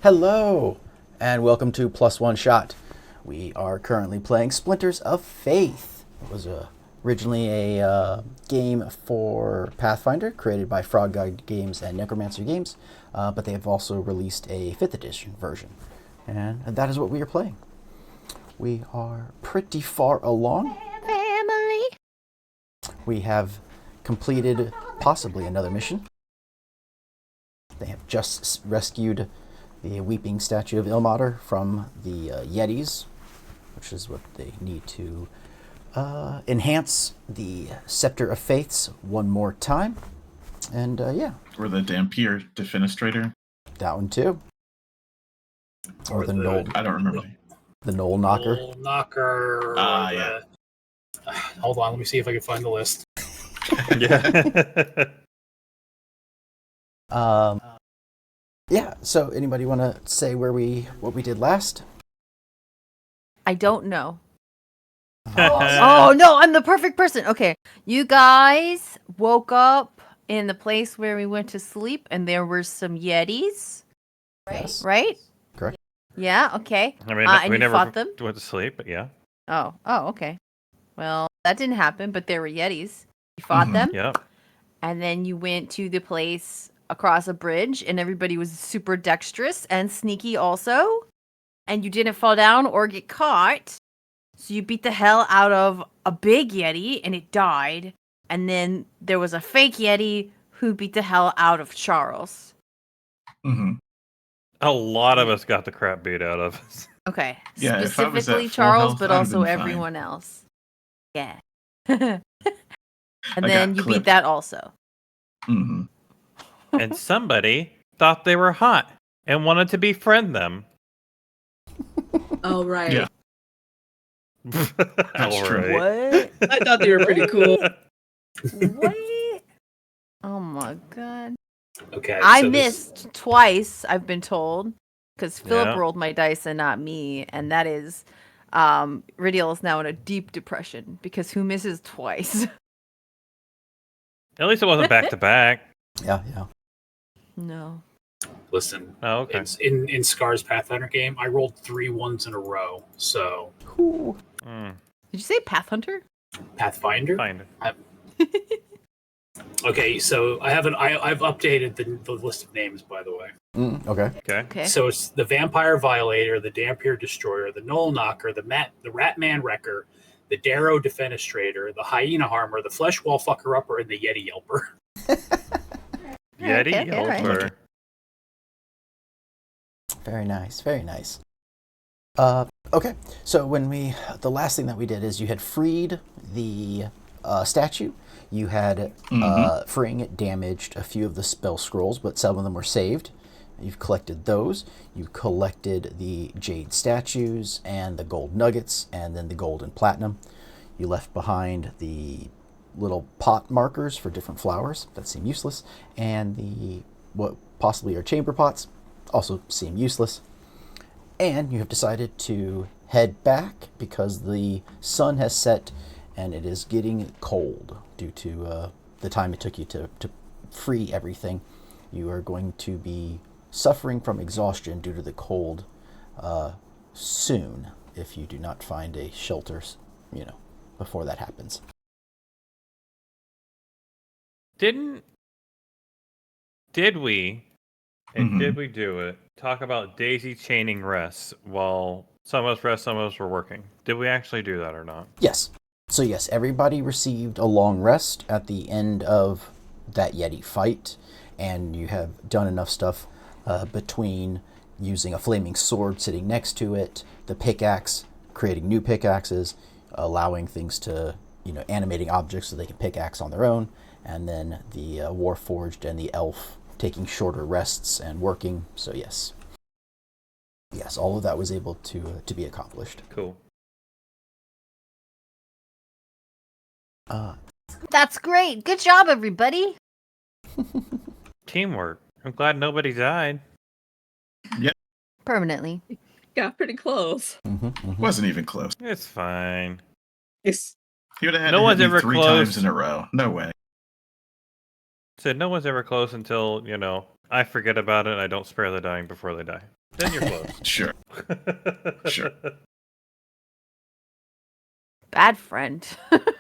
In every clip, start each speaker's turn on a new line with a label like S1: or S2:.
S1: Hello, and welcome to Plus One Shot. We are currently playing Splinters of Faith. It was originally a game for Pathfinder, created by Frog Guide Games and Necromancer Games, but they have also released a 5th edition version, and that is what we are playing. We are pretty far along.
S2: Family.
S1: We have completed possibly another mission. They have just rescued the weeping statue of Ilmater from the Yetis, which is what they need to enhance the Scepter of Faiths one more time. And yeah.
S3: Or the Dampier Defenestrator.
S1: That one too. Or the Knoll.
S3: I don't remember.
S1: The Knoll Knocker.
S4: Knoll Knocker.
S3: Yeah.
S4: Hold on, let me see if I can find the list.
S3: Yeah.
S1: Yeah, so anybody want to say what we did last?
S2: I don't know. Oh no, I'm the perfect person. Okay, you guys woke up in the place where we went to sleep, and there were some Yetis.
S1: Yes.
S2: Right?
S1: Correct.
S2: Yeah. Okay.
S5: I mean,
S2: and
S5: we
S2: you
S5: never
S2: fought them?
S5: went to sleep, but yeah.
S2: Oh. Okay. Well, that didn't happen, but there were Yetis. You fought them,
S5: Yep.
S2: and then you went to the place across a bridge, and everybody was super dexterous and sneaky also, and you didn't fall down or get caught, so you beat the hell out of a big Yeti, and it died, and then there was a fake Yeti who beat the hell out of Charles.
S3: Mm-hmm.
S5: A lot of us got the crap beat out of us.
S2: Okay,
S3: Yeah, if I was at
S2: specifically
S3: full
S2: Charles,
S3: health,
S2: but
S3: I'd have
S2: also
S3: been fine.
S2: everyone else. Yeah. And
S3: I
S2: then
S3: got
S2: you
S3: clipped.
S2: beat that also.
S3: Mm-hmm.
S5: And somebody thought they were hot and wanted to befriend them.
S6: Oh, right.
S3: Yeah. That's true.
S2: What?
S6: I thought they were pretty cool.
S2: What? Oh my god.
S4: Okay.
S2: I
S4: so
S2: missed twice, I've been told, because Philip
S5: Yeah.
S2: rolled my dice and not me, and that is, Ridiel is now in a deep depression, because who misses twice?
S5: At least it wasn't back to back.
S1: Yeah.
S2: No.
S4: Listen,
S5: Oh, okay.
S4: it's in Scar's Pathfinder game, I rolled 3 1s in a row. So,
S1: Ooh.
S5: Mm,
S2: Did you say Pathhunter?
S4: Pathfinder?
S5: fine.
S4: Okay, so I've updated the list of names, by the way.
S1: Okay.
S5: Okay.
S2: Okay.
S4: So it's the Vampire Violator, the Dampier Destroyer, the Knoll Knocker, the Ratman Wrecker, the Darrow Defenestrator, the Hyena Harmer, the Flesh Wall Fucker Upper, and the Yeti Yelper.
S5: Yeti
S2: Okay, all right.
S5: Yelper.
S1: Very nice. Very nice. Okay. So the last thing that we did is you had freed the statue. You had freeing it damaged a few of the spell scrolls, but some of them were saved. You've collected those. You collected the jade statues and the gold nuggets, and then the gold and platinum. You left behind the little pot markers for different flowers that seem useless, and the what possibly are chamber pots also seem useless. And you have decided to head back because the sun has set and it is getting cold due to the time it took you to free everything. You are going to be suffering from exhaustion due to the cold soon if you do not find a shelter, before that happens.
S5: Did we, and
S3: Mhm.
S5: did we do it, talk about daisy chaining rests while some of us rest, some of us were working? Did we actually do that or not?
S1: Yes. So yes, everybody received a long rest at the end of that Yeti fight, and you have done enough stuff between using a flaming sword sitting next to it, the pickaxe, creating new pickaxes, allowing things to, animating objects so they can pickaxe on their own, and then the Warforged and the Elf taking shorter rests and working. So yes, all of that was able to be accomplished.
S5: Cool.
S2: That's great. Good job, everybody.
S5: Teamwork. I'm glad nobody died.
S2: Permanently.
S6: Got pretty close.
S3: Wasn't even close.
S5: It's fine.
S6: It's
S3: He would have had
S5: No
S3: to
S5: one's
S3: hit me
S5: ever
S3: 3
S5: close.
S3: times in a row. No way.
S5: Said no one's ever close until, I forget about it and I don't spare the dying before they die. Then you're close.
S3: Sure. Sure.
S2: Bad friend.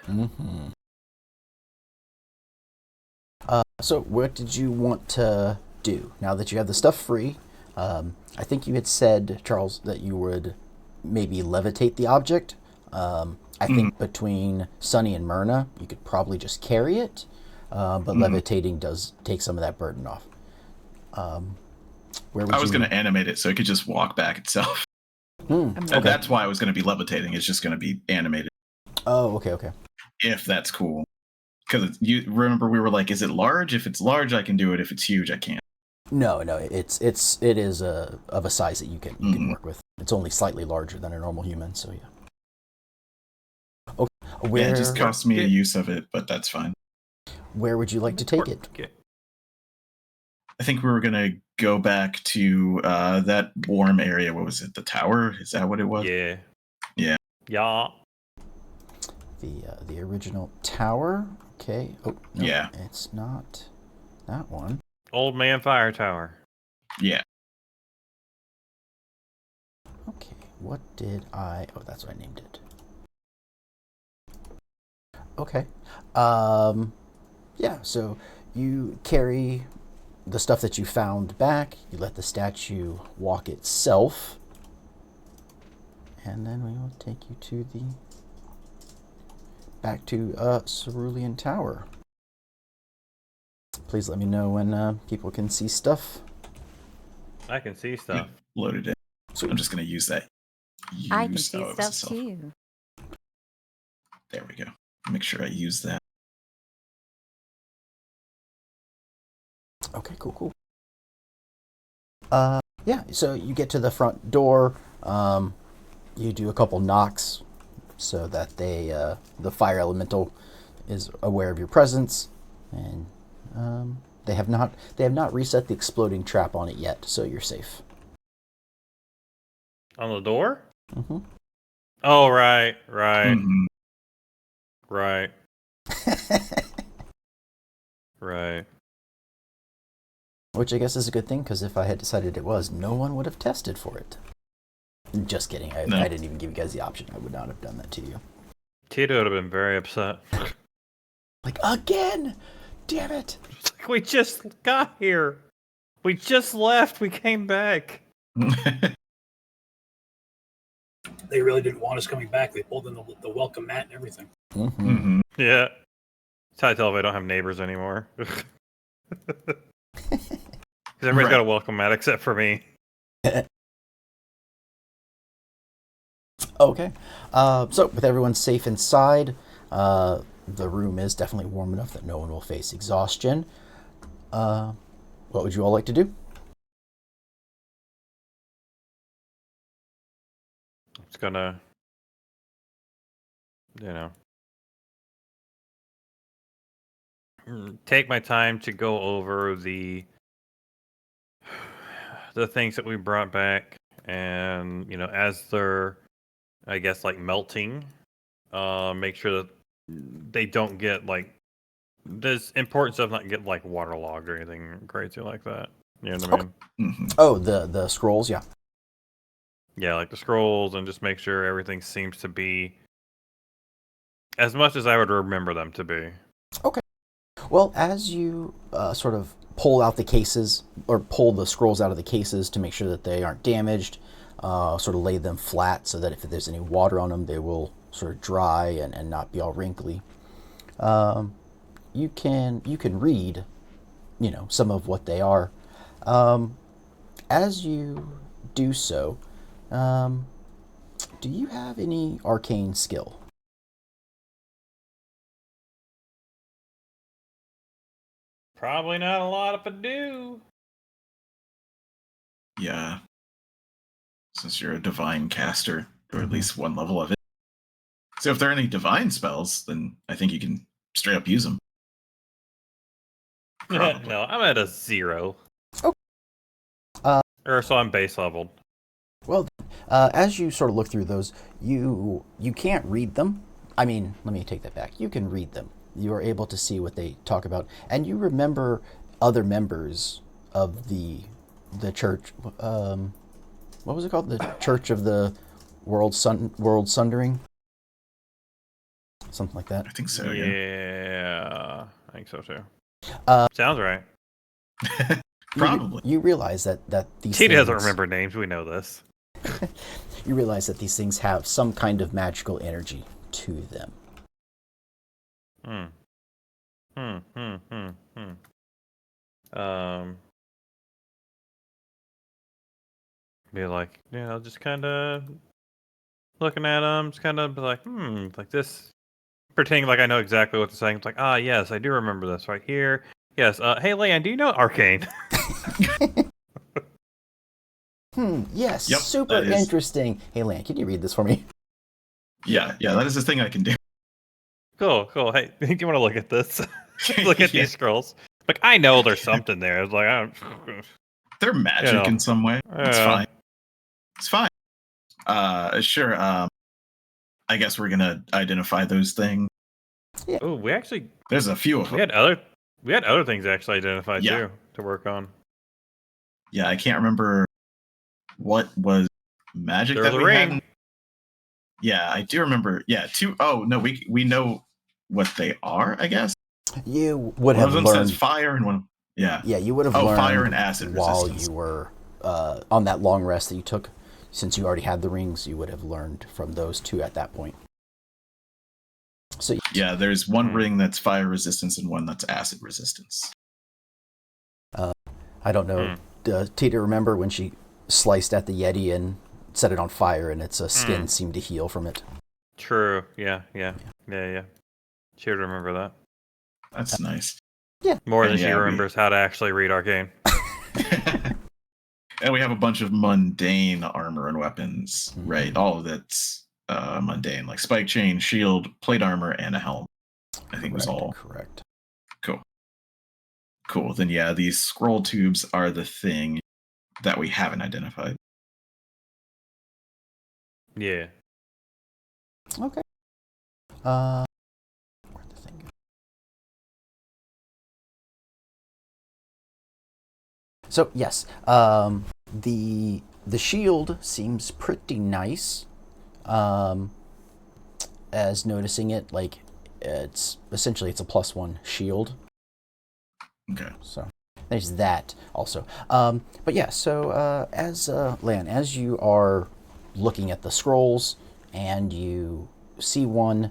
S1: Mm-hmm. So what did you want to do now that you have the stuff free? I think you had said, Charles, that you would maybe levitate the object. I think between Sunny and Myrna, you could probably just carry it, but levitating does take some of that burden off. Where would
S3: I was going to animate it so it could just walk back itself.
S1: Okay.
S3: That's why I was going to be levitating. It's just going to be animated.
S1: Oh, okay.
S3: If that's cool. Because you remember we were like, is it large? If it's large, I can do it. If it's huge, I can't.
S1: No, it is of a size that you can work with. It's only slightly larger than a normal human, so yeah. Okay,
S3: Yeah, it just costs me a use of it, but that's fine.
S1: Where would you like to take it?
S5: Okay.
S3: I think we were gonna go back to that warm area. What was it? The tower? Is that what it was?
S5: Yeah.
S3: Yeah.
S5: Yeah.
S1: The original tower. Okay. Oh, no,
S3: Yeah.
S1: It's not that one.
S5: Old Man Fire Tower.
S3: Yeah.
S1: Okay. What did I? Oh, that's what I named it. Okay. Yeah. So you carry the stuff that you found back. You let the statue walk itself, and then we will take you to the back to Cerulean Tower. Please let me know when people can see stuff.
S5: I can see stuff.
S3: Loaded it. So I'm just gonna use that.
S2: I can see
S3: it was a
S2: stuff
S3: self.
S2: too.
S3: There we go. Make sure I use that.
S1: Okay, cool. Yeah, so you get to the front door. You do a couple knocks so that the fire elemental is aware of your presence, and they have not reset the exploding trap on it yet, so you're safe.
S5: On the door?
S1: Mm-hmm.
S5: Oh, right.
S3: Mhm.
S5: Right. Right.
S1: Which I guess is a good thing, because if I had decided it was, no one would have tested for it. Just kidding. I didn't even give you guys the option. I would not have done that to you.
S5: Tito would have been very upset.
S1: Like, again! Damn it!
S5: It's like, we just got here. We just left. We came back.
S4: They really didn't want us coming back. They pulled in the welcome mat and everything.
S1: Mm-hmm.
S3: Mhm.
S5: Yeah. That's how I tell if I don't have neighbors anymore. Because everybody's got a welcome mat except for me.
S1: Okay. So, with everyone safe inside, the room is definitely warm enough that no one will face exhaustion. What would you all like to do?
S5: It's gonna, take my time to go over the things that we brought back, and as they're, I guess, like melting, make sure that they don't get like this important stuff, not get like waterlogged or anything crazy like that. You know what I mean?
S3: Mhm.
S1: Oh, the scrolls, yeah.
S5: Yeah, like the scrolls, and just make sure everything seems to be as much as I would remember them to be.
S1: Well, as you sort of pull out the cases, or pull the scrolls out of the cases to make sure that they aren't damaged, sort of lay them flat so that if there's any water on them, they will sort of dry and not be all wrinkly. You can read, some of what they are. As you do so, do you have any arcane skill?
S5: Probably not a lot if I do.
S3: Yeah. Since you're a divine caster, or at least one level of it. So if there are any divine spells, then I think you can straight up use them. Probably.
S5: No, I'm at a 0.
S1: Oh.
S5: Or so I'm base leveled.
S1: Well, as you sort of look through those, you can't read them. I mean, let me take that back. You can read them. You are able to see what they talk about, and you remember other members of the church. what was it called? The Church of the World Sundering? Something like that.
S3: I think so, yeah.
S5: Yeah, I think so too. Sounds right.
S3: Probably.
S1: You realize that these
S5: He
S1: things...
S5: doesn't remember names. We know this.
S1: You realize that these things have some kind of magical energy to them.
S5: Be like, just kind of looking at them, just kind of be like, like this, pretending like I know exactly what they're saying. It's like, yes, I do remember this right here. Yes, hey, Leanne, do you know Arcane?
S1: Yes,
S3: Yep,
S1: super
S3: that is-
S1: interesting. Hey, Lan, can you read this for me?
S3: Yeah, that is the thing I can do.
S5: Cool. Hey, do you want to look at this? Look at these scrolls. Like, I know there's something there. It's like,
S3: They're magic in some way. It's fine. It's fine. Sure. I guess we're gonna identify those things.
S1: Yeah.
S5: Oh,
S3: There's a few of them.
S5: we had other things actually identified
S3: Yeah.
S5: too to work on.
S3: Yeah, I can't remember what was magic
S5: There
S3: that
S5: was a
S3: we
S5: ring.
S3: had. Yeah, I do remember. Yeah, two. Oh no, we know what they are. I guess
S1: You would
S3: one
S1: have
S3: of them
S1: learned...
S3: says fire, and one. Yeah.
S1: Yeah, you would have learned
S3: fire and acid
S1: while
S3: resistance.
S1: you were on that long rest that you took. Since you already had the rings, you would have learned from those two at that point. So
S3: Yeah, there's one ring that's fire resistance and one that's acid resistance.
S1: I don't know. Tita, remember when she sliced at the Yeti and set it on fire and its skin seemed to heal from it?
S5: True. Yeah. She would remember that.
S3: That's nice.
S5: More than
S3: And
S5: she remembers how to actually read Arcane.
S3: And we have a bunch of mundane armor and weapons, right? All of that's mundane, like spike chain, shield, plate armor, and a helm. I think was all.
S1: Correct.
S3: Cool. Then yeah, these scroll tubes are the thing that we haven't identified.
S5: Yeah.
S1: Okay. Where'd the thing go? So yes, the shield seems pretty nice. As noticing it, like it's a +1 shield.
S3: Okay.
S1: So there's that also. But yeah, so as Lan, as you are looking at the scrolls and you see one,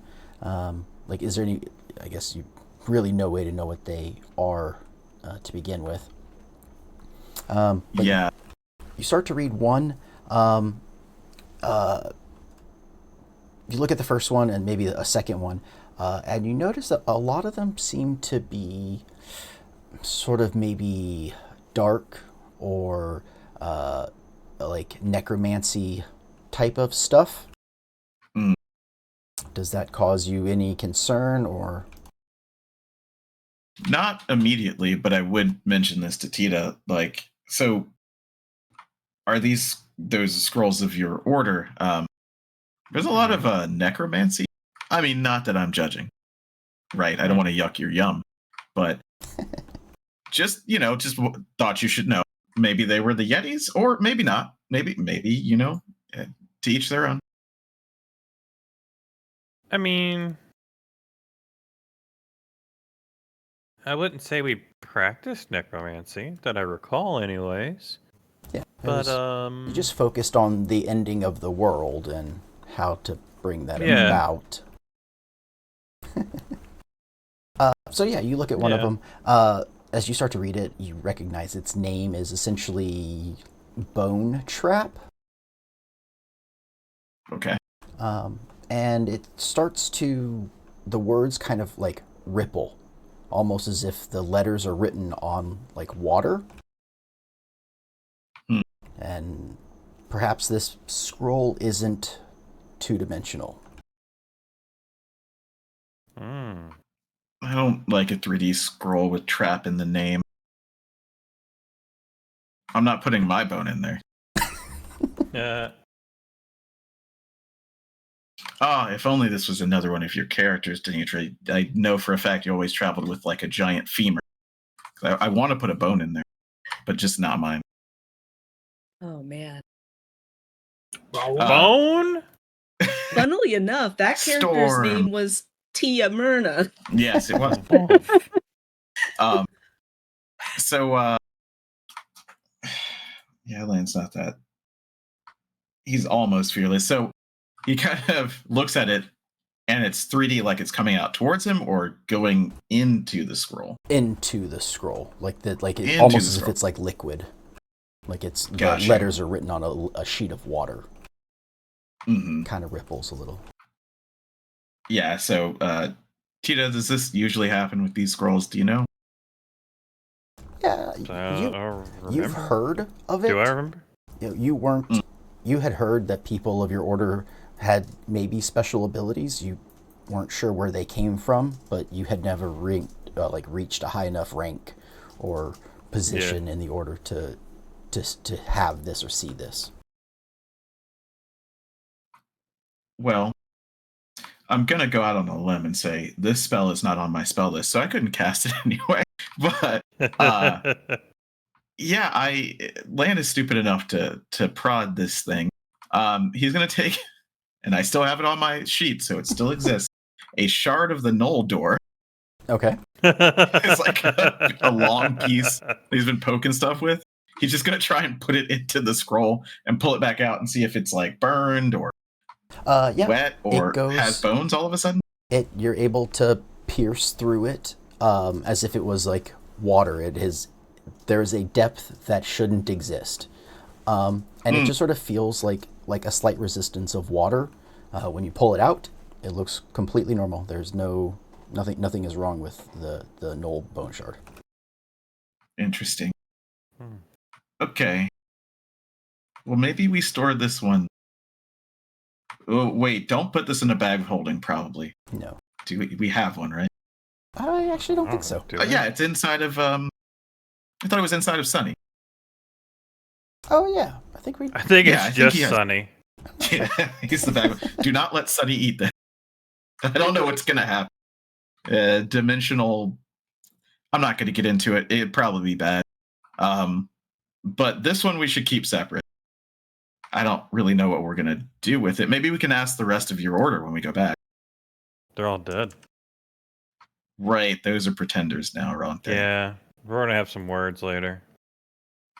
S1: like, is there any? I guess you really no way to know what they are to begin with. But
S3: Yeah.
S1: you start to read one. You look at the first one and maybe a second one, and you notice that a lot of them seem to be sort of maybe dark or like necromancy type of stuff. Does that cause you any concern or?
S3: Not immediately, but I would mention this to Tita. Like, so are those scrolls of your order? There's a lot of necromancy. I mean, not that I'm judging, right? I don't want to yuck your yum, but just thought you should know. Maybe they were the Yetis, or maybe not. Maybe to each their own.
S5: I mean, I wouldn't say we practiced necromancy, that I recall anyways.
S1: Yeah,
S5: but
S1: you just focused on the ending of the world and how to bring that about. So yeah, you look at one of them. As you start to read it, you recognize its name is essentially Bone Trap.
S3: Okay.
S1: And it starts to, the words kind of like ripple, almost as if the letters are written on like water. And perhaps this scroll isn't two-dimensional.
S3: I don't like a 3D scroll with trap in the name. I'm not putting my bone in there. If only this was another one of your characters, Denitra. I know for a fact you always traveled with like a giant femur. I want to put a bone in there, but just not mine.
S6: Oh man.
S5: Bone?
S6: Funnily enough, that character's
S3: Storm.
S6: name was Tia Myrna.
S3: Yes, it was.
S5: Oh.
S3: So yeah, Lan's not that. He's almost fearless. So he kind of looks at it, and it's 3D, like it's coming out towards him or going into the scroll.
S1: Into the scroll, like that, like it,
S3: Into
S1: almost
S3: the
S1: as if
S3: scroll.
S1: it's like liquid, like it's
S3: Gotcha.
S1: the letters are written on a sheet of water.
S3: Mm-hmm.
S1: Kind of ripples a little.
S3: Yeah. So, Tita, does this usually happen with these scrolls? Do you know?
S1: Yeah, you've heard of it.
S5: Do I remember?
S1: You weren't. You had heard that people of your order had maybe special abilities. You weren't sure where they came from, but you had never reached a high enough rank or position in the order to have this or see this.
S3: Well, I'm gonna go out on a limb and say this spell is not on my spell list, so I couldn't cast it anyway. But yeah, Lan is stupid enough to prod this thing. He's gonna take, and I still have it on my sheet, so it still exists. A shard of the Knoll door.
S1: Okay.
S3: It's like a long piece he's been poking stuff with. He's just gonna try and put it into the scroll and pull it back out and see if it's like burned or wet or has bones all of a sudden.
S1: You're able to pierce through it as if it was like water. There's a depth that shouldn't exist, and it just sort of feels like a slight resistance of water. When you pull it out, it looks completely normal. There's nothing is wrong with the Knoll bone shard.
S3: Interesting. Okay. Well, maybe we store this one. Oh, wait, don't put this in a bag of holding, probably.
S1: No.
S3: Do we have one, right?
S1: I actually don't think so.
S3: Yeah, it's inside of, I thought it was inside of Sunny.
S1: Oh, yeah. I think
S5: it's just Sunny.
S3: Yeah, he's the bag. Do not let Sunny eat that. I don't know what's going to happen. Dimensional... I'm not going to get into it. It'd probably be bad. But this one we should keep separate. I don't really know what we're going to do with it. Maybe we can ask the rest of your order when we go back.
S5: They're all dead.
S3: Right, those are pretenders now, aren't they?
S5: Yeah, we're going to have some words later.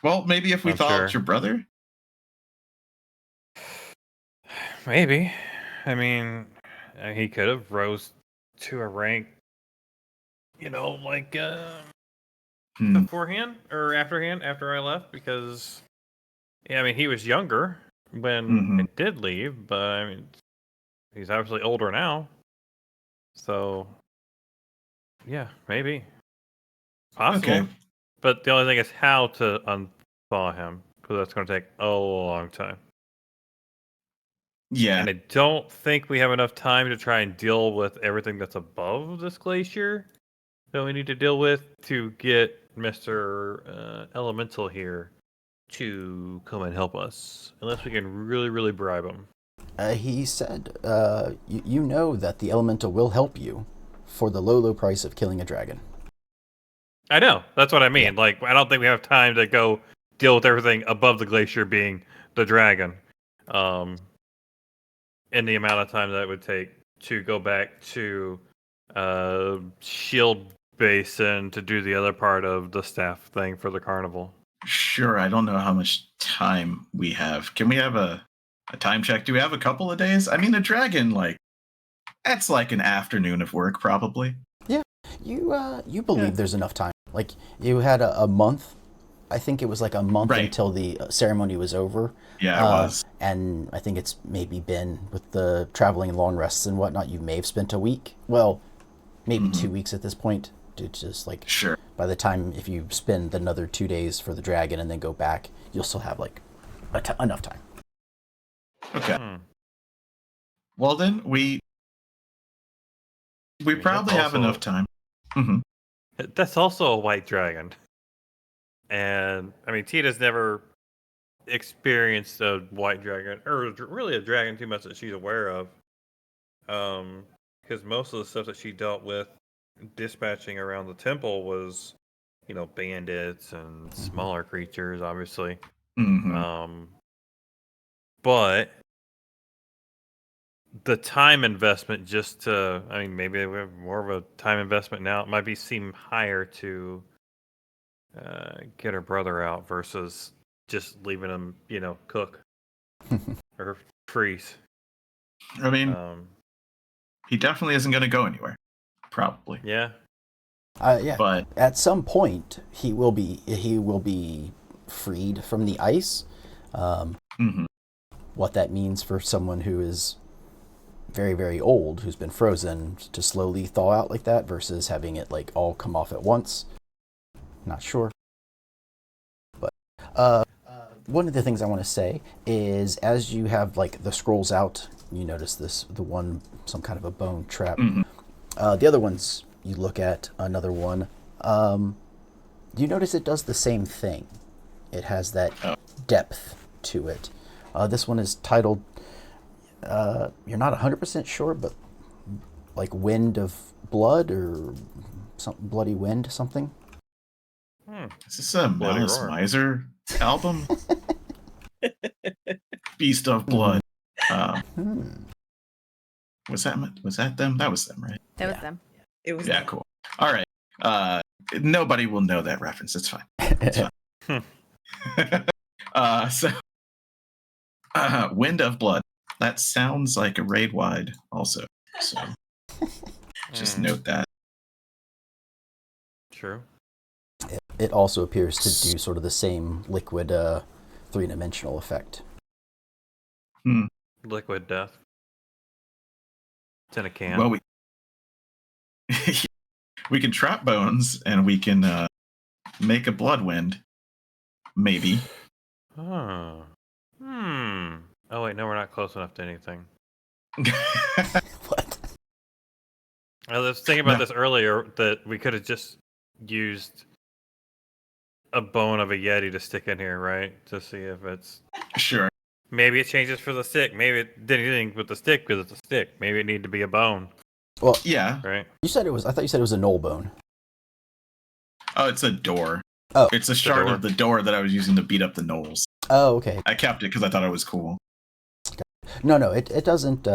S3: Well, maybe if we thought it's your brother?
S5: Maybe. I mean, he could have rose to a rank, beforehand or after I left, because he was younger when I did leave, but I mean, he's obviously older now. So, yeah, maybe. Possible. Okay. But the only thing is how to unthaw him, because that's going to take a long time.
S3: Yeah.
S5: And I don't think we have enough time to try and deal with everything that's above this glacier that we need to deal with to get Mr. Elemental here to come and help us, unless we can really, really bribe him.
S1: He said, you know that the Elemental will help you for the low price of killing a dragon.
S5: I know. That's what I mean. Yeah. Like, I don't think we have time to go deal with everything above the glacier being the dragon. In the amount of time that it would take to go back to Shield Basin to do the other part of the staff thing for the carnival.
S3: Sure, I don't know how much time we have. Can we have a time check? Do we have a couple of days? I mean, the dragon, that's like an afternoon of work, probably.
S1: Yeah, you believe there's enough time. Like, you had a month. I think it was like a month until the ceremony was over.
S3: Yeah, it was.
S1: And I think it's maybe been, with the traveling and long rests and whatnot, you may have spent a week. Well, maybe 2 weeks at this point. To just
S3: sure.
S1: By the time, if you spend another 2 days for the dragon and then go back, you'll still have enough time.
S3: Okay. Well, then we probably have enough time.
S5: That's also a white dragon. And, I mean, Tita's never experienced a white dragon, or really a dragon too much that she's aware of. Because most of the stuff that she dealt with dispatching around the temple was, bandits and smaller creatures, obviously.
S3: Mm-hmm.
S5: But the time investment just to, I mean, maybe we have more of a time investment now. It might seem higher to get her brother out versus just leaving him, cook or freeze.
S3: I mean, he definitely isn't going to go anywhere. Probably.
S5: Yeah.
S1: Yeah.
S3: But
S1: at some point, he will be freed from the ice. What that means for someone who is very, very old, who's been frozen, to slowly thaw out like that versus having it like all come off at once. Not sure. But one of the things I want to say is, as you have like the scrolls out, you notice the one, some kind of a bone trap. The other ones, you look at another one. You notice it does the same thing. It has that depth to it. This one is titled, you're not 100% sure, but like Wind of Blood or something, Bloody Wind, something.
S3: Is this a Malice Miser album? Beast of Blood. Was that them? That was them, right?
S2: That was them.
S6: It was
S3: cool. All right. Nobody will know that reference. It's fine. It's fine. Wind of Blood. That sounds like a raid wide also. So just note that.
S5: True.
S1: It also appears to do sort of the same liquid three-dimensional effect.
S5: Liquid death. It's in a can.
S3: Well, we can trap bones and we can make a blood wind. Maybe.
S5: Oh. Oh wait, no, we're not close enough to anything.
S1: What?
S5: I was thinking about this earlier, that we could have just used a bone of a Yeti to stick in here, right? To see if it's...
S3: Sure.
S5: Maybe it changes for the stick. Maybe it did anything with the stick because it's a stick. Maybe it needed to be a bone.
S1: Well,
S3: yeah.
S5: Right?
S1: I thought you said it was a knoll bone.
S3: Oh, it's a door.
S1: Oh.
S3: It's a shard of the door that I was using to beat up the gnolls.
S1: Oh, okay.
S3: I kept it because I thought it was cool.
S1: No, it doesn't.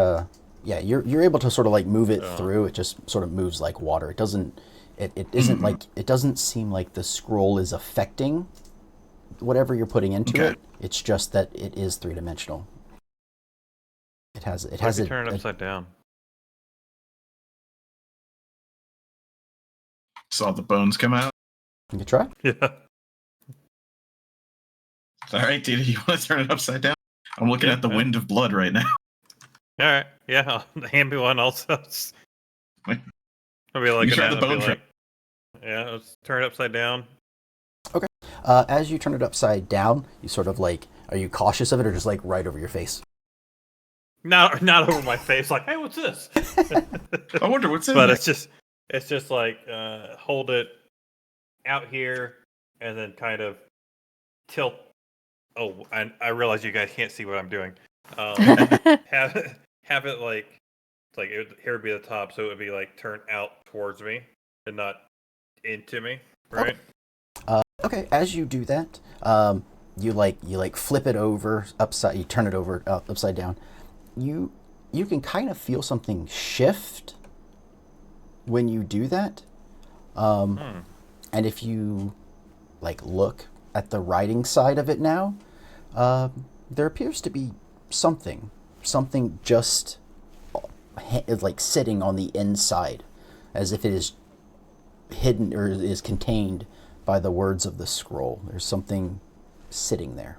S1: Yeah, you're able to sort of like move it through. It just sort of moves like water. It doesn't. It isn't like, it doesn't seem like the scroll is affecting whatever you're putting into it. It's just that it is three-dimensional. It has it.
S5: Turn it upside down.
S3: Saw the bones come out.
S1: You can try.
S5: Yeah.
S3: All right, Tita, you want to turn it upside down? I'm looking at the Wind of Blood right now.
S5: All right. Yeah. Hand me one also. I'll be looking
S3: try
S5: at
S3: the
S5: it.
S3: bone trap.
S5: Yeah. Let's turn it upside down.
S1: Okay. As you turn it upside down, you sort of like, are you cautious of it or just like right over your face?
S5: Not over my face. Like, hey, what's this?
S3: I wonder what's in
S5: But
S3: there.
S5: it's just like hold it out here and then kind of tilt. Oh, I realize you guys can't see what I'm doing. Have it like here would be the top, so it would be like turned out towards me and not into me, right?
S1: Okay. As you do that, you flip it over upside. You turn it over upside down. You can kind of feel something shift when you do that. And if you like look at the writing side of it now, there appears to be something just like sitting on the inside, as if it is hidden or is contained by the words of the scroll. There's something sitting there.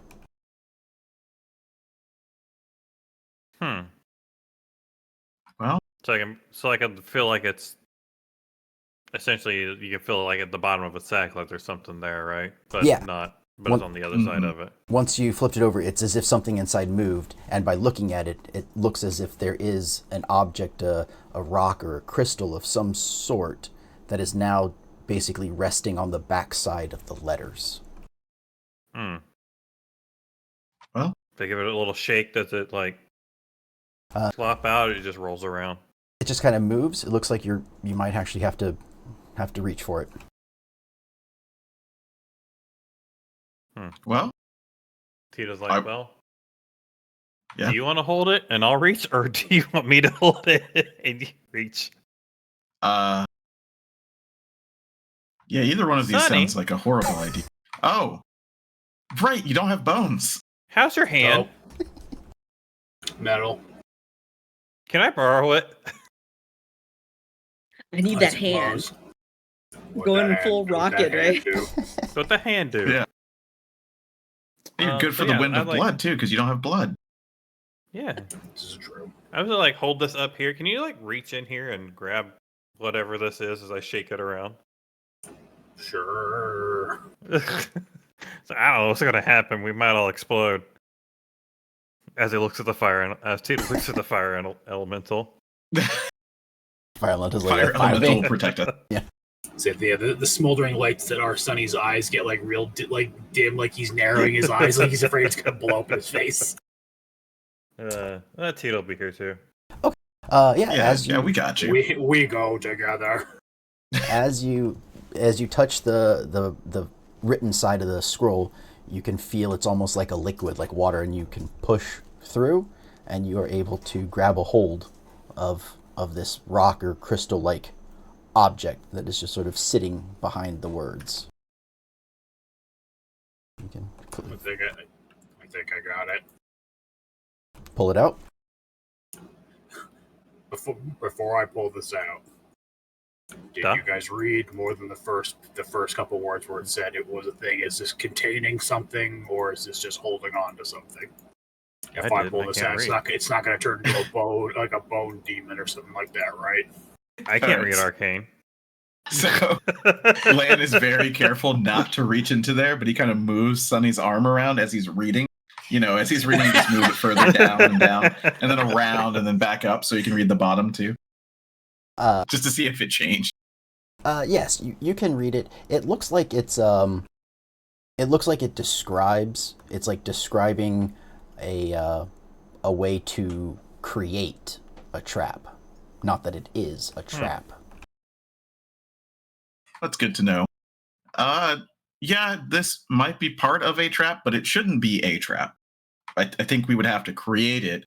S3: Well,
S5: so I can feel like it's essentially, you can feel like at the bottom of a sack, like there's something there, right? But
S1: yeah.
S5: But it's on the other side of it.
S1: Once you flipped it over, it's as if something inside moved, and by looking at it, it looks as if there is an object, a rock or a crystal of some sort, that is now basically resting on the backside of the letters.
S3: Well,
S5: if they give it a little shake, does it like flop out, or it just rolls around?
S1: It just kind of moves. It looks like you might actually have to reach for it.
S3: Well,
S5: Tita's like,
S3: Yeah.
S5: Do you want to hold it and I'll reach, or do you want me to hold it and you reach?
S3: Yeah, either one of these
S5: Sonny.
S3: sounds like a horrible idea. Oh, right, you don't have bones.
S5: How's your hand?
S4: Nope. Metal.
S5: Can I borrow it?
S6: I need that hand.
S4: suppose. What
S6: Going
S4: that
S6: full
S4: hand- what that
S6: rocket,
S4: hand
S6: right?
S4: do?
S5: What the hand do?
S3: Yeah. You're good for
S5: so
S3: the
S5: yeah,
S3: wind
S5: I
S3: of
S5: like-
S3: blood too, because you don't have blood.
S5: Yeah.
S4: This is true.
S5: I was like, hold this up here. Can you like reach in here and grab whatever this is as I shake it around?
S4: Sure.
S5: So I don't know what's gonna happen. We might all explode. As he looks at the fire, as Tito looks at the fire elemental.
S1: Fire elemental's like
S3: Fire
S1: a 5
S3: elemental will protect us.
S4: So the smoldering lights that are Sonny's eyes get like real dim, like he's narrowing his eyes, like he's afraid it's gonna blow up in his face.
S5: Tito will be here too.
S1: Yeah,
S3: We got you.
S4: We go together.
S1: as you touch the written side of the scroll, you can feel it's almost like a liquid, like water, and you can push through, and you are able to grab a hold of this rock or crystal-like object that is just sort of sitting behind the words. You can
S4: I think I got it.
S1: pull it out.
S4: Before I pull this out, did
S5: Duh.
S4: you guys read more than the first couple words where it said it was a thing? Is this containing something, or is this just holding on to something? If I pull this out, it's not going to turn into a bone, like a bone demon or something like that, right?
S5: I can't read arcane.
S3: So Lan is very careful not to reach into there, but he kind of moves Sonny's arm around as he's reading. You know, as he's reading, he just move it further down, and then around, and then back up, so you can read the bottom too. Just to see if it changed.
S1: Yes, you can read it. It looks like it's it describes. It's like describing a way to create a trap. Not that it is a trap.
S3: That's good to know. Yeah, this might be part of a trap, but it shouldn't be a trap. I think we would have to create it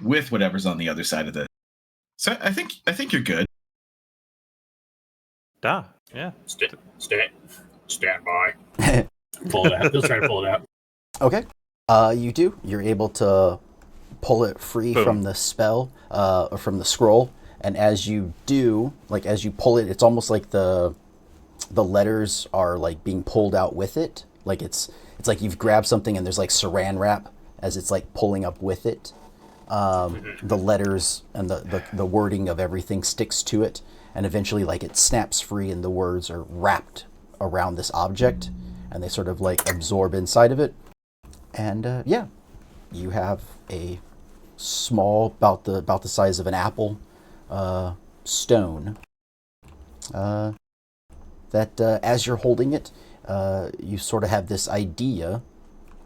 S3: with whatever's on the other side of it. So I think you're good.
S5: Duh. Yeah.
S4: Stand by. Pull it out. He'll try to pull it out.
S1: Okay. You do. You're able to pull it free
S5: Boom.
S1: from the spell, or from the scroll. And as you do, like as you pull it, it's almost like the letters are like being pulled out with it. Like it's like you've grabbed something and there's like saran wrap as it's like pulling up with it. The letters and the wording of everything sticks to it, and eventually like it snaps free and the words are wrapped around this object and they sort of like absorb inside of it. And yeah, you have a small, about the size of an apple, stone that as you're holding it, you sort of have this idea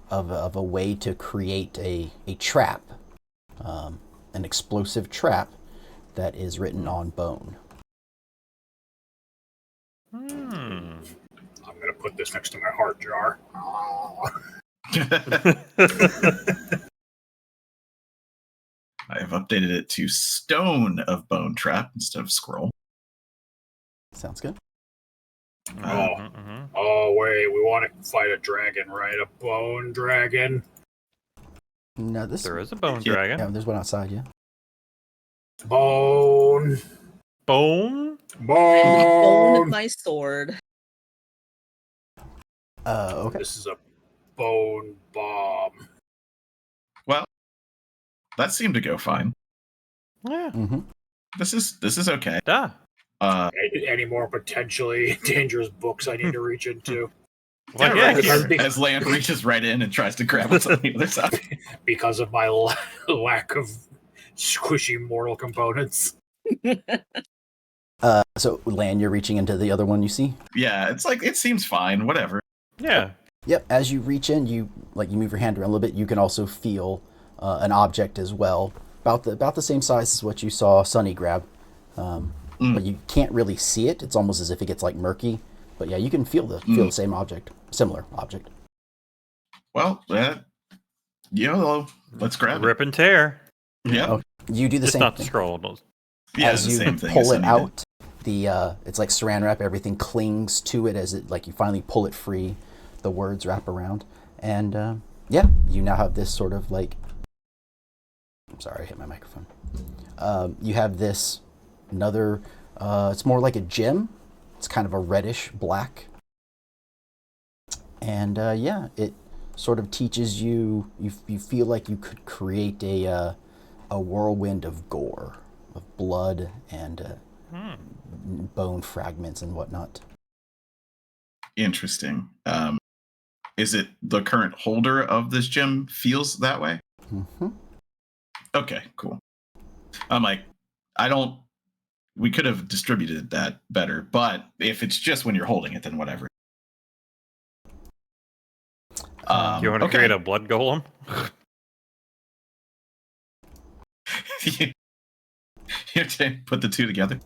S1: of a way to create a trap, an explosive trap that is written on bone.
S4: I'm gonna put this next to my heart jar.
S3: I have updated it to Stone of Bone Trap instead of Scroll.
S1: Sounds good.
S4: Oh wait, we want to fight a dragon, right? A bone dragon.
S1: No,
S5: There is a bone
S3: Yeah.
S5: dragon.
S1: Yeah, there's one outside. Yeah.
S4: Bone.
S5: Bone?
S6: Bone
S4: Bone.
S6: my sword.
S1: Okay.
S4: This is a bone bomb.
S3: Well, that seemed to go fine.
S5: Yeah.
S1: Mm-hmm.
S3: This is okay.
S5: Duh.
S4: Any more potentially dangerous books I need to reach into?
S5: Well,
S3: Yeah,
S5: yeah,
S3: right.
S5: here.
S3: As Land reaches right in and tries to grab what's on the other side.
S4: Because of my lack of squishy mortal components.
S1: So, Lan, you're reaching into the other one you see?
S3: Yeah, it's like, it seems fine, whatever.
S5: Yeah.
S1: Yep. As you reach in, you move your hand around a little bit. You can also feel an object as well, about the same size as what you saw Sunny grab, but you can't really see it. It's almost as if it gets like murky. But yeah, you can feel the same object, similar object.
S3: Well, YOLO. Let's grab
S5: Rip and tear.
S3: it. Yeah.
S1: Oh, you do the
S5: Just
S1: same
S5: not the
S1: thing.
S5: scroll.
S3: Yeah,
S1: As
S3: the
S1: you
S3: same thing.
S1: pull
S3: as
S1: it
S3: Sunny did.
S1: out, it's like saran wrap. Everything clings to it as it you finally pull it free. The words wrap around, and you now have this sort of I'm sorry, I hit my microphone. You have this another. It's more like a gem. It's kind of a reddish black, and it sort of teaches you. You feel like you could create a whirlwind of gore, of blood and bone fragments and whatnot.
S3: Interesting. Is it the current holder of this gem feels that way?
S1: Mm-hmm.
S3: Okay, cool. I'm like, we could have distributed that better, but if it's just when you're holding it, then whatever.
S5: Do you want to create a blood golem?
S3: You have to put the two together.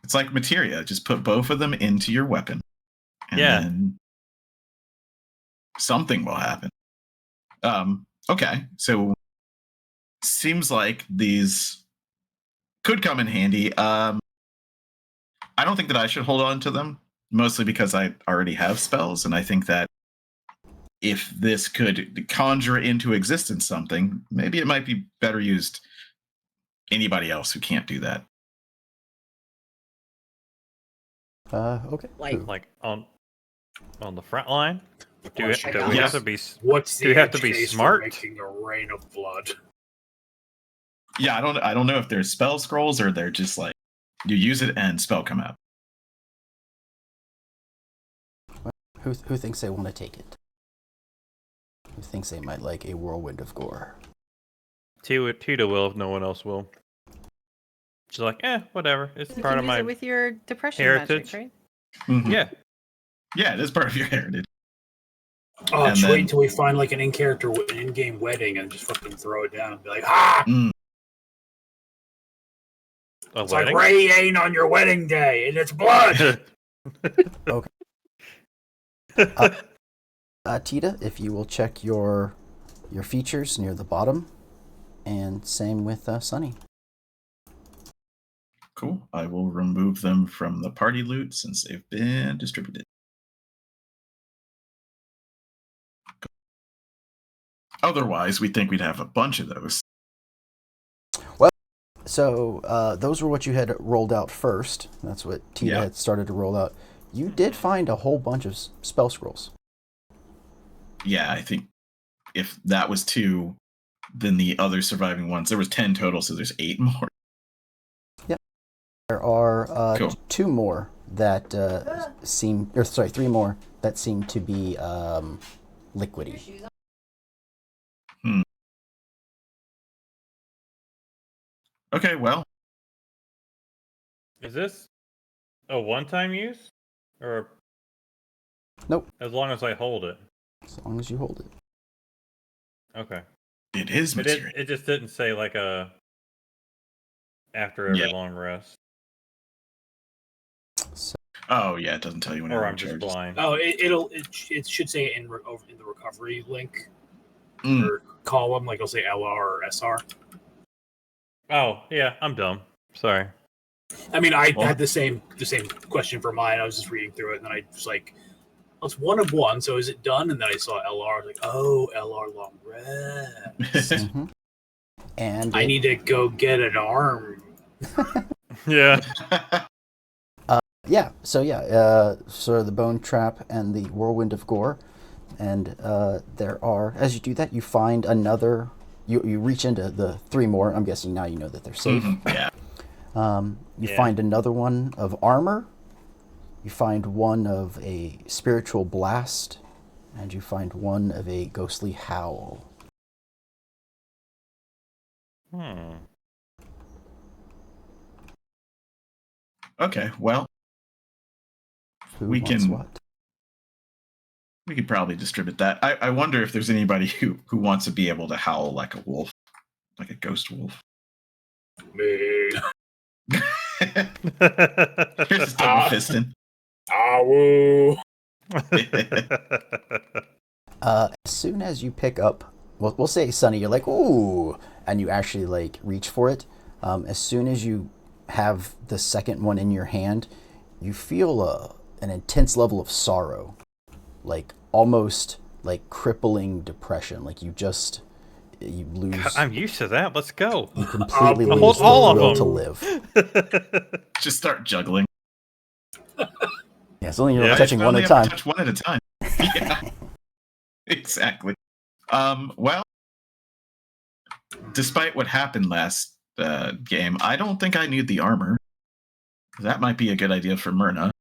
S3: It's like materia. Just put both of them into your weapon. And then something will happen. Okay, so seems like these could come in handy. I don't think that I should hold on to them, mostly because I already have spells, and I think that if this could conjure into existence something, maybe it might be better used anybody else who can't do that.
S1: Okay.
S5: Like on the front line? Do we
S3: Yes.
S5: have to be?
S4: What's
S5: Do we
S4: the
S5: have to be
S4: case for
S5: smart?
S4: making a rain of blood?
S3: Yeah, I don't know if they're spell scrolls or they're just like you use it and spell come out.
S1: Who thinks they want to take it? Who thinks they might like a whirlwind of gore?
S5: Tita will if no one else will. She's like, whatever. It's
S2: You
S5: part
S2: can
S5: of
S2: use
S5: my
S2: it with your depression
S5: heritage.
S2: magic, right?
S3: Mhm.
S5: Yeah.
S3: Yeah, it is part of your heritage.
S4: Oh,
S3: And
S4: just wait
S3: then-
S4: until we find like an in-game wedding and just fucking throw it down and be like, ah!
S5: A
S4: It's
S5: wedding?
S4: like rain on your wedding day and it's blood!
S1: Tita, if you will check your features near the bottom, and same with Sunny.
S3: Cool. I will remove them from the party loot since they've been distributed. Otherwise, we think we'd have a bunch of those.
S1: So those were what you had rolled out first. That's what Tita had started to roll out. You did find a whole bunch of spell scrolls.
S3: Yeah, I think if that was 2, then the other surviving ones, there was 10 total, so there's 8 more.
S1: Yep. There are
S3: Cool.
S1: 2 more that 3 more that seem to be liquidy.
S3: Okay, well.
S5: Is this a one-time use? Or
S1: Nope.
S5: as long as I hold it?
S1: As long as you hold it.
S5: Okay.
S3: It is material.
S5: It just didn't say like a after every long rest.
S1: So,
S3: Oh, yeah, it doesn't tell you when
S5: Or
S3: it
S5: I'm just blind.
S4: Oh, it should say in the recovery link
S3: Mm.
S4: or column, like it'll say LR or SR.
S5: Oh, yeah, I'm dumb. Sorry.
S4: I mean, I had the same question for mine. I was just reading through it, and then I was like, "Oh, it's 1 of 1, so is it done?" And then I saw LR. I was like, "Oh, LR long rest."
S1: mm-hmm. And
S4: I need to go get an arm.
S5: Yeah.
S1: So the bone trap and the whirlwind of gore, and there are, as you do that, you find another. You reach into the 3 more. I'm guessing now you know that they're safe.
S3: Mm-hmm. Yeah.
S1: You find another one of armor. You find one of a spiritual blast, and you find one of a ghostly howl.
S3: Okay, well,
S1: Who
S3: We
S1: wants
S3: can-
S1: what?
S3: we could probably distribute that. I wonder if there's anybody who wants to be able to howl like a wolf, like a ghost wolf.
S4: Me.
S3: Here's a double fisting.
S4: Ow.
S1: As soon as you pick up we'll say, Sonny, you're like, ooh, and you actually like reach for it. As soon as you have the second one in your hand, you feel an intense level of sorrow, like almost like crippling depression. Like you lose.
S5: I'm used to that. Let's go.
S1: You completely
S4: I'll
S1: lose
S5: hold all
S1: the
S5: of
S1: will to
S5: them.
S1: live.
S3: Just start juggling.
S1: Yeah, it's only you're
S5: Yeah.
S1: touching one at a
S3: Finally
S1: time.
S3: touch one at a time. Yeah, exactly. Well, despite what happened last game, I don't think I need the armor. That might be a good idea for Myrna.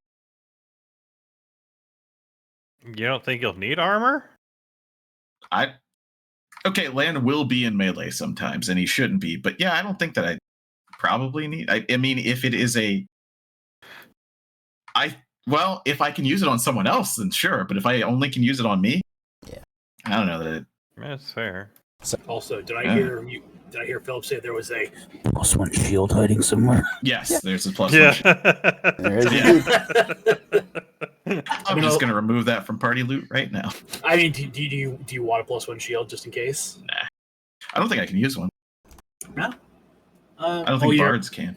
S5: You don't think you'll need armor?
S3: Okay, Lan will be in melee sometimes, and he shouldn't be. But yeah, I don't think that I probably need. I mean, if it is well, if I can use it on someone else, then sure. But if I only can use it on me,
S1: Yeah.
S3: I don't know that.
S5: That's fair.
S4: Also, did I hear Philip say there was a +1 shield hiding somewhere?
S3: Yes,
S1: Yeah.
S3: there's a plus
S5: Yeah.
S3: one.
S1: There is
S3: Yeah. I'm just gonna remove that from party loot right now.
S4: I mean, do you want a +1 shield just in case?
S3: Nah, I don't think I can use one.
S4: No.
S3: I don't think bards can.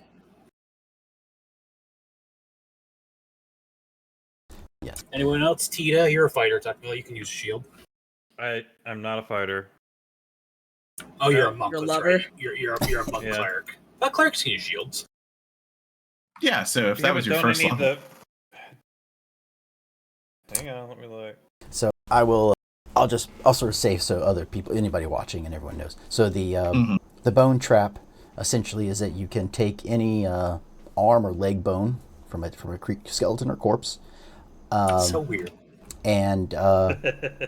S1: Yes.
S4: Anyone else? Tita, you're a fighter. Technically, you can use a shield.
S5: I'm not a fighter.
S4: Oh, you're a monk.
S6: You're a
S4: that's
S6: lover?
S4: right. You're a monk
S5: Yeah.
S4: cleric. But clerics can use shields.
S3: Yeah, so if that was your first level,
S5: Hang on, let me look.
S1: So I'll sort of say so other people, anybody watching, and everyone knows. So the bone trap essentially is that you can take any arm or leg bone from a skeleton or corpse.
S4: So weird.
S1: And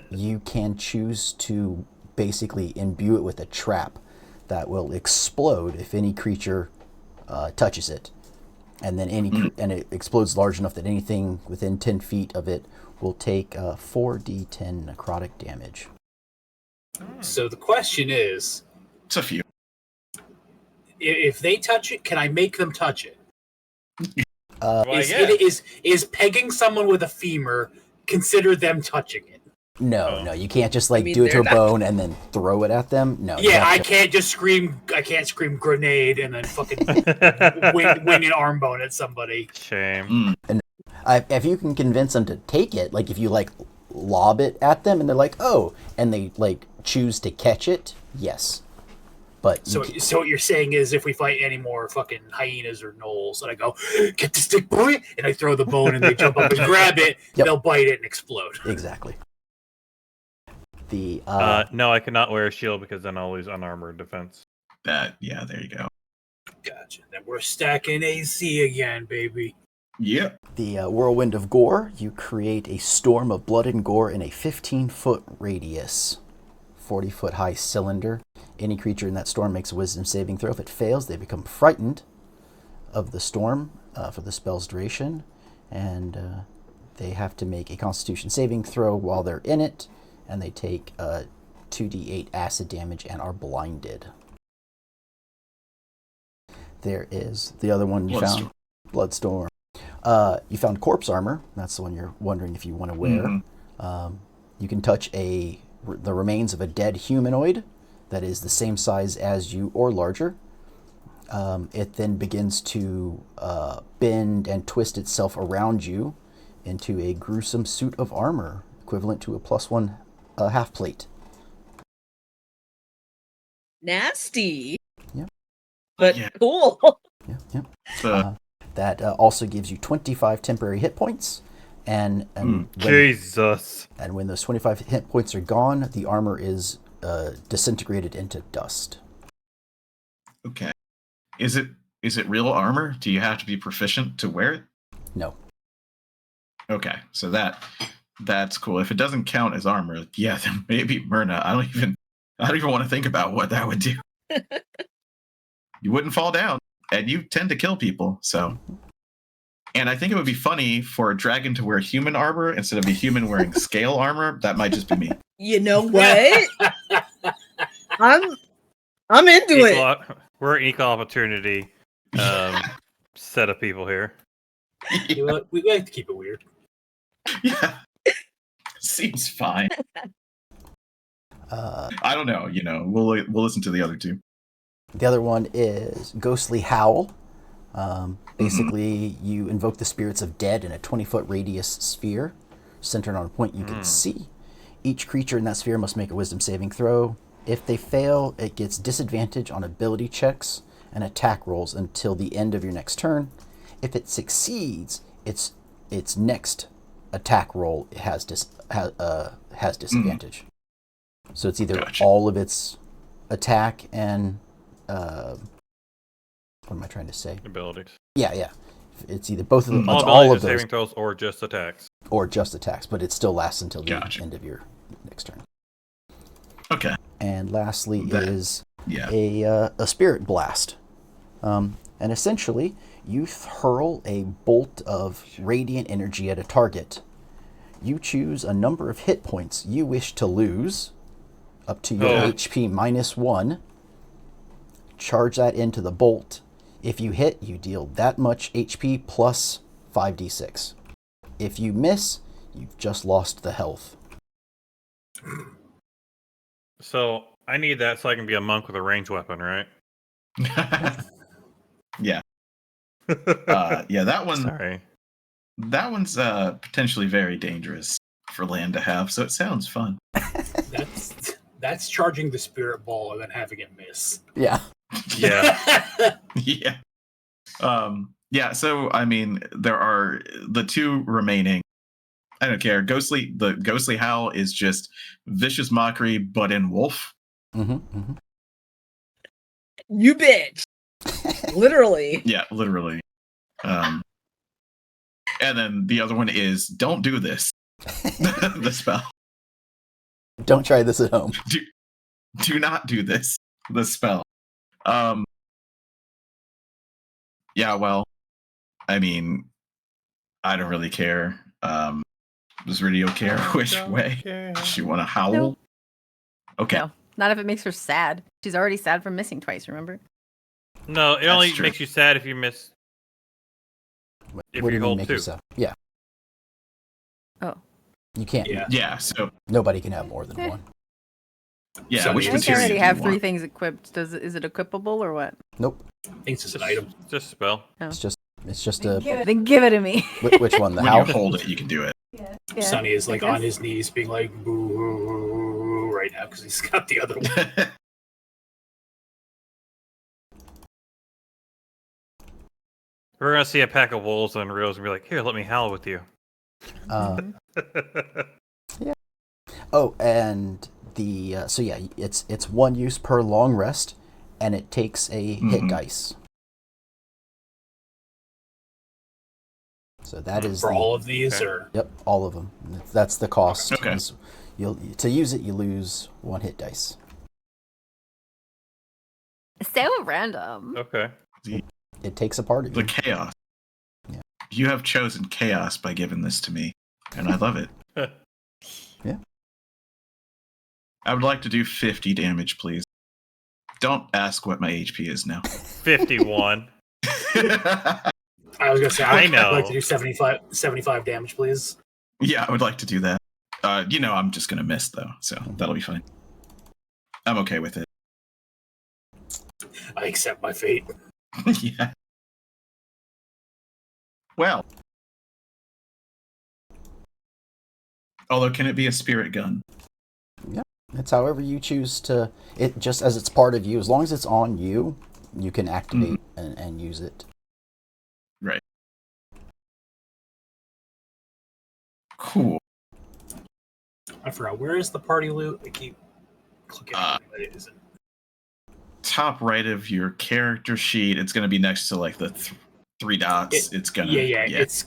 S1: you can choose to basically imbue it with a trap that will explode if any creature touches it, and then and it explodes large enough that anything within 10 feet of it will take 4d10 necrotic damage.
S4: So the question is,
S3: it's a few.
S4: if they touch it, can I make them touch it?
S5: Well, I guess.
S4: Is pegging someone with a femur consider them touching it?
S1: No, you can't just like
S6: I mean,
S1: do it to a
S6: they're
S1: bone and then throw it at them. No. you
S4: Yeah,
S1: have
S4: I
S1: to-
S4: can't just scream. I can't scream grenade and then fucking wing an arm bone at somebody.
S5: Shame.
S1: If you can convince them to take it, like if you like lob it at them and they're like, oh, and they like choose to catch it, yes. But
S4: So what you're saying is, if we fight any more fucking hyenas or gnolls, and I go, get the stick, boy, and I throw the bone and they jump up and grab it,
S1: Yep.
S4: they'll bite it and explode.
S1: exactly. The
S5: No, I cannot wear a shield because then I'll lose unarmored defense.
S3: Yeah, there you go.
S4: Gotcha. Then we're stacking AC again, baby.
S3: Yep.
S1: The Whirlwind of Gore, you create a storm of blood and gore in a 15-foot radius, 40-foot high cylinder. Any creature in that storm makes a wisdom saving throw. If it fails, they become frightened of the storm for the spell's duration, and they have to make a constitution saving throw while they're in it, and they take 2d8 acid damage and are blinded. There is the other one you found, Bloodstorm. You found corpse armor. That's the one you're wondering if you want to wear. You can touch the remains of a dead humanoid that is the same size as you or larger. It then begins to bend and twist itself around you into a gruesome suit of armor, equivalent to a +1 half plate.
S6: Nasty.
S1: Yep.
S6: But
S3: Yeah.
S6: cool.
S1: Yep. That also gives you 25 temporary hit points, and
S5: Jesus.
S1: And when those 25 hit points are gone, the armor is disintegrated into dust.
S3: Okay. Is it real armor? Do you have to be proficient to wear it?
S1: No.
S3: Okay, so that's cool. If it doesn't count as armor, yeah, then maybe Myrna. I don't even want to think about what that would do. You wouldn't fall down, and you tend to kill people, so. And I think it would be funny for a dragon to wear human armor instead of a human wearing scale armor. That might just be me.
S6: You know what? I'm into it.
S5: We're an equal opportunity set of people here.
S4: You know what? We like to keep it weird.
S3: Yeah. Seems fine. I don't know. We'll listen to the other two.
S1: The other one is Ghostly Howl. Basically, you invoke the spirits of dead in a 20-foot radius sphere, centered on a point you can see. Each creature in that sphere must make a wisdom saving throw. If they fail, it gets disadvantage on ability checks and attack rolls until the end of your next turn. If it succeeds, its next attack roll has disadvantage. So it's either all of its attack and what am I trying to say?
S5: Abilities.
S1: Yeah. It's either both of them.
S5: All
S1: It's
S5: abilities
S1: all of
S5: or
S1: those,
S5: saving throws, or just attacks.
S1: or just attacks, but it still lasts until the end of your next turn.
S3: Okay.
S1: And lastly is
S3: Yeah.
S1: a spirit blast. And essentially, you hurl a bolt of radiant energy at a target. You choose a number of hit points you wish to lose, up to your HP -1. Charge that into the bolt. If you hit, you deal that much HP plus 5d6. If you miss, you've just lost the health.
S5: So I need that so I can be a monk with a ranged weapon, right?
S3: Yeah. Yeah, that one.
S5: Sorry.
S3: That one's potentially very dangerous for Land to have, so it sounds fun.
S4: That's charging the spirit ball and then having it miss.
S1: Yeah.
S5: Yeah.
S3: Yeah. Yeah, so I mean, there are the two remaining. I don't care. The Ghostly Howl is just vicious mockery, but in wolf.
S1: Mm-hmm.
S6: You bitch. Literally.
S3: Yeah, literally. And then the other one is don't do this. The spell.
S1: Don't try this at home.
S3: Do not do this. The spell. Yeah, well, I mean, I don't really care. Does Radio care which way she want to howl?
S2: No.
S3: Okay.
S2: No, not if it makes her sad. She's already sad from missing twice, remember?
S5: No, it only makes you sad if you miss. If you hold two.
S1: Yeah.
S2: Oh.
S1: You can't.
S3: Yeah, so
S1: nobody can have more than one.
S3: Yeah,
S4: So
S3: which
S2: I
S3: material
S2: already
S3: do
S2: have
S3: you
S2: 3
S3: want?
S2: things equipped. Is it equipable or what?
S1: Nope.
S4: I think it's just an item.
S5: Just spell.
S2: Oh.
S1: It's just a.
S2: Then give it to me.
S1: Which one? The
S3: When
S1: howl?
S3: you hold it, you can do it.
S2: Yeah.
S4: Sonny is like
S2: I guess.
S4: on his knees being like boo right now because he's got the other one.
S5: We're gonna see a pack of wolves on reels and be like, "Here, let me howl with you."
S1: Yeah. Oh, and the it's 1 use per long rest, and it takes a hit dice. So that is
S4: for all of these, or
S1: yep, all of them. That's the cost.
S3: Okay.
S1: To use it, you lose 1 hit dice.
S2: So random.
S5: Okay.
S1: It takes a part of
S3: The
S1: you.
S3: chaos.
S1: Yeah.
S3: You have chosen chaos by giving this to me, and I love it.
S1: Yeah.
S3: I would like to do 50 damage, please. Don't ask what my HP is now.
S5: 51.
S4: I was gonna say
S5: I
S4: I'd
S5: know.
S4: like to do 75 damage, please.
S3: Yeah, I would like to do that. I'm just gonna miss though, so that'll be fine. I'm okay with it.
S4: I accept my fate.
S3: Yeah. Well. Although, can it be a spirit gun?
S1: Yeah. It's however you choose to. It just as it's part of you. As long as it's on you, you can activate and use it.
S3: Right. Cool.
S4: I forgot, where is the party loot? I keep clicking on it, but it isn't.
S3: Top right of your character sheet. It's going to be next to like the 3 dots. It's gonna.
S4: Yeah. It's.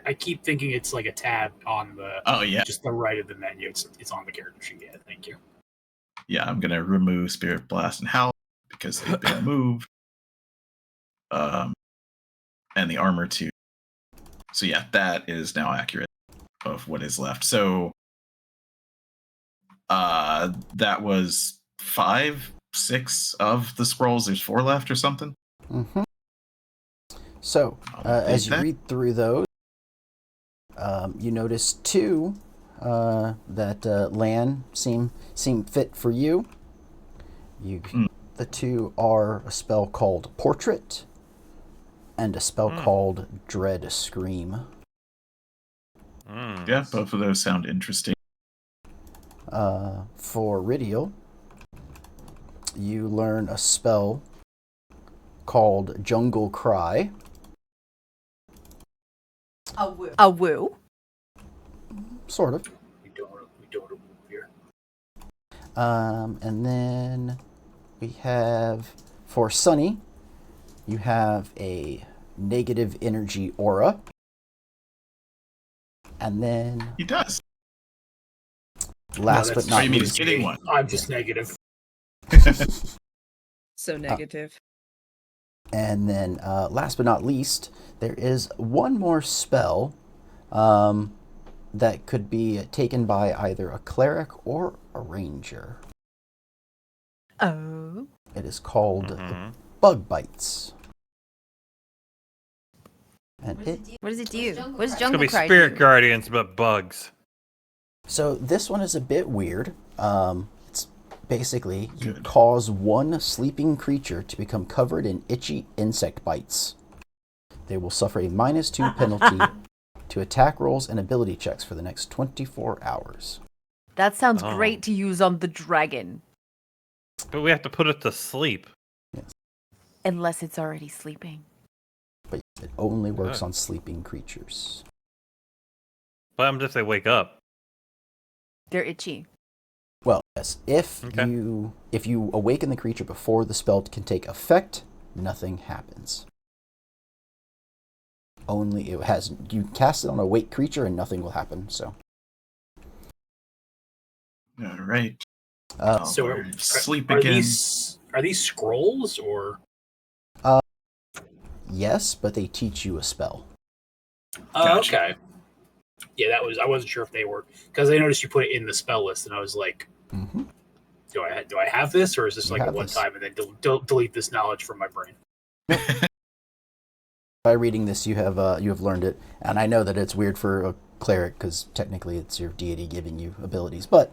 S4: I keep thinking it's like a tab on the.
S3: Oh yeah.
S4: Just the right of the menu. It's on the character sheet. Yeah, thank you.
S3: Yeah, I'm gonna remove Spirit Blast and Howl because they've been moved. And the armor too. So yeah, that is now accurate of what is left. So that was 5, 6 of the scrolls. There's 4 left or something.
S1: Mm-hmm. So as you read through those, you notice 2 that land seem fit for you. The two are a spell called Portrait and a spell called Dread Scream.
S3: Yeah, both of those sound interesting.
S1: For Ridial, you learn a spell called Jungle Cry.
S2: A woo.
S1: Sort of.
S4: We don't move here.
S1: And then we have, for Sunny, you have a negative energy aura. And then...
S3: He does.
S1: Last but not
S3: I mean,
S1: least...
S3: he's getting one.
S4: I'm just negative.
S6: So negative.
S1: And then, last but not least, there is one more spell that could be taken by either a cleric or a ranger.
S2: Oh.
S1: It is called Bug Bites. And
S2: What does it do? What does
S5: It's
S2: Jungle
S5: gonna be
S2: Cry
S5: spirit
S2: do?
S5: guardians, but bugs.
S1: So this one is a bit weird. It's basically you
S3: Good.
S1: cause one sleeping creature to become covered in itchy insect bites. They will suffer a -2 penalty to attack rolls and ability checks for the next 24 hours.
S2: That sounds great to use on the dragon.
S5: But we have to put it to sleep.
S1: Yes.
S2: Unless it's already sleeping.
S1: But it only works on sleeping creatures.
S5: What happens if they wake up?
S2: They're itchy.
S1: Well, yes. If
S5: Okay.
S1: you awaken the creature before the spell can take effect, nothing happens. Only you cast it on a awake creature and nothing will happen. So.
S3: All right.
S4: So
S3: sleep
S4: are
S3: again.
S4: Are these scrolls or?
S1: Yes, but they teach you a spell.
S3: Gotcha.
S4: Okay. Yeah, I wasn't sure if they were, because I noticed you put it in the spell list, and I was like,
S1: Mm-hmm.
S4: do I have this, or is this
S1: You
S4: like a
S1: have
S4: one
S1: this.
S4: time and then delete this knowledge from my brain?
S1: By reading this, you have learned it, and I know that it's weird for a cleric because technically it's your deity giving you abilities, but.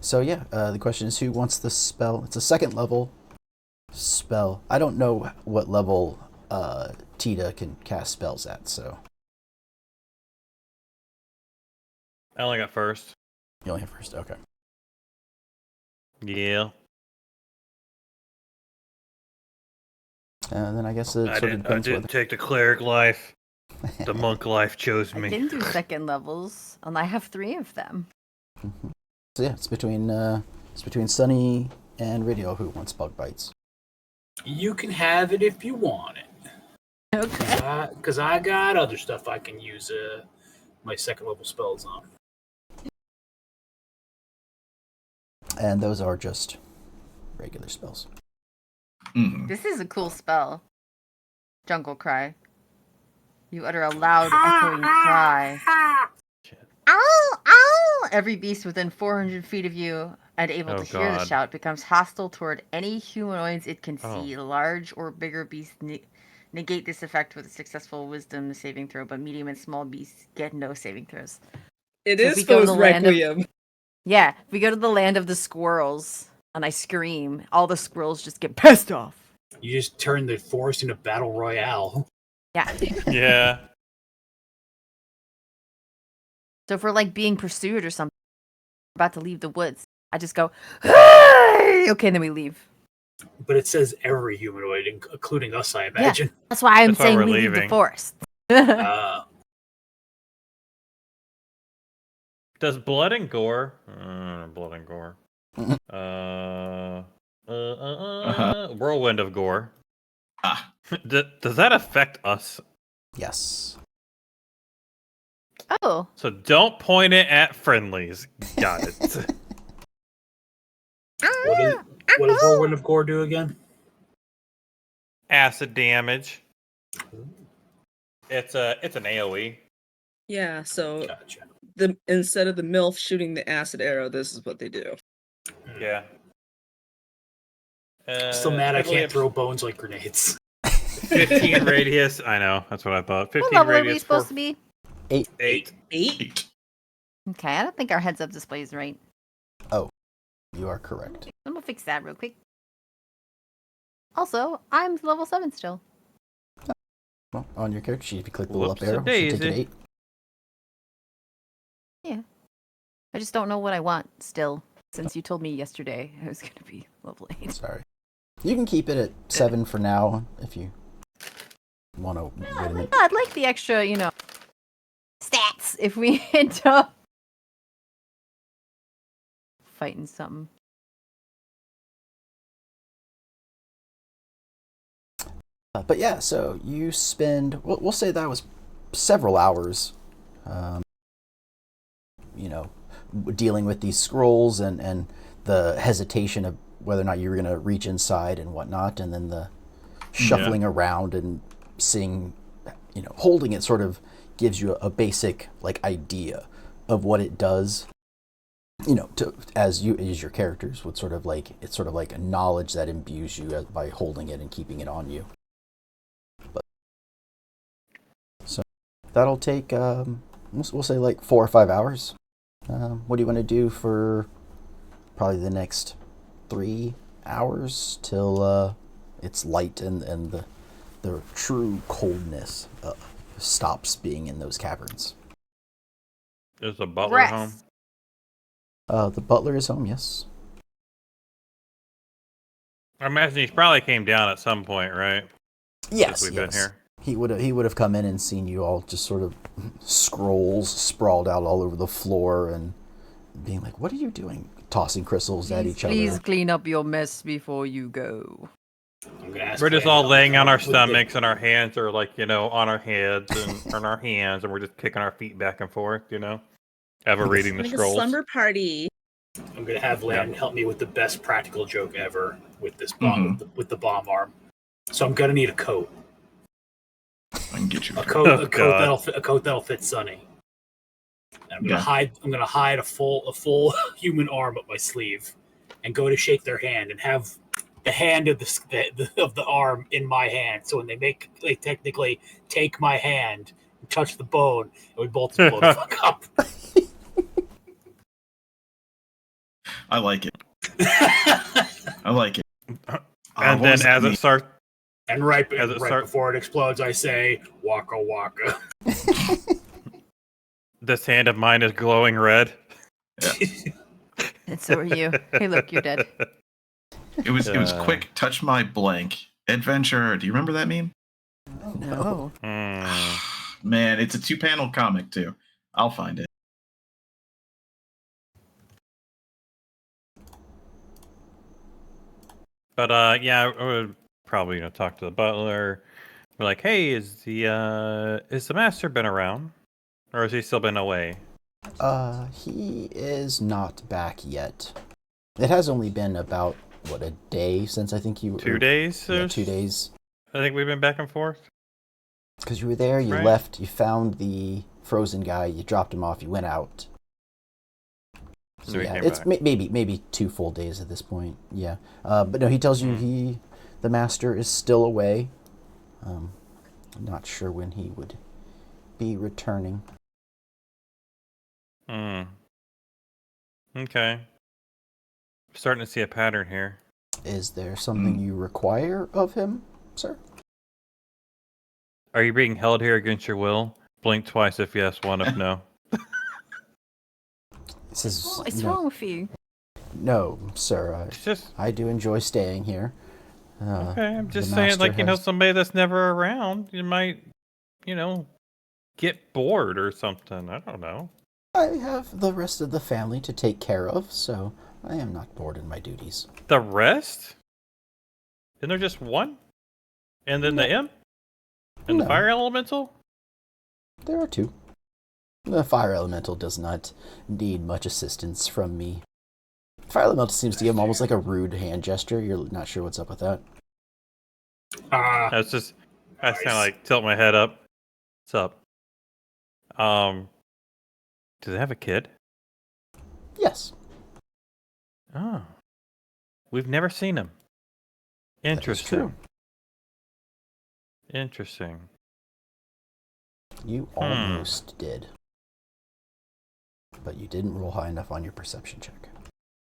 S1: So yeah, the question is who wants the spell? It's a 2nd level spell. I don't know what level Tita can cast spells at, so
S5: I only got first.
S1: you only have first. Okay.
S5: Yeah.
S1: And then I guess it
S5: I
S1: sort of depends
S5: didn't take the cleric life. The monk life chose
S2: I
S5: me.
S2: didn't do 2nd levels, and I have 3 of them.
S1: Mm-hmm. So yeah, it's between Sunny and Ridio who wants Bug Bites.
S4: You can have it if you want it.
S2: Okay.
S4: Because I got other stuff I can use my 2nd level spells on.
S1: And those are just regular spells.
S3: Mhm.
S2: This is a cool spell. Jungle Cry. You utter a loud, echoing cry. Ow! Ow! Every beast within 400 feet of you and able to hear the
S5: God.
S2: shout becomes hostile toward any humanoids it can
S5: Oh.
S2: see. Large or bigger beasts negate this effect with a successful wisdom saving throw, but medium and small beasts get no saving throws.
S6: It
S2: So if
S6: is
S2: we go to
S6: Foe's
S2: the land of-
S6: Requiem.
S2: Yeah, if we go to the land of the squirrels and I scream, all the squirrels just get pissed off.
S4: You just turn the forest into battle royale.
S2: Yeah.
S5: Yeah.
S2: So if we're like being pursued or something, we're about to leave the woods, I just go, hey! Okay, and then we leave.
S4: But it says every humanoid, including us, I imagine.
S2: That's why I'm
S5: That's why
S2: saying
S5: we're
S2: we leave the
S5: leaving.
S2: forest.
S5: Does blood and gore? Blood and gore. Whirlwind of gore.
S3: Ah,
S5: Does that affect us?
S1: Yes.
S2: Oh,
S5: So don't point it at friendlies. Got it.
S4: What does Whirlwind of Gore do again?
S5: Acid damage. It's an AoE.
S6: Yeah, so
S4: Gotcha.
S6: instead of the MILF shooting the acid arrow, this is what they do.
S5: Yeah.
S4: Still mad I
S5: Italy
S4: can't throw bones like grenades.
S5: 15 radius. I know. That's what I thought.
S2: What
S5: 15
S2: level are we
S5: radius.
S2: supposed to be?
S1: 8.
S5: 8.
S4: 8.
S2: Okay, I don't think our heads-up display is right.
S1: You are correct.
S2: I'm gonna fix that real quick. Also, I'm level 7 still.
S1: Well, on your character sheet, if you click the little up arrow, it should
S5: Whoops-a-daisy.
S1: take it 8.
S2: Yeah. I just don't know what I want still, since you told me yesterday I was gonna be level 8.
S1: Sorry. You can keep it at 7 for now if you want to wait a minute.
S2: I'd like the extra, stats if we end up fighting something.
S1: But yeah, so you spend, we'll say that was several hours, dealing with these scrolls and the hesitation of whether or not you were going to reach inside and whatnot, and then the shuffling around and seeing, holding it sort of gives you a basic idea of what it does. As your characters would sort of it's sort of like a knowledge that imbues you by holding it and keeping it on you. So that'll take we'll say 4 or 5 hours. What do you want to do for probably the next 3 hours till it's light and the true coldness stops being in those caverns?
S5: Is the butler
S2: Rest.
S5: home?
S1: The butler is home, yes.
S5: I imagine he probably came down at some point, right?
S1: Yes,
S5: Since we've
S1: yes.
S5: been here.
S1: He would have come in and seen you all just sort of scrolls sprawled out all over the floor and being like, "What are you doing?" Tossing crystals at each
S2: Please
S1: other.
S2: clean up your mess before you go.
S4: I'm gonna ask
S5: We're just
S4: Lan
S5: all
S4: to help
S5: laying
S4: me
S5: on our
S4: with the-
S5: stomachs and our hands are on our heads and on our hands, and we're just kicking our feet back and forth, ever reading the
S6: Like a
S5: scrolls.
S6: slumber party.
S4: I'm gonna have Lan help me with the best practical joke ever with this bomb with the bomb arm. So I'm gonna need a coat.
S3: I can get you
S4: A
S3: a
S4: coat,
S5: Oh,
S4: a coat
S5: God.
S4: that'll fit Sonny. And I'm gonna hide a full human arm up my sleeve, and go to shake their hand and have the hand of the arm in my hand. So when they technically take my hand and touch the bone, and we both just blow the fuck up.
S3: I like it. I like it.
S5: And
S3: what
S5: then
S3: was that
S5: as
S3: mean?
S5: it starts,
S4: And right
S5: start-
S4: before it explodes, I say, "Waka waka."
S5: this hand of mine is glowing red.
S2: And so are you. Hey, look, you're dead.
S3: It was quick. Touch my blank adventure. Do you remember that meme?
S2: No.
S3: Man, it's a 2-panel comic too. I'll find it.
S5: But yeah, I would probably talk to the butler. We're like, hey, is the master been around, or has he still been away?
S1: He is not back yet. It has only been about a day since I think you
S5: 2 days.
S1: Yeah, 2 days.
S5: I think we've been back and forth.
S1: Because you were there, you
S5: Right.
S1: left, you found the frozen guy, you dropped him off, you went out. So
S5: So he
S1: yeah,
S5: came
S1: it's
S5: back.
S1: maybe 2 full days at this point. Yeah, but no, he tells you the master is still away. I'm not sure when he would be returning.
S5: Okay. Starting to see a pattern here.
S1: Is there something you require of him, sir?
S5: Are you being held here against your will? Blink twice if yes, one if no.
S1: He says,
S2: What's
S1: no,
S2: wrong with you?
S1: no, sir.
S5: It's just
S1: I do enjoy staying here.
S5: okay. I'm just
S1: the
S5: saying,
S1: master has-
S5: somebody that's never around, you might, get bored or something. I don't know.
S1: I have the rest of the family to take care of, so I am not bored in my duties.
S5: The rest? Isn't there just one? And then the imp? And the
S1: No.
S5: fire elemental?
S1: There are 2. The fire elemental does not need much assistance from me. Fire elemental seems to give him almost like a rude hand gesture. You're not sure what's up with that.
S5: I just kind of tilt my head up. What's up? Do they have a kid?
S1: Yes.
S5: Oh. We've never seen him.
S1: That is
S5: Interesting.
S1: true.
S5: Interesting.
S1: You almost did. But you didn't roll high enough on your perception check.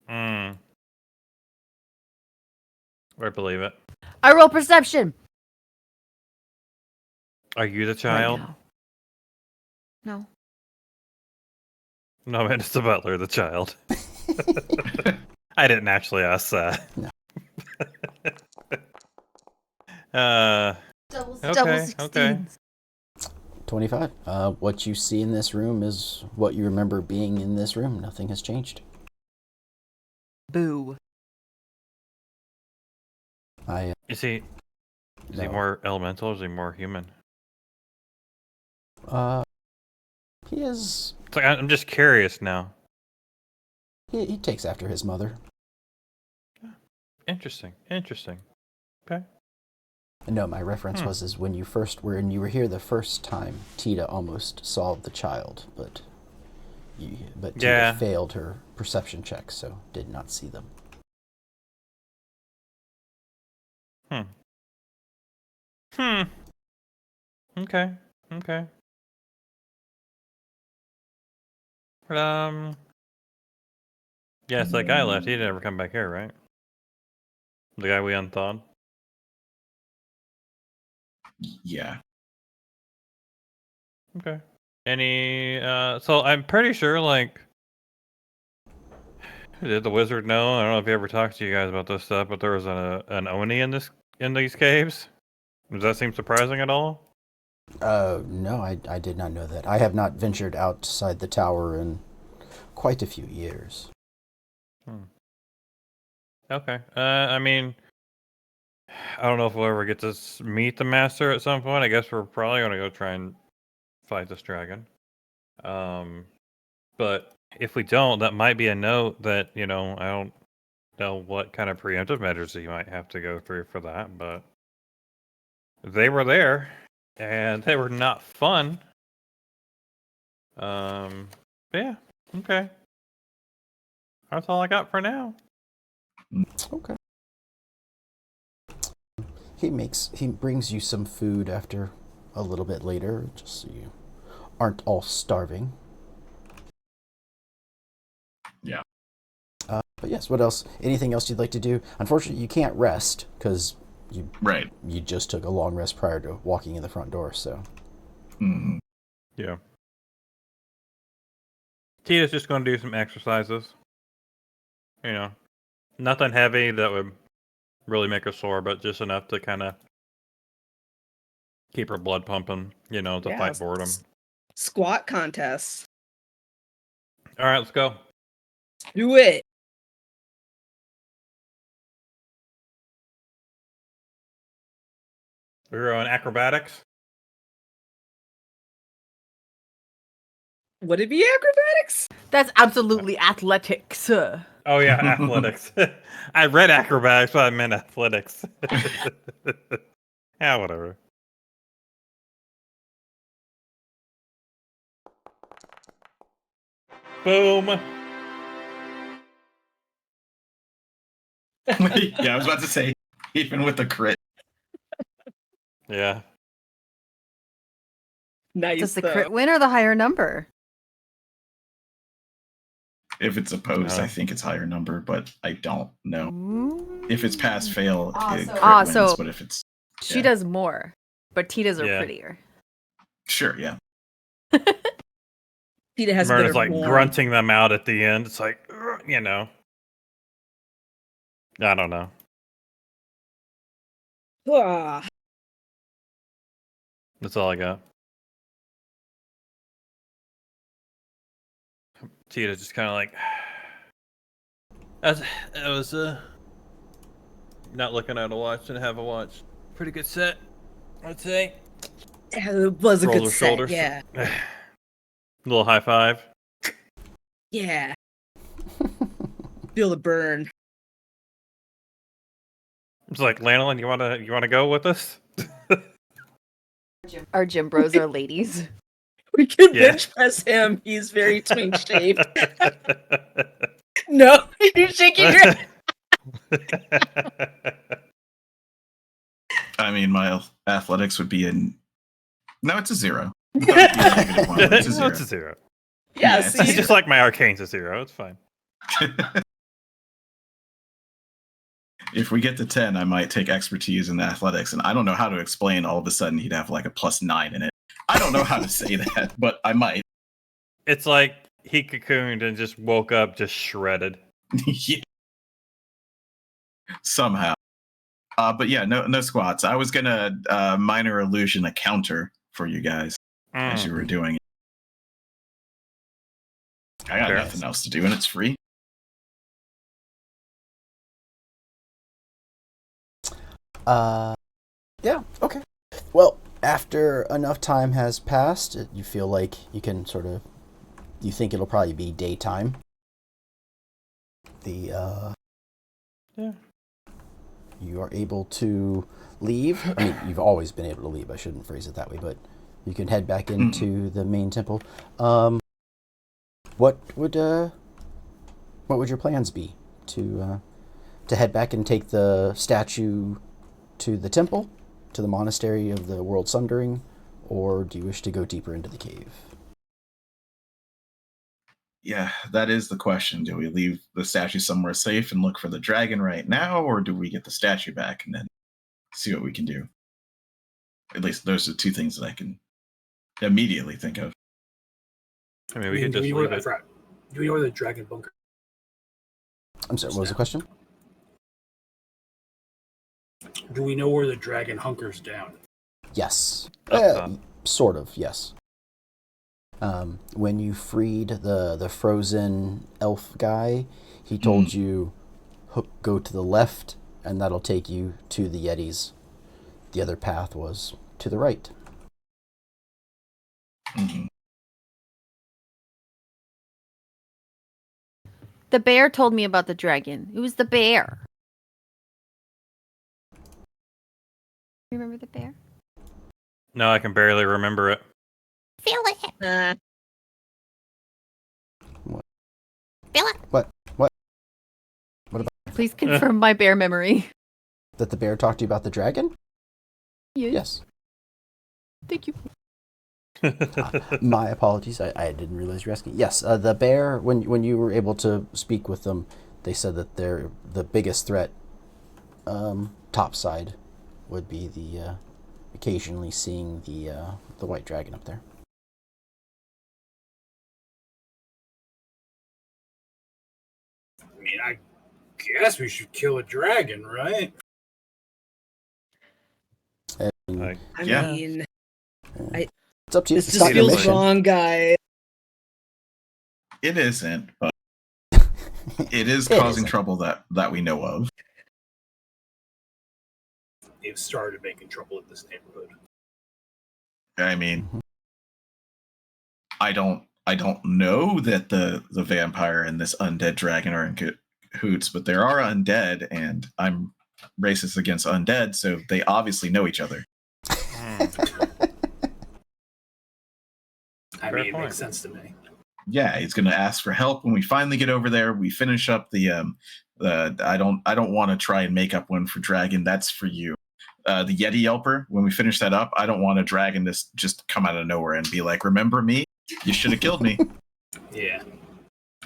S5: I believe it.
S2: I roll perception.
S5: Are you the
S2: Right
S5: child?
S2: now. No.
S5: No, man, it's the butler, the child. I didn't actually ask that.
S1: No.
S2: Double
S5: Okay.
S2: 16s.
S1: 25. What you see in this room is what you remember being in this room. Nothing has changed.
S2: Boo.
S5: Is he more elemental or is he more human?
S1: He is...
S5: It's like, I'm just curious now.
S1: He takes after his mother.
S5: Interesting. Okay.
S1: No, my reference was when you were here the first time, Tita almost saw the child, but Tita failed her perception check, so did not see them.
S5: Okay. Yes, that guy left. He didn't ever come back here, right? The guy we unthawed?
S3: Yeah.
S5: Okay. So I'm pretty sure, like, did the wizard know? I don't know if he ever talked to you guys about this stuff, but there was an Oni in these caves. Does that seem surprising at all?
S1: No, I did not know that. I have not ventured outside the tower in quite a few years.
S5: Okay. I mean, I don't know if we'll ever get to meet the master at some point. I guess we're probably going to go try and fight this dragon. But if we don't, that might be a note that, I don't know what kind of preemptive measures you might have to go through for that, but they were there and they were not fun. Yeah, okay. That's all I got for now.
S1: Okay. He brings you some food after a little bit later, just so you aren't all starving.
S3: Yeah.
S1: But yes, what else? Anything else you'd like to do? Unfortunately, you can't rest because you just took a long rest prior to walking in the front door. So.
S3: Mm-hmm.
S5: Yeah. Tita's just going to do some exercises. Nothing heavy that would really make her sore, but just enough to kind of keep her blood pumping, to fight boredom.
S6: Squat contest.
S5: All right, let's go.
S6: Do it.
S5: We're on acrobatics.
S6: Would it be acrobatics?
S2: That's absolutely athletics.
S5: Oh yeah, athletics. I read acrobatics, but I meant athletics. Yeah, whatever. Boom.
S3: Yeah, I was about to say, even with the crit.
S5: Yeah.
S6: Nice.
S2: Does the crit win or the higher number?
S3: If it's opposed, I think it's higher number, but I don't know. If it's pass fail, it crit wins,
S2: so
S3: but if it's
S2: she does more, but Tita's are
S5: Yeah.
S2: prettier.
S3: sure, yeah.
S6: Tita has
S5: Myrna's
S6: better
S5: like
S6: warm.
S5: grunting them out at the end. It's like, I don't know.
S6: Ah.
S5: That's all I got. Tita's just kind of like, I was not looking at a watch, didn't have a watch. Pretty good set, I'd say.
S6: It was a
S5: Roll
S6: good
S5: her
S6: set,
S5: shoulders.
S6: yeah.
S5: Little high five.
S6: Yeah. Feel the burn.
S5: It's like, Lanolin, you wanna go with us?
S2: Our gym bros are ladies.
S6: We can
S5: Yeah.
S6: bench press him. He's very twink shaped. No, you're shaking your head.
S3: I mean, my athletic athletics would be in. No, it's a 0. I thought it'd be a negative 1, but it's a
S5: No,
S3: 0.
S5: it's a 0.
S6: Yeah,
S3: it's
S6: see?
S3: a
S5: Just like my arcane's a 0. It's fine.
S3: If we get to 10, I might take expertise in athletics, and I don't know how to explain all of a sudden he'd have like a +9 in it. I don't know how to say that, but I might.
S5: It's like he cocooned and just woke up just shredded.
S3: Yeah. Somehow. But yeah, no squats. I was gonna minor illusion a counter for you guys as you were doing it. I got
S5: Fair.
S3: nothing else to do, and it's free.
S1: Yeah, okay. Well, after enough time has passed, you feel like you can sort of, you think it'll probably be daytime.
S5: Yeah.
S1: You are able to leave. I mean, you've always been able to leave. I shouldn't phrase it that way, but you can head back into the main temple. What would your plans be? To head back and take the statue to the temple, to the monastery of the World Sundering, or do you wish to go deeper into the cave?
S3: Yeah, that is the question. Do we leave the statue somewhere safe and look for the dragon right now, or do we get the statue back and then see what we can do? At least those are two things that I can immediately think of.
S5: I mean, we could just leave it.
S4: Do we know where the dragon bunker?
S1: I'm sorry, what was the question?
S4: Do we know where the dragon hunkers down?
S1: Yes.
S5: Up top.
S1: Sort of, yes. When you freed the frozen elf guy, he told you, go to the left, and that'll take you to the Yetis. The other path was to the right.
S3: Mm-hmm.
S2: The bear told me about the dragon. It was the bear. Remember the bear?
S5: No, I can barely remember it.
S2: Feel it.
S1: What?
S2: Feel it.
S1: What about
S2: Please confirm my bear memory.
S1: that the bear talked to you about the dragon? Yes.
S2: Thank you.
S1: My apologies. I didn't realize you were asking. Yes, the bear, when you were able to speak with them, they said that they're the biggest threat topside would be the occasionally seeing the white dragon up there.
S4: I mean, I guess we should kill a dragon, right?
S1: And
S6: I
S3: Yeah.
S6: mean,
S1: it's up to you.
S6: this
S1: It's
S6: just
S1: not your
S6: feels
S1: mission.
S6: wrong, guy.
S3: It isn't, but it is
S1: It
S3: causing
S1: isn't.
S3: trouble that we know of.
S4: They've started making trouble in this neighborhood.
S3: I mean,
S1: Mhm.
S3: I don't know that the vampire and this undead dragon are in cahoots, but there are undead, and I'm racist against undead, so they obviously know each other.
S4: I
S5: Fair
S4: mean, it
S5: point.
S4: makes sense to me.
S3: Yeah, he's going to ask for help when we finally get over there. We finish up the I don't want to try and make up one for dragon. That's for you. The Yeti Yelper, when we finish that up, I don't want a dragon to just come out of nowhere and be like, remember me? You should have killed me.
S4: Yeah.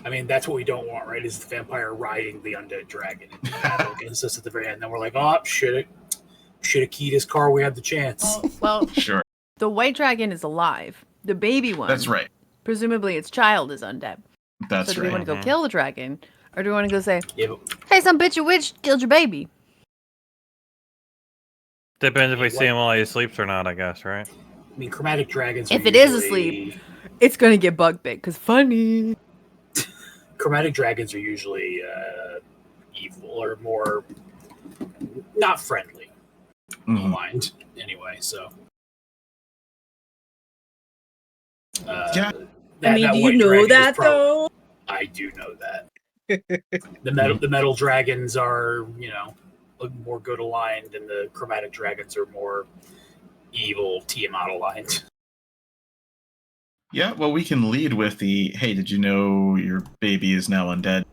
S4: I mean, that's what we don't want, right? Is the vampire riding the undead dragon into battle against us at the very end. Then we're like, oh, should have keyed his car. We had the chance.
S2: Well,
S3: Sure.
S2: the white dragon is alive. The baby one.
S3: That's right.
S2: Presumably its child is undead.
S3: That's
S2: So do we
S3: right.
S2: want to go kill the dragon? Or do we want to go say,
S4: Yeah, but
S2: hey, some bitch, you witch killed your baby?
S5: Depends if we see him while he sleeps or not, I guess, right?
S4: I mean, chromatic dragons.
S2: If
S4: are
S2: it is
S4: usually-
S2: asleep. It's going to get bug bit, because funny.
S4: chromatic dragons are usually evil or more not friendly.
S3: Mhm.
S4: Mind anyway. So.
S3: Yeah.
S6: I mean, do you
S4: white
S6: know
S4: dragon is
S6: that
S4: prob-
S6: though?
S4: I do know that. The metal dragons are, more good aligned, and the chromatic dragons are more evil Tiamat aligned.
S3: Yeah, well, we can lead with the, hey, did you know your baby is now undead?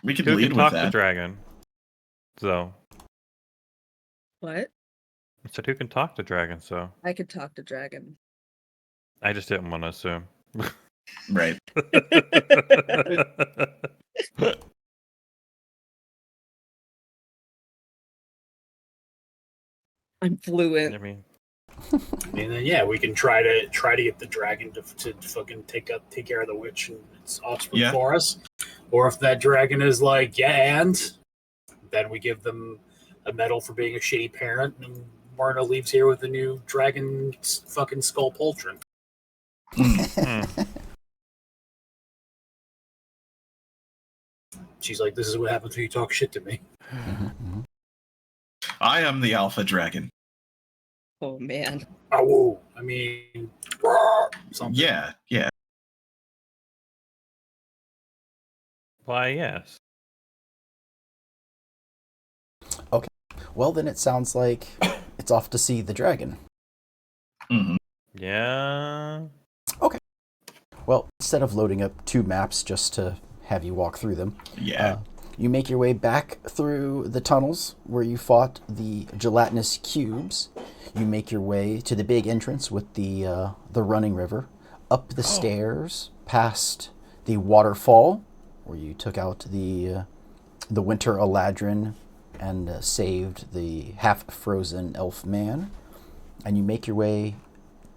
S3: We could
S5: Who
S3: lead
S5: can
S3: with
S5: talk to
S3: that.
S5: dragon? So,
S6: What?
S5: said who can talk to dragons, so
S6: I could talk to dragon.
S5: I just didn't want to assume.
S3: Right.
S6: I'm fluent.
S5: I mean,
S4: And then yeah, we can try to get the dragon to fucking take care of the witch and its offspring for us. Or if that dragon is like, yeah, and then we give them a medal for being a shitty parent, and Marna leaves here with a new dragon fucking skull pauldron. She's like, this is what happens when you talk shit to me.
S3: I am the alpha dragon.
S6: Oh man.
S4: Oh, I mean, something.
S3: Yeah.
S5: why, yes.
S1: Okay. Well, then it sounds like it's off to see the dragon.
S3: Mm-hmm.
S5: Yeah.
S1: Okay. Well, instead of loading up 2 maps just to have you walk through them, you make your way back through the tunnels where you fought the gelatinous cubes. You make your way to the big entrance with the running river, up the stairs, past the waterfall where you took out the winter Eladrin and saved the half-frozen elf man, and you make your way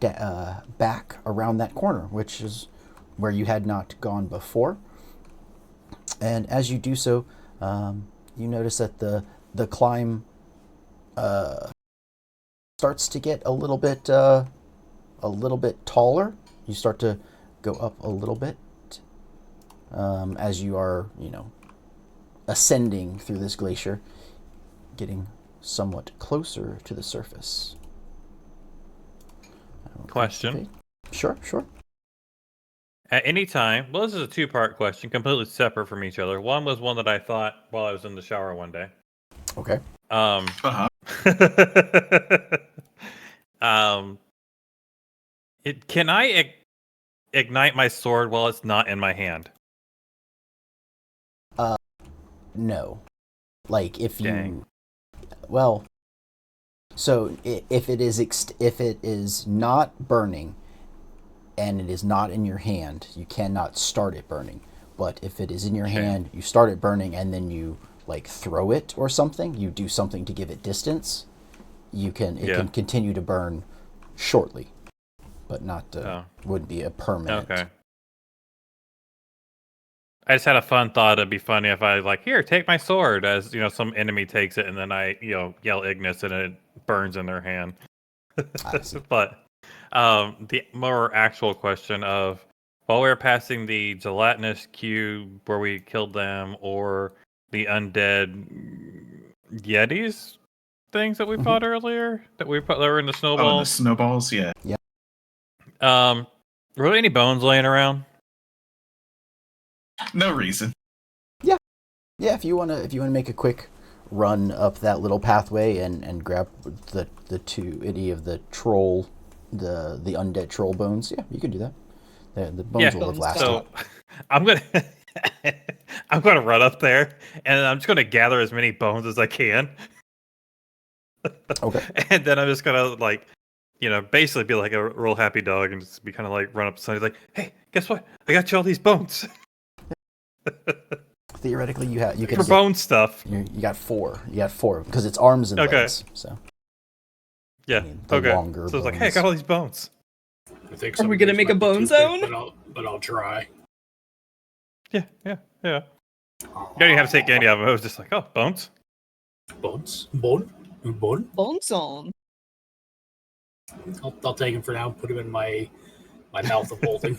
S1: back around that corner, which is where you had not gone before. And as you do so, you notice that the climb starts to get a little bit taller. You start to go up a little bit as you are, ascending through this glacier, getting somewhat closer to the surface.
S5: Question.
S1: Sure.
S5: At any time, well, this is a 2-part question, completely separate from each other. One was one that I thought while I was in the shower one day.
S1: Okay.
S5: Can I ignite my sword while it's not in my hand?
S1: No. Like if
S5: Dang.
S1: you, well, so if it is not burning and it is not in your hand, you cannot start it burning. But if it is in your hand, you start it burning, and then you like throw it or something, you do something to give it distance, it can continue to burn shortly, but not would be a permanent.
S5: Okay. I just had a fun thought. It'd be funny if I here, take my sword, as some enemy takes it, and then I yell Ignis and it burns in their hand. But the more actual question of, while we were passing the gelatinous cube where we killed them, or the undead Yetis things that we fought earlier, that were in the snowballs.
S3: Oh, the snowballs, yeah.
S5: Were there any bones laying around?
S3: No reason.
S1: Yeah, if you wanna make a quick run up that little pathway and grab any of the troll, the undead troll bones, yeah, you can do that. The bones will have lasted.
S5: So I'm gonna run up there, and I'm just gonna gather as many bones as I can.
S1: Okay.
S5: And then I'm just gonna basically be like a real happy dog and just be kind of run up to somebody hey, guess what? I got you all these bones.
S1: Theoretically, you can
S5: for bone stuff.
S1: You got 4. You got 4 because it's arms and legs. So
S5: yeah,
S1: longer.
S5: So it's hey, I got all these bones.
S4: I think
S6: Are we gonna make a bone zone?
S4: But I'll try.
S5: Yeah. You don't even have to take any of them. I was just bones.
S6: Bone zone.
S4: I'll take him for now and put him in my mouth of holding.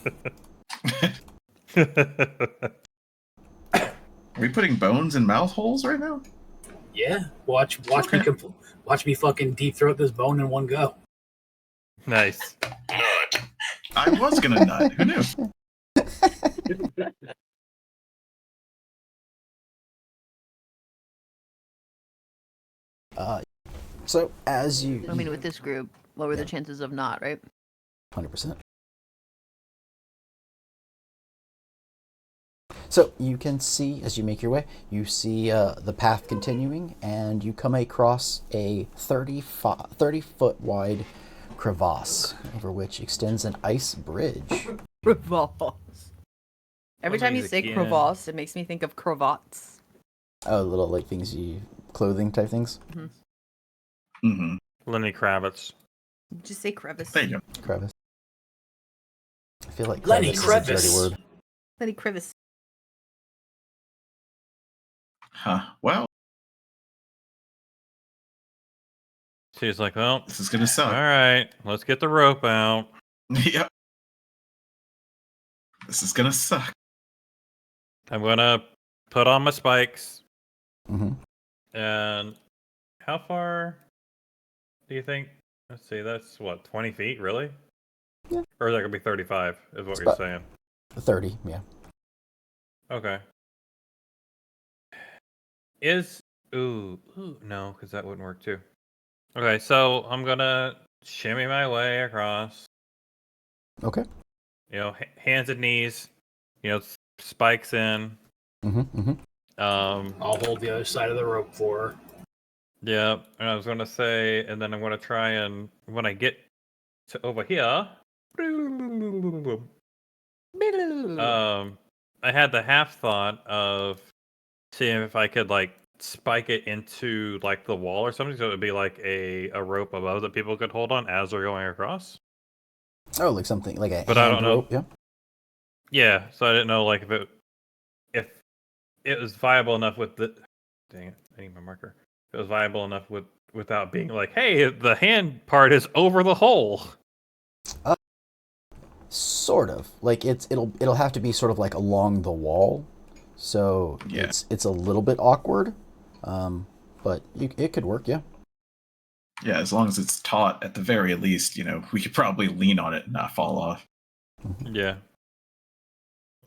S3: Are we putting bones in mouth holes right now?
S4: Yeah, watch me fucking deep throat this bone in one go.
S5: Nice.
S3: I was gonna nut. Who knew?
S1: So as you,
S2: I mean, with this group, what were the chances of not, right?
S1: 100%. So you can see, as you make your way, you see the path continuing, and you come across a 30-foot wide crevasse, over which extends an ice bridge.
S2: Crevasse. Every
S5: Let
S2: time
S5: me
S2: you say
S5: again.
S2: crevasse, it makes me think of cravats.
S1: Oh, little like things clothing type things.
S3: Mm-hmm.
S5: Lenny Kravitz.
S2: Just say crevice.
S3: There you go.
S1: Crevice. I feel like
S4: Lenny
S1: crevice is a dirty
S4: Crevice.
S1: word.
S2: Lenny crevice.
S3: Huh. Well,
S5: She's like, well,
S3: this is gonna suck.
S5: all right, let's get the rope out.
S3: Yep. This is gonna suck.
S5: I'm gonna put on my spikes.
S1: Mm-hmm.
S5: And how far do you think? Let's see, that's what, 20 feet, really?
S1: Yeah.
S5: Or is that gonna be 35? Is what
S1: It's
S5: you're
S1: about-
S5: saying?
S1: 30, yeah.
S5: Okay. Ooh, no, because that wouldn't work too. Okay, so I'm gonna shimmy my way across.
S1: Okay.
S5: Hands and knees. Spikes in.
S1: Mm-hmm. Mm-hmm.
S4: I'll hold the other side of the rope for her.
S5: Yeah, and I was gonna say, and then I'm gonna try and when I get to over here, I had the half thought of seeing if I could like spike it into like the wall or something, so it would be like a rope above that people could hold on as they're going across.
S1: Oh, like something like a
S5: But I
S1: hand
S5: don't know.
S1: rope, yeah.
S5: Yeah, so I didn't know like if it was viable enough with the dang it, I need my marker. If it was viable enough without being like, hey, the hand part is over the hole.
S1: Sort of. Like it'll have to be sort of like along the wall. So
S3: Yeah.
S1: it's a little bit awkward. But it could work, yeah.
S3: Yeah, as long as it's taut at the very least, we could probably lean on it and not fall off.
S5: Yeah.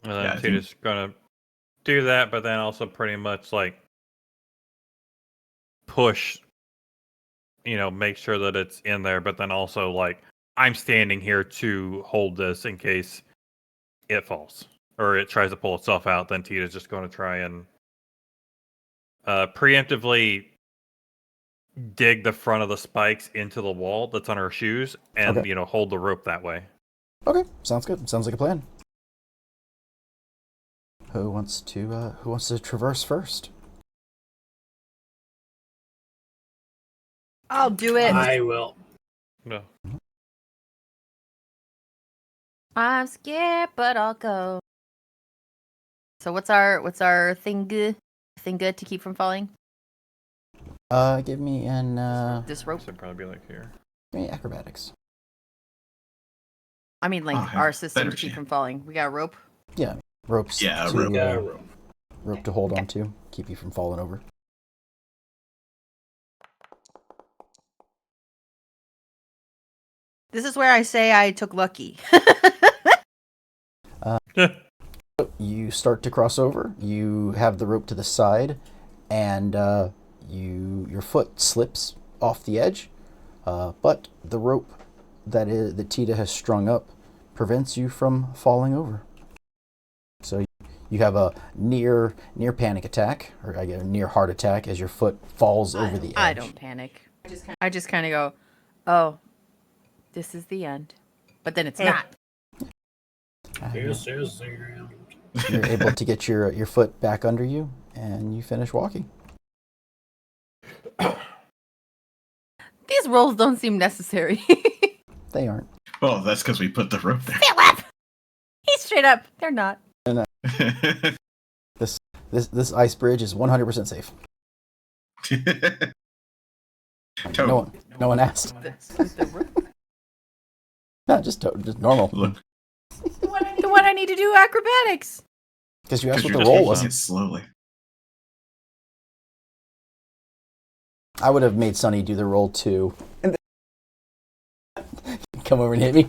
S5: And then
S3: Yeah, I
S5: she's
S3: think-
S5: just gonna do that, but then also pretty much like push, make sure that it's in there, but then also like I'm standing here to hold this in case it falls or it tries to pull itself out. Then Tita's just going to try and preemptively dig the front of the spikes into the wall that's on her shoes and
S1: Okay.
S5: hold the rope that way.
S1: Okay, sounds good. Sounds like a plan. Who wants to traverse first?
S2: I'll do it.
S4: I will.
S5: No.
S2: I'm scared, but I'll go. So what's our thing good to keep from falling?
S1: Give me an
S2: This rope.
S5: Should probably be like here.
S1: give me acrobatics.
S2: I mean, like
S3: Oh,
S2: our system
S3: better
S2: to keep
S3: chance.
S2: from falling. We got a rope.
S1: Yeah, ropes.
S3: Yeah,
S1: to,
S3: rope.
S4: Yeah, rope.
S1: rope to hold on to, keep you from falling over.
S2: This is where I say I took lucky.
S1: You start to cross over. You have the rope to the side, and your foot slips off the edge. But the rope that Tita has strung up prevents you from falling over. So you have a near panic attack, or I get a near heart attack as your foot falls over the edge.
S2: I don't panic. I just kind of go, oh, this is the end. But then it's not.
S4: This is the end.
S1: You're able to get your foot back under you, and you finish walking.
S2: These rolls don't seem necessary.
S1: They aren't.
S3: Well, that's because we put the rope there.
S2: Philip! He's straight up. They're not.
S1: This ice bridge is 100% safe.
S3: Toad,
S1: No one asked.
S2: The rope.
S1: No, just normal.
S3: look,
S2: The one I need to do acrobatics.
S1: Because you asked
S3: because
S1: what
S3: you're
S1: the roll
S3: taking
S1: was.
S3: it slowly.
S1: I would have made Sonny do the roll too. And then come over and hit me.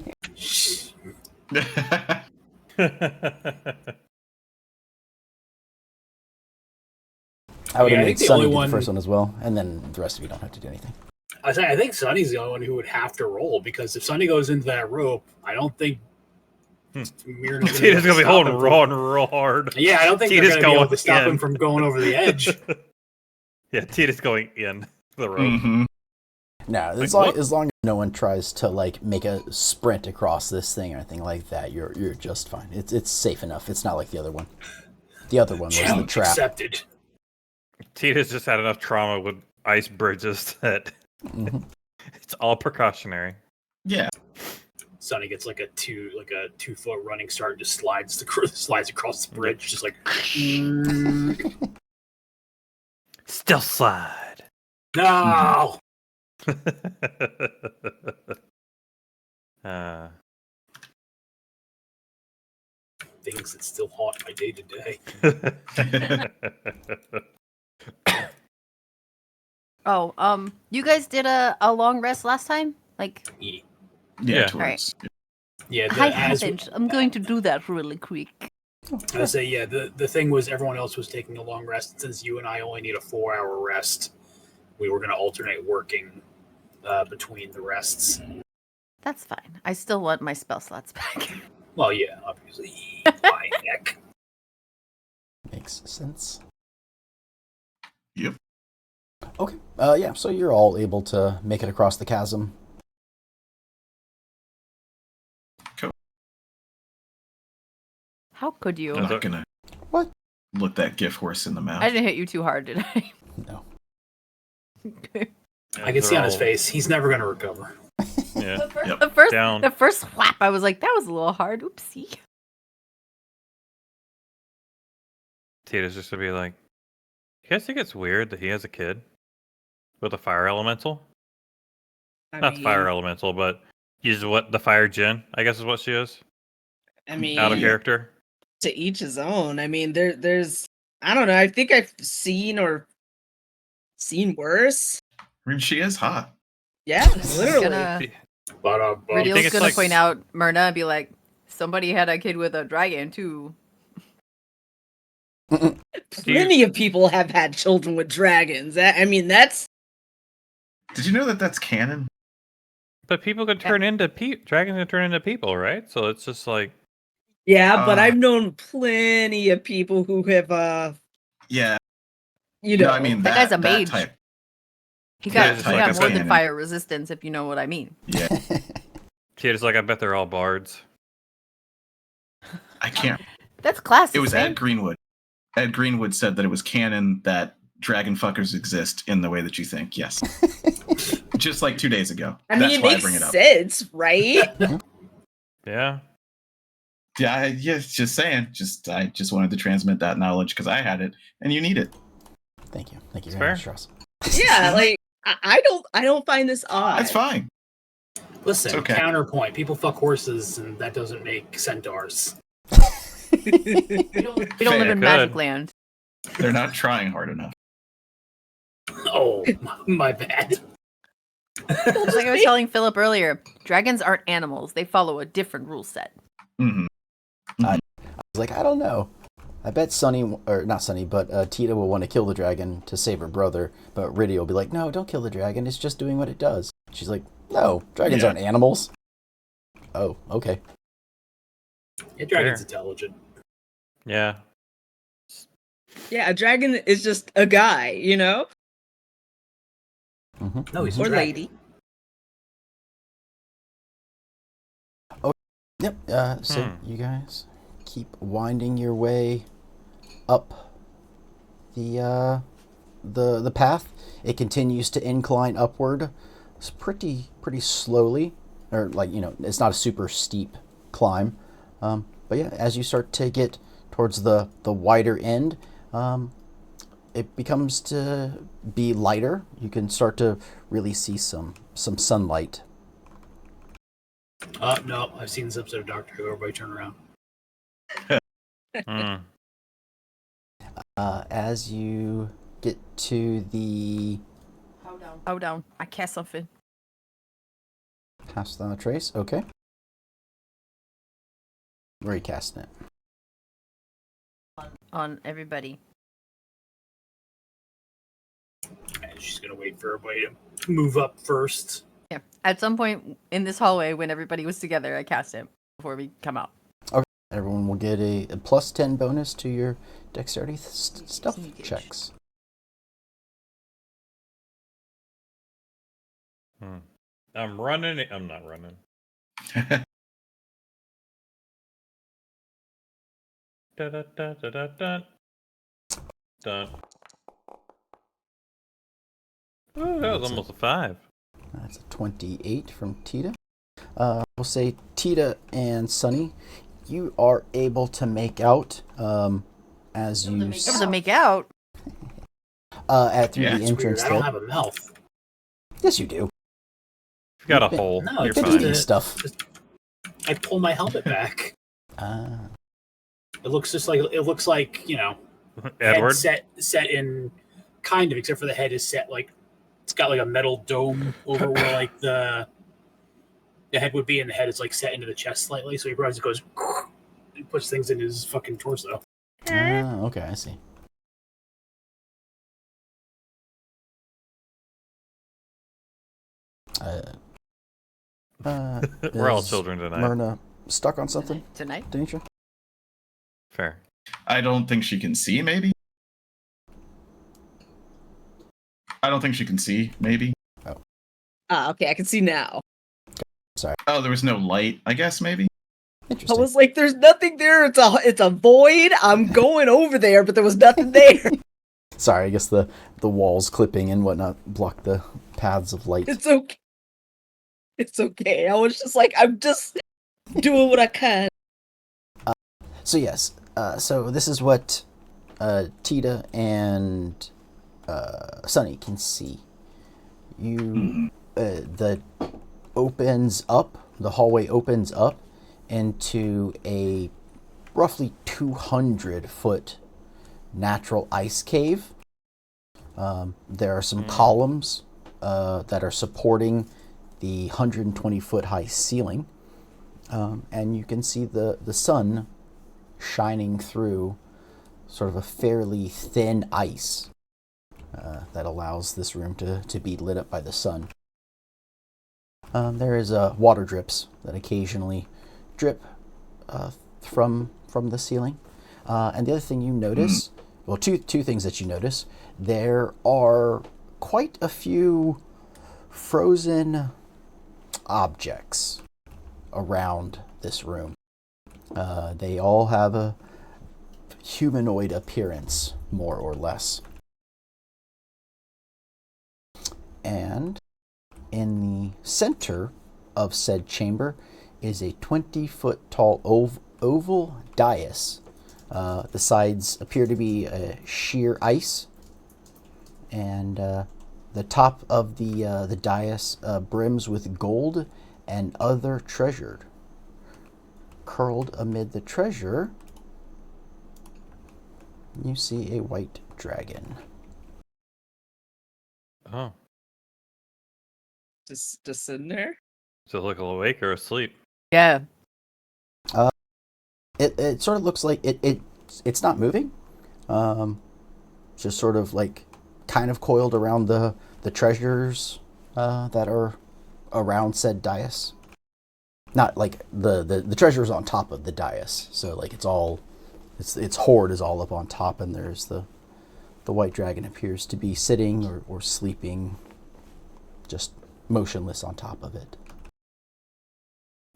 S1: I would
S4: Yeah, I
S1: have
S4: think
S1: made
S4: the
S1: Sonny
S4: only
S1: do the
S4: one-
S1: first one as well, and then the rest of you don't have to do anything.
S4: I think Sonny's the only one who would have to roll because if Sonny goes into that rope, I don't think Myrna's
S5: Tita's gonna be
S4: stop
S5: holding
S4: him
S5: rolling real hard.
S4: Yeah, I don't think
S5: Tita's
S4: they're gonna be able
S5: going
S4: to stop
S5: in.
S4: him from going over the edge.
S5: Yeah, Tita's going in the rope.
S3: Mm-hmm.
S1: No, as
S5: Like,
S1: long as no one tries to like make a sprint across this thing or anything like that, you're just fine. It's safe enough. It's not like the other one. The other one was the
S4: Challenge
S1: trap.
S4: accepted.
S5: Tita's just had enough trauma with ice bridges that
S1: Mhm.
S5: it's all precautionary.
S3: Yeah.
S4: Sonny gets like a 2-foot running start and just slides across the bridge, just like
S5: Still slide.
S4: no.
S5: uh,
S4: Things that still haunt my day to day.
S2: Oh, you guys did a long rest last time? Like,
S3: Yeah.
S5: Yeah.
S3: Towards.
S4: Yeah,
S2: high passage. I'm going to do that really quick.
S4: I say, yeah, the thing was everyone else was taking a long rest. Since you and I only need a 4-hour rest, we were going to alternate working between the rests.
S2: That's fine. I still want my spell slots back.
S4: Well, yeah, obviously. My neck.
S1: Makes sense.
S3: Yep.
S1: Okay. Yeah. So you're all able to make it across the chasm.
S2: How could you?
S3: I'm not gonna
S1: What?
S3: look that gift horse in the mouth.
S2: I didn't hit you too hard, did I?
S1: No.
S4: I can see on his face, he's never going to recover.
S5: Yeah.
S3: Yep.
S2: The first whap, I was like, that was a little hard. Oopsie.
S5: Tita's just gonna be like, you guys think it's weird that he has a kid with a fire elemental? Not the fire elemental, but he's what the fire djinn, I guess is what she is.
S6: I mean,
S5: Out of character.
S6: to each his own. I mean, there's I don't know. I think I've seen worse.
S3: I mean, she is hot.
S6: Yeah, literally.
S2: Ridio's
S5: it's
S2: gonna
S5: like-
S2: point out Myrna and be like, somebody had a kid with a dragon too.
S6: Plenty of people have had children with dragons. I mean, that's
S3: Did you know that that's canon?
S5: But people could turn into dragons can turn into people, right? So it's just like
S6: yeah. But I've known plenty of people who have
S3: Yeah.
S6: you know.
S3: No, I mean
S2: That guy's a
S3: that
S2: mage.
S3: type.
S2: He
S5: Yeah,
S2: got,
S5: it's
S2: he
S5: like
S2: got
S5: a
S2: more than
S3: cannon.
S2: fire resistance, if you know what I mean.
S3: Yeah.
S5: Tita's like, I bet they're all bards.
S3: I can't.
S2: That's classic.
S3: It was
S2: man.
S3: Ed Greenwood. Ed Greenwood said that it was canon that dragon fuckers exist in the way that you think. Yes. Just like 2 days ago.
S6: I mean,
S3: That's
S6: it
S3: why I
S6: makes
S3: bring it up.
S6: sense, right?
S5: Yeah.
S3: Yeah, just saying. I just wanted to transmit that knowledge because I had it, and you need it.
S1: Thank you. Thank you
S5: It's
S1: very
S5: fair.
S1: much, Ross.
S6: Yeah, like I don't find this odd.
S3: That's fine.
S4: Listen,
S3: It's okay.
S4: counterpoint. People fuck horses, and that doesn't make centaurs.
S2: We don't live in
S5: Good.
S2: Magic Land.
S3: They're not trying hard enough.
S4: Oh, my bad.
S2: Just like I was telling Philip earlier, dragons aren't animals. They follow a different rule set.
S3: Hmm.
S1: I was like, I don't know. I bet Sunny, or not Sunny, but Tita will want to kill the dragon to save her brother. But Riddy will be like, no, don't kill the dragon. It's just doing what it does. She's like, no, dragons
S3: Yeah.
S1: aren't animals. Oh, okay.
S4: Yeah, dragon's
S5: Fair.
S4: intelligent.
S5: Yeah.
S6: Yeah, a dragon is just a guy, you know,
S1: Mm-hmm.
S4: No, he's a
S6: or
S4: dragon.
S6: lady.
S1: Yep. So you guys keep winding your way up the path. It continues to incline upward. It's pretty slowly, or like it's not a super steep climb. But yeah, as you start to get towards the wider end, it becomes to be lighter. You can start to really see some sunlight.
S4: No, I've seen this episode of Doctor Who. Everybody turn around.
S5: Mm.
S1: As you get to the
S2: How down? I cast something.
S1: cast on the trace, okay. Where are you casting it?
S2: On everybody.
S4: And she's gonna wait for everybody to move up first.
S2: Yeah. At some point in this hallway, when everybody was together, I cast it before we come out.
S1: everyone will get a plus 10 bonus to your dexterity stuff
S2: Sneakage.
S1: checks.
S5: I'm running. I'm not running. Da, da, da, da, da, da. Done. Ooh, that was almost a 5.
S1: That's a 28 from Tita. We'll say Tita and Sunny, you are able to make out as you
S2: Able to make out.
S1: through
S3: Yeah,
S1: the
S3: it's
S1: entrance
S4: I don't
S1: there.
S4: have a mouth.
S1: Yes, you do.
S5: You've got a
S1: been-
S5: hole.
S4: No,
S5: You're
S1: been
S5: fine.
S1: eating stuff.
S4: I pull my helmet back.
S1: Ah.
S4: It looks like
S5: Edward.
S4: head set in kind of, except for the head is set like it's got like a metal dome over where like the head would be, and the head is like set into the chest slightly. So he probably just goes and puts things in his fucking torso.
S1: Okay, I see.
S5: We're all
S1: is
S5: children tonight.
S1: Myrna stuck on something,
S2: Tonight?
S1: Denisha?
S5: Fair.
S3: I don't think she can see, maybe? I don't think she can see, maybe?
S6: Okay, I can see now.
S3: Oh, there was no light, I guess, maybe?
S6: I
S1: Interesting.
S6: was like, "There's nothing there. It's a void. I'm going over there, but there was nothing there.
S1: Sorry, I guess the walls clipping and whatnot block the paths of light.
S6: It's okay. It's okay." I was just like, "I'm just doing what I can."
S1: So yes, so this is what Tita and Sunny can see. The hallway opens up into a roughly 200-foot natural ice cave. There are some columns that are supporting the 120-foot high ceiling, and you can see the sun shining through sort of a fairly thin ice that allows this room to be lit up by the sun. There is water drips that occasionally drip from the ceiling. And the other thing you notice, well, two things that you notice, there are quite a few frozen objects around this room. They all have a humanoid appearance, more or less. And in the center of said chamber is a 20-foot tall oval dais. The sides appear to be sheer ice, and the top of the dais brims with gold and other treasure. Curled amid the treasure, you see a white dragon.
S5: Oh.
S6: Just sitting there.
S5: Does it look awake or asleep?
S2: Yeah.
S1: It sort of looks like it's not moving. Just sort of like kind of coiled around the treasures that are around said dais. Not like the treasure's on top of the dais, so like its hoard is all up on top, and there's the white dragon appears to be sitting or sleeping, just motionless on top of it.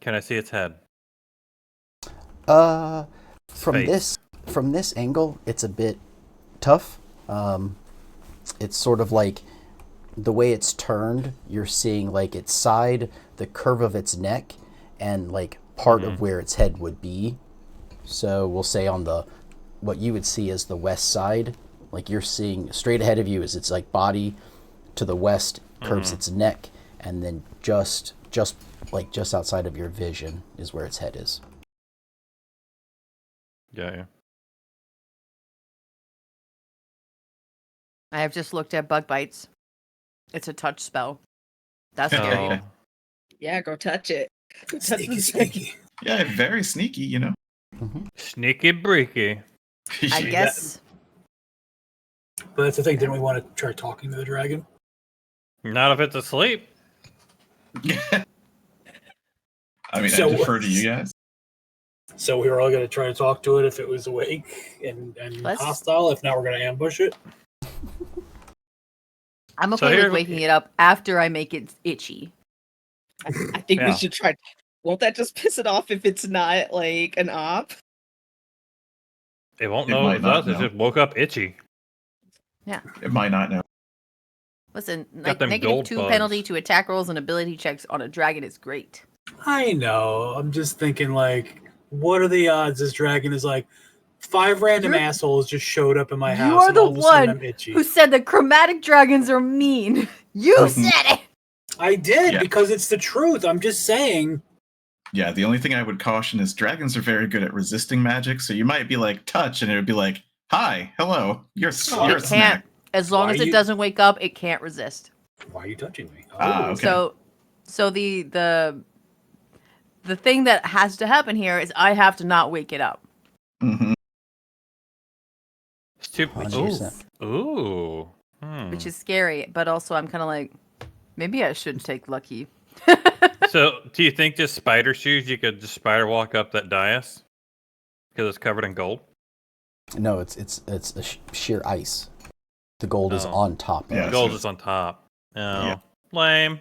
S5: Can I see its head?
S1: From this angle, it's a bit tough. It's sort of like the way it's turned, you're seeing like its side, the curve of its neck, and like part of where its head would be. So we'll say on what you would see as the west side, like you're seeing straight ahead of you is its like body, to the west curves its neck, and then just outside of your vision is where its head is.
S5: Yeah.
S2: I have just looked at bug bites. It's a touch spell. That's scary.
S5: Oh.
S6: Yeah, go touch it.
S4: Sneaky, sneaky.
S3: Yeah, very sneaky, you know.
S5: Sneaky breaky.
S2: I guess.
S4: But that's the thing. Didn't we want to try talking to the dragon?
S5: Not if it's asleep.
S3: I mean,
S4: So
S3: I defer to you guys.
S4: So we were all going to try to talk to it if it was awake and hostile. If not, we're going to ambush it.
S2: I'm okay with waking it up after I make it itchy.
S6: I think we should try. Won't that just piss it off if it's not like an op?
S5: It won't know it does. It just woke up itchy.
S2: Yeah.
S3: It might not know.
S2: Listen, like -2 penalty to attack rolls and ability checks on a dragon is great.
S4: I know. I'm just thinking, like, what are the odds this dragon is like 5 random assholes just showed up in my house?
S2: You are
S4: and
S2: the
S4: all of a sudden
S2: one
S4: I'm itchy.
S2: who said that chromatic dragons are mean. You said it.
S4: I did because it's the truth. I'm just saying.
S3: Yeah, the only thing I would caution is dragons are very good at resisting magic, so you might be like touch, and it would be like, "Hi, hello, you're a snack."
S2: As long as it doesn't wake up, it can't resist.
S4: Why are you touching me?
S3: Okay.
S2: So the thing that has to happen here is I have to not wake it up.
S3: Mm-hmm.
S5: Ooh.
S2: Which is scary, but also I'm kind of like, maybe I should take lucky.
S5: So, do you think just spider shoes, you could just spider walk up that dais because it's covered in gold?
S1: No, it's sheer ice. The gold is on top.
S5: The gold is on top. Oh, yeah. Lame.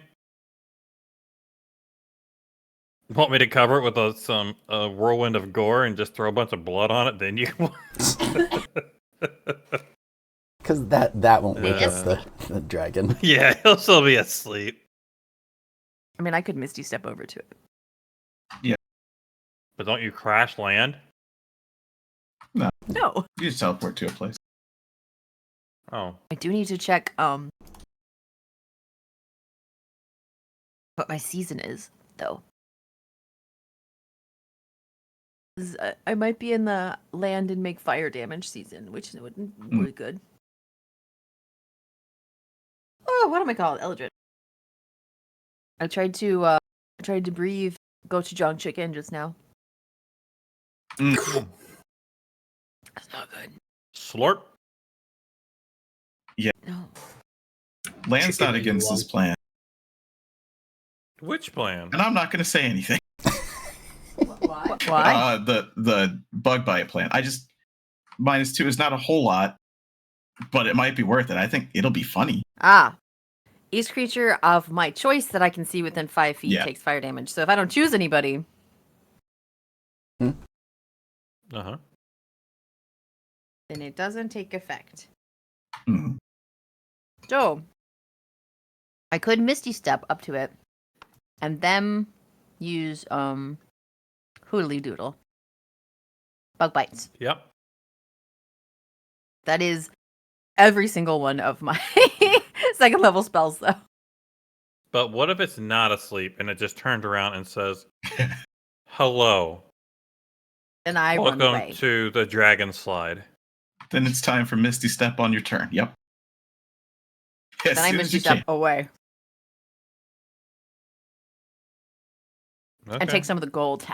S5: Want me to cover it with some whirlwind of gore and just throw a bunch of blood on it? Then you.
S1: Because that won't wake up the dragon.
S5: Yeah, he'll still be asleep.
S2: I mean, I could Misty Step over to it.
S3: Yeah.
S5: But don't you crash land?
S3: No.
S2: No.
S3: You just teleport to a place.
S5: Oh.
S2: I do need to check what my season is, though. I might be in the land and make fire damage season, which wouldn't be good. Oh, what am I called? Eldritch. I tried to breathe gochujang chicken just now.
S5: That's
S2: not good.
S5: Slurp.
S3: Yeah.
S2: No.
S3: Land's not against this plan.
S5: Which plan?
S3: And I'm not going to say anything.
S2: Why?
S3: The bug bite plan. -2 is not a whole lot, but it might be worth it. I think it'll be funny.
S2: Each creature of my choice that I can see within 5 feet takes fire damage. So if I don't choose anybody,
S5: then
S2: it doesn't take effect.
S3: Mm-hmm.
S2: So I could Misty Step up to it, and then use Hoodly Doodle. Bug bites.
S5: Yep.
S2: That is every single one of my second level spells, though.
S5: But what if it's not asleep and it just turned around and says, "Hello"?
S2: And I run
S5: welcome
S2: away.
S5: To the dragon slide.
S3: Then it's time for Misty Step on your turn. Yep.
S2: Then I Misty Step away.
S5: Okay.
S2: And take some of the gold.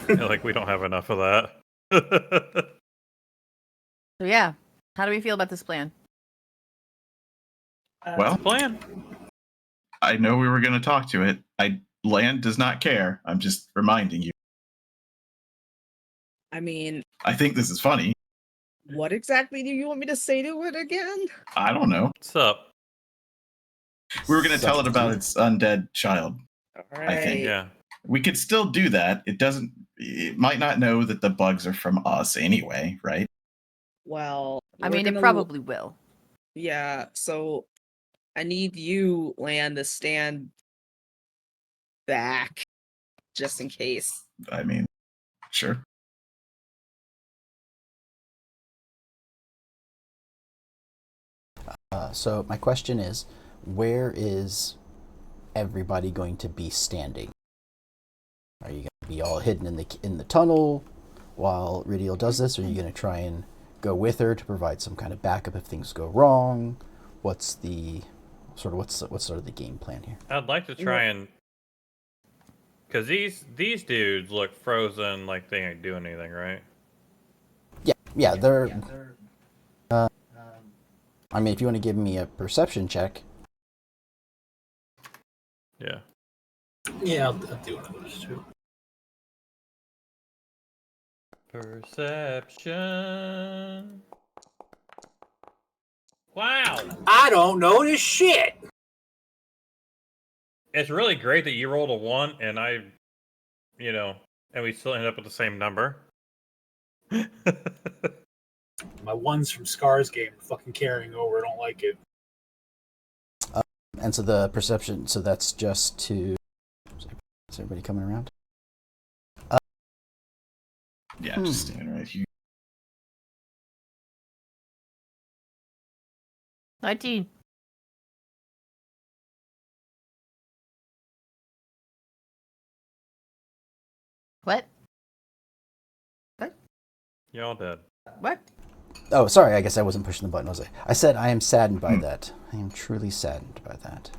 S5: Like we don't have enough of that.
S2: So yeah, how do we feel about this plan?
S3: Well,
S5: plan.
S3: I know we were going to talk to it. Land does not care. I'm just reminding you.
S6: I mean,
S3: I think this is funny.
S6: What exactly do you want me to say to it again?
S3: I don't know.
S5: What's up?
S3: We were going to tell it about its undead child.
S6: All right.
S3: I think.
S5: Yeah.
S3: We could still do that. It might not know that the bugs are from us anyway, right?
S6: Well,
S2: I mean, it probably will.
S6: Yeah, so I need you, Land, to stand back just in case.
S3: I mean, sure.
S1: So my question is, where is everybody going to be standing? Are you going to be all hidden in the tunnel while Ridiel does this? Or are you going to try and go with her to provide some kind of backup if things go wrong? What's the game plan here?
S5: I'd like to try and, because these dudes look frozen, like they ain't doing anything, right?
S1: Yeah, they're. I mean, if you want to give me a perception check.
S5: Yeah.
S4: Yeah, I'll do one of those too.
S5: Perception. Wow.
S4: I don't know this shit.
S5: It's really great that you rolled a 1 and I, and we still end up with the same number.
S4: My ones from Scar's game are fucking carrying over. I don't like it.
S1: And so the perception, so that's just to... Is everybody coming around?
S3: Yeah, just standing right here.
S2: 19. What?
S5: Y'all dead.
S2: What?
S1: Oh, sorry, I guess I wasn't pushing the button, was I? I said I am saddened by that. I am truly saddened by that.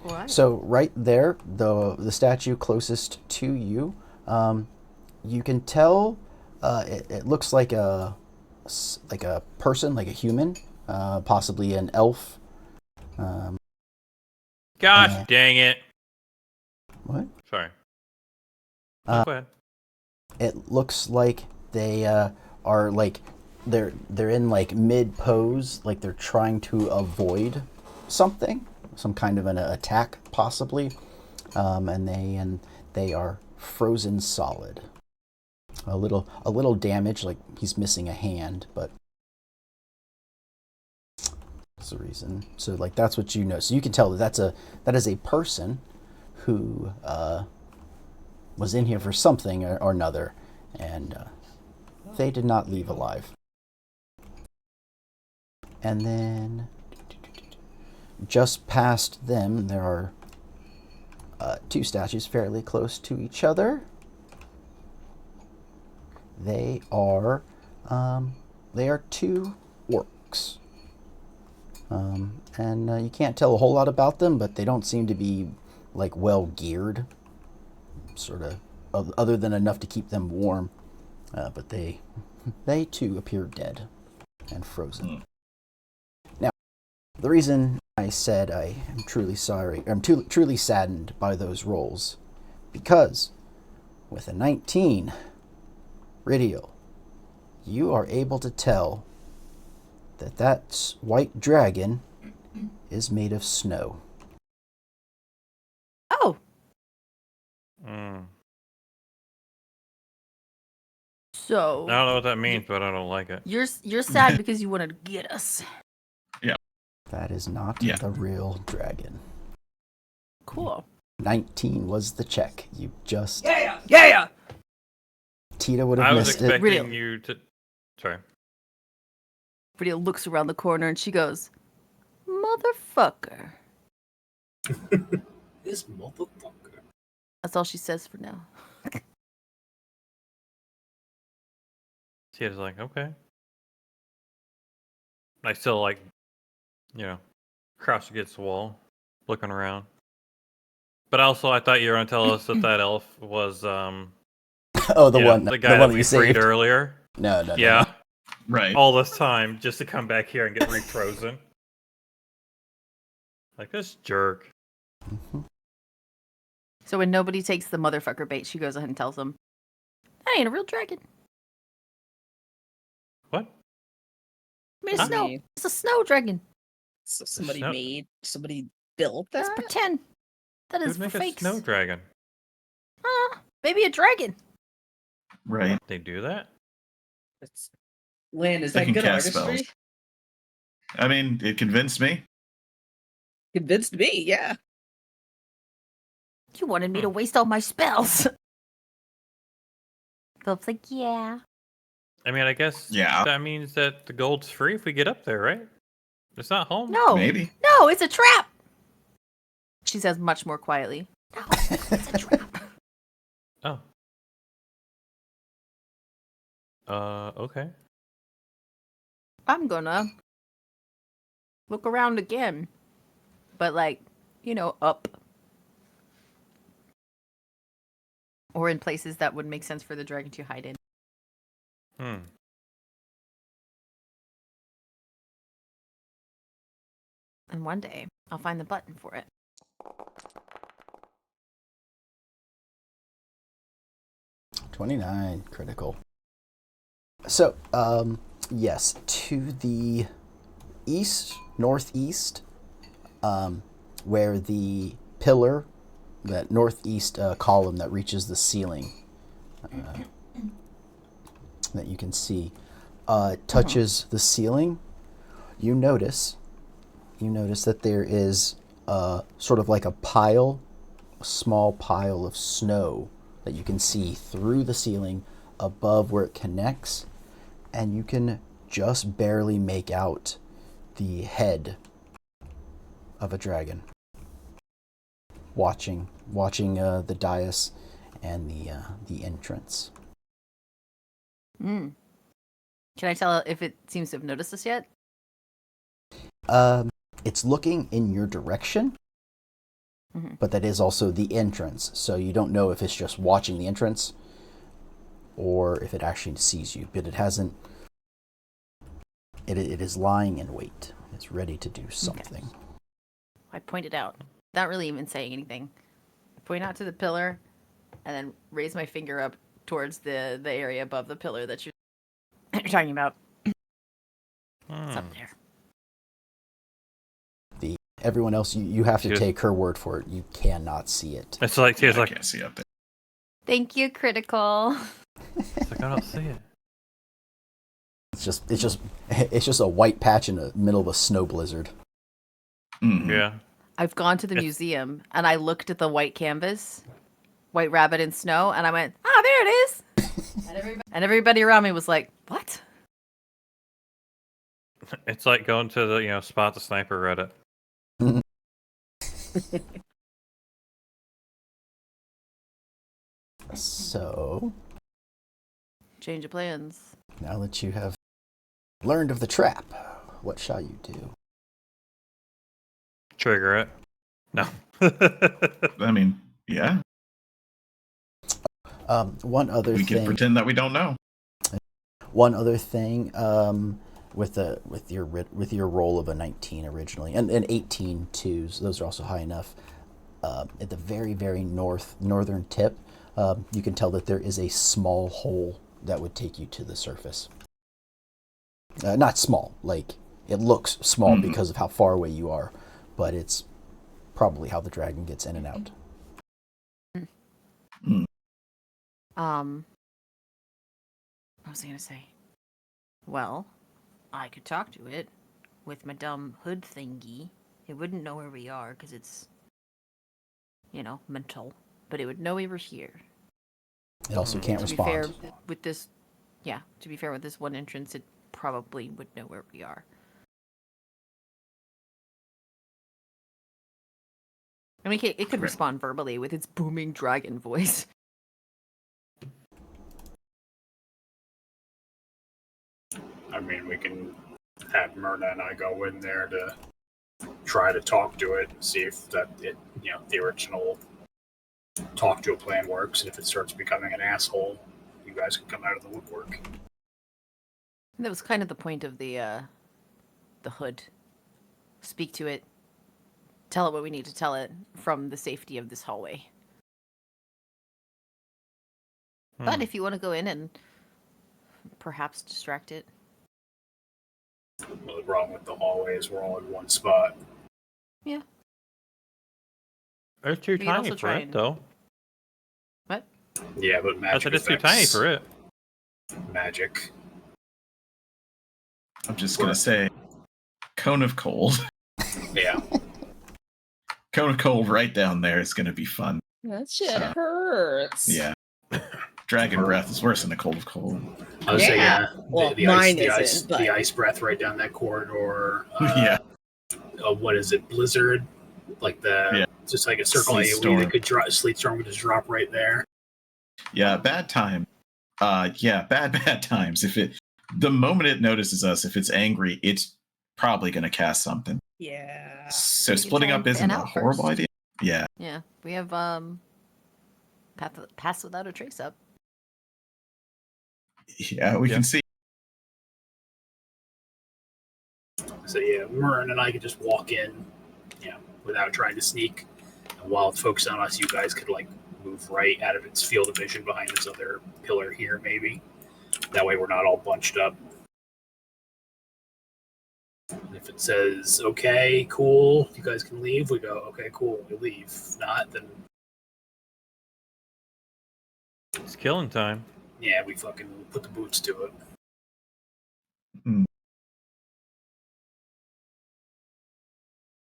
S2: Why?
S1: So right there, the statue closest to you, you can tell it looks like a person, like a human, possibly an elf.
S5: Gosh dang it.
S1: What?
S5: Sorry.
S1: Uh,
S5: Go ahead.
S1: It looks like they are like they're in like mid pose, like they're trying to avoid something, some kind of an attack possibly, and they are frozen solid. A little damage, like he's missing a hand, but that's the reason. So like that's what you know. So you can tell that is a person who was in here for something or another, and they did not leave alive. And then just past them, there are two statues fairly close to each other. They are two orcs. And you can't tell a whole lot about them, but they don't seem to be like well geared, sort of, other than enough to keep them warm. But they too appear dead and frozen. Now, the reason I said I am truly sorry, I'm truly saddened by those rolls, because with a 19, Ridial, you are able to tell that white dragon is made of snow.
S2: Oh. So
S5: I don't know what that means, but I don't like it.
S2: you're sad because you wanted to get us.
S3: Yeah.
S1: That is not the real dragon.
S2: Cool.
S1: 19 was the check. You just...
S6: Yeah!
S1: Tita would
S5: I
S1: have
S5: was
S1: missed it.
S5: expecting you to... Sorry.
S2: Britta looks around the corner and she goes, "Motherfucker."
S4: This motherfucker.
S2: That's all she says for now.
S5: She was like, okay. I still crouched against the wall, looking around. But also, I thought you were going to tell us that elf was,
S1: Oh,
S5: the
S1: one
S5: guy
S1: that
S5: that
S1: you
S5: we
S1: saved
S5: freed earlier.
S1: No.
S5: Yeah.
S3: Right.
S5: All this time just to come back here and get refrozen. Like this jerk.
S1: Mm-hmm.
S2: So when nobody takes the motherfucker bait, she goes ahead and tells them, "That ain't a real dragon.
S5: What?
S2: I mean,
S6: Huh?
S2: it's a snow dragon.
S6: So
S5: Snow-
S6: somebody built that?
S2: Let's pretend. That
S5: Who'd
S2: is for
S5: make a
S2: fakes.
S5: snow dragon?
S2: Maybe a dragon.
S3: Right.
S5: They do that?
S6: It's... Lynn, is
S3: They
S6: that
S3: can
S6: good
S3: cast
S6: artistry?
S3: spells. I mean, it convinced me.
S6: Convinced me, yeah.
S2: You wanted me to waste all my spells. Philip's like, yeah.
S5: I mean, I guess that means that the gold's free if we get up there, right? It's not home.
S2: No.
S3: Maybe.
S2: No, it's a trap. She says much more quietly. No, it's a trap.
S5: Oh. Okay.
S2: I'm gonna look around again. But up. Or in places that would make sense for the dragon to hide in. And one day, I'll find the button for it.
S1: $29 critical. So, yes, to the northeast, where the pillar, that northeast column that reaches the ceiling, that you can see, touches the ceiling, you notice that there is sort of like a small pile of snow that you can see through the ceiling above where it connects, and you can just barely make out the head of a dragon watching the dais and the entrance.
S2: Can I tell if it seems to have noticed us yet?
S1: It's looking in your direction, but that is also the entrance, so you don't know if it's just watching the entrance or if it actually sees you, but it hasn't. It is lying in wait. It's ready to do something.
S2: Okay. I pointed out, not really even saying anything. I point out to the pillar, and then raise my finger up towards the area above the pillar that you're talking about. It's up there.
S1: Everyone else, you have to take her word for it. You cannot see it.
S5: It's like
S3: I can't see up there.
S2: Thank you, Critical.
S5: It's like I don't see it.
S1: It's just a white patch in the middle of a snow blizzard.
S3: Mhm.
S5: Yeah.
S2: I've gone to the museum and I looked at the white canvas, White Rabbit in Snow, and I went, "Ah, there it is." And everybody around me was like, "What?"
S5: It's like going to the spot the sniper Reddit.
S1: So,
S2: Change of plans.
S1: now that you have learned of the trap, what shall you do?
S5: Trigger it. No.
S3: I mean, yeah,
S1: One other
S3: we can
S1: thing.
S3: pretend that we don't know.
S1: One other thing, with your roll of a 19 originally, and 18 too, so those are also high enough. At the very, very northern tip, you can tell that there is a small hole that would take you to the surface. Not small, like it looks small because of how far away you are, but it's probably how the dragon gets in and out.
S2: What was I gonna say? Well, I could talk to it with my dumb hood thingy. It wouldn't know where we are because it's, mental. But it would know we were here.
S1: It also can't
S2: To be
S1: respond.
S2: fair, with this one entrance, it probably would know where we are. I mean, it could respond verbally with its booming dragon voice.
S4: I mean, we can have Myrna and I go in there to try to talk to it and see if the original talk to a plan works. And if it starts becoming an asshole, you guys can come out of the woodwork.
S2: That was kind of the point of the hood. Speak to it. Tell it what we need to tell it from the safety of this hallway. But if you want to go in and perhaps distract it.
S4: Well, the problem with the hallway is we're all in one spot.
S2: Yeah.
S5: It's too
S2: We could
S5: tiny
S2: also
S5: for
S2: try
S5: it,
S2: and-
S5: though.
S2: What?
S4: Yeah, but
S5: I
S4: magic
S5: said it's too
S4: effects,
S5: tiny for it.
S4: Magic.
S3: I'm just gonna say, cone of cold.
S4: Yeah.
S3: Cone of cold right down there is gonna be fun.
S6: That shit hurts.
S3: Yeah. Dragon breath is worse than a cold of cold.
S4: I was saying,
S6: Yeah. Well, mine isn't,
S4: ice,
S6: but-
S4: the ice breath right down that corridor.
S3: Yeah.
S4: What is it? Blizzard? Like just like a circle
S3: Sleet
S4: AoE
S3: storm.
S4: that could drop. Sleet storm would just drop right there.
S3: Yeah, bad time. Bad times. The moment it notices us, if it's angry, it's probably gonna cast something.
S6: Yeah.
S3: So
S2: We could
S3: splitting
S2: try
S3: up
S2: and
S3: isn't
S2: fan
S3: a
S2: out
S3: horrible
S2: first.
S3: idea. Yeah.
S2: Yeah, we have pass without a trace up.
S3: Yeah, we can see.
S4: So yeah, Murren and I could just walk in, without trying to sneak. And while it's focused on us, you guys could move right out of its field of vision behind this other pillar here, maybe. That way we're not all bunched up. And if it says, okay, cool, you guys can leave, we go, okay, cool, we leave. If not, then
S5: It's killing time.
S4: yeah, we fucking put the boots to it.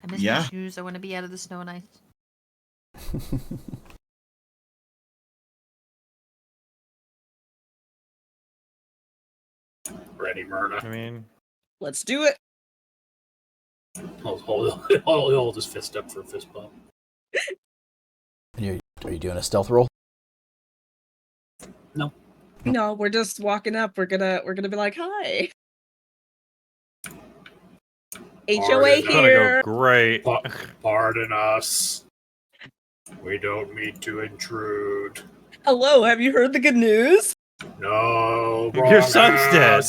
S2: I miss my shoes. I want to be out of the snow and ice.
S4: Ready, Myrna.
S5: I mean,
S6: Let's do it.
S4: Hold his fist up for a fist bump.
S1: And are you doing a stealth roll?
S4: No.
S6: No, we're just walking up. We're gonna be like, hi. HOA
S4: It's
S5: gonna
S6: here.
S5: go great.
S4: Pardon us. We don't mean to intrude.
S6: Hello, have you heard the good news?
S4: No,
S5: Your son's dead.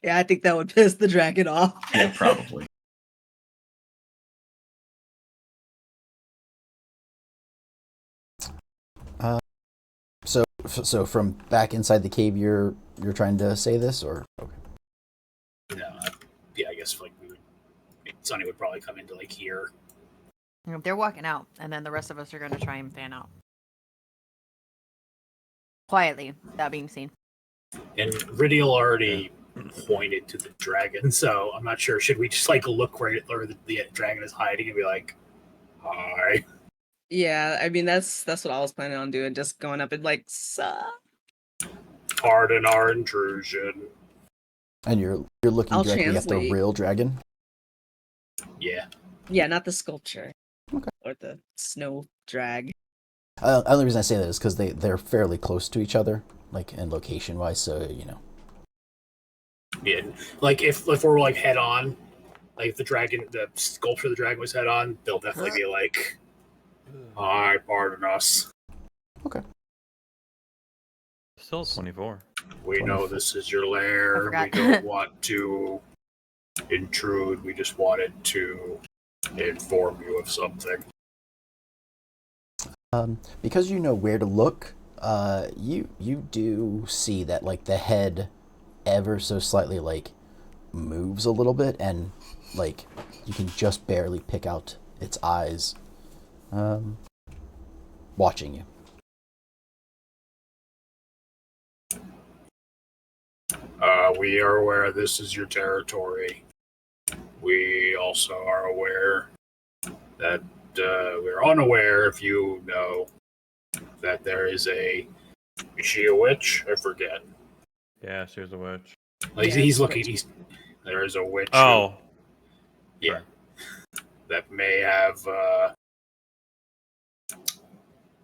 S6: Yeah, I think that would piss the dragon off.
S3: Yeah, probably.
S1: So from back inside the cave, you're trying to say this, or okay.
S4: No, yeah, I guess like Sonny would probably come into like here.
S2: They're walking out, and then the rest of us are going to try and fan out. Quietly, that being seen.
S4: And Ridial already pointed to the dragon, so I'm not sure. Should we just like look where the dragon is hiding and be like, hi?
S6: Yeah, I mean that's what I was planning on doing, just going up and like, sup?
S4: Pardon our intrusion.
S1: And you're looking
S6: I'll
S1: directly at the
S6: translate.
S1: real dragon.
S4: Yeah.
S6: Yeah, not the sculpture.
S1: Okay.
S6: Or the snow drag.
S1: The only reason I say that is because they're fairly close to each other, like in location wise. So
S4: Yeah. Like if we're like head on, like if the sculpture of the dragon was head on, they'll definitely be like, hi, pardon us.
S1: Okay.
S5: Still 24.
S4: We know this is your lair.
S2: I
S4: We
S2: forgot.
S4: don't want to intrude. We just wanted to inform you of something.
S1: Because you know where to look, you do see that like the head ever so slightly like moves a little bit, and like you can just barely pick out its eyes watching you.
S4: We are aware this is your territory. We also are aware that we're unaware if you know that there is is she a witch? I forget.
S5: Yeah, she was a witch.
S4: Like,
S6: Yeah,
S4: he's
S6: it's a
S4: looking. There is a witch.
S5: Oh,
S4: Yeah. That may have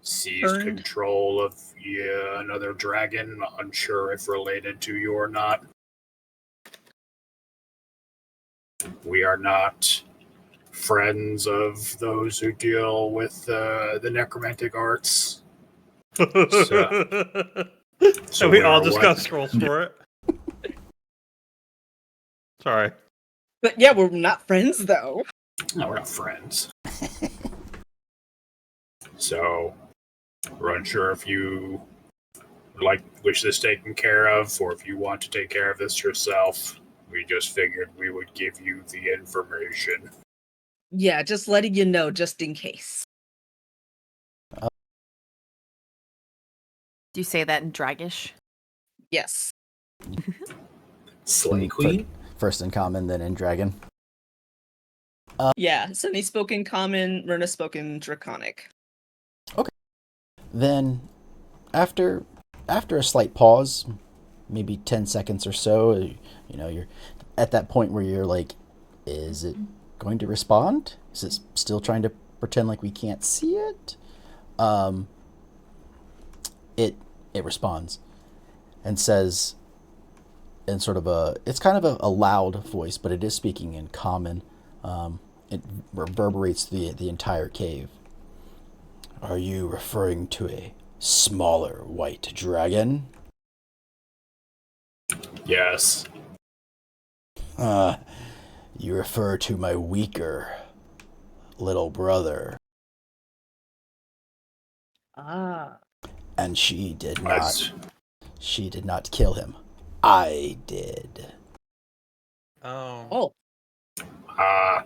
S4: seized
S6: Burned.
S4: control of another dragon. Unsure if related to you or not. We are not friends of those who deal with the necromantic arts.
S5: So we all
S4: we're
S5: just
S4: what-
S5: got scrolls for it. Sorry.
S6: But yeah, we're not friends though.
S4: No, we're not friends. So, we're unsure if you wish this taken care of, or if you want to take care of this yourself. We just figured we would give you the information.
S6: Yeah, just letting you know, just in case.
S2: Do you say that in Dragish?
S6: Yes.
S4: Slay Queen?
S1: First in common, then in dragon.
S6: Yeah, Sunny spoke in common, Runa spoke in draconic.
S1: Then, after a slight pause, maybe 10 seconds or so, you're at that point where you're like, is it going to respond? Is it still trying to pretend like we can't see it? It responds and says in sort of it's kind of a loud voice, but it is speaking in common. It reverberates the entire cave. Are you referring to a smaller white dragon?
S4: Yes.
S1: You refer to my weaker little brother.
S6: Ah.
S1: And she did
S4: That's-
S1: not. She did not kill him. I did.
S6: Oh,
S4: Uh,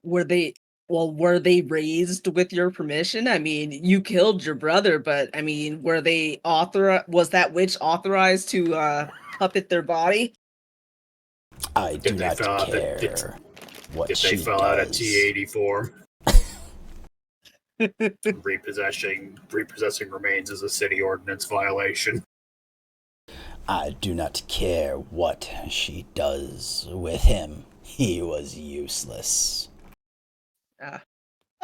S6: were they? Well, were they raised with your permission? I mean, you killed your brother, but I mean, were they was that witch authorized to puppet their body?
S1: I do
S4: Did they
S1: not
S4: fill out the-
S1: care what
S4: if
S1: she
S4: they fill out a
S1: does.
S4: T80 form, repossessing remains is a city ordinance violation.
S1: I do not care what she does with him. He was useless.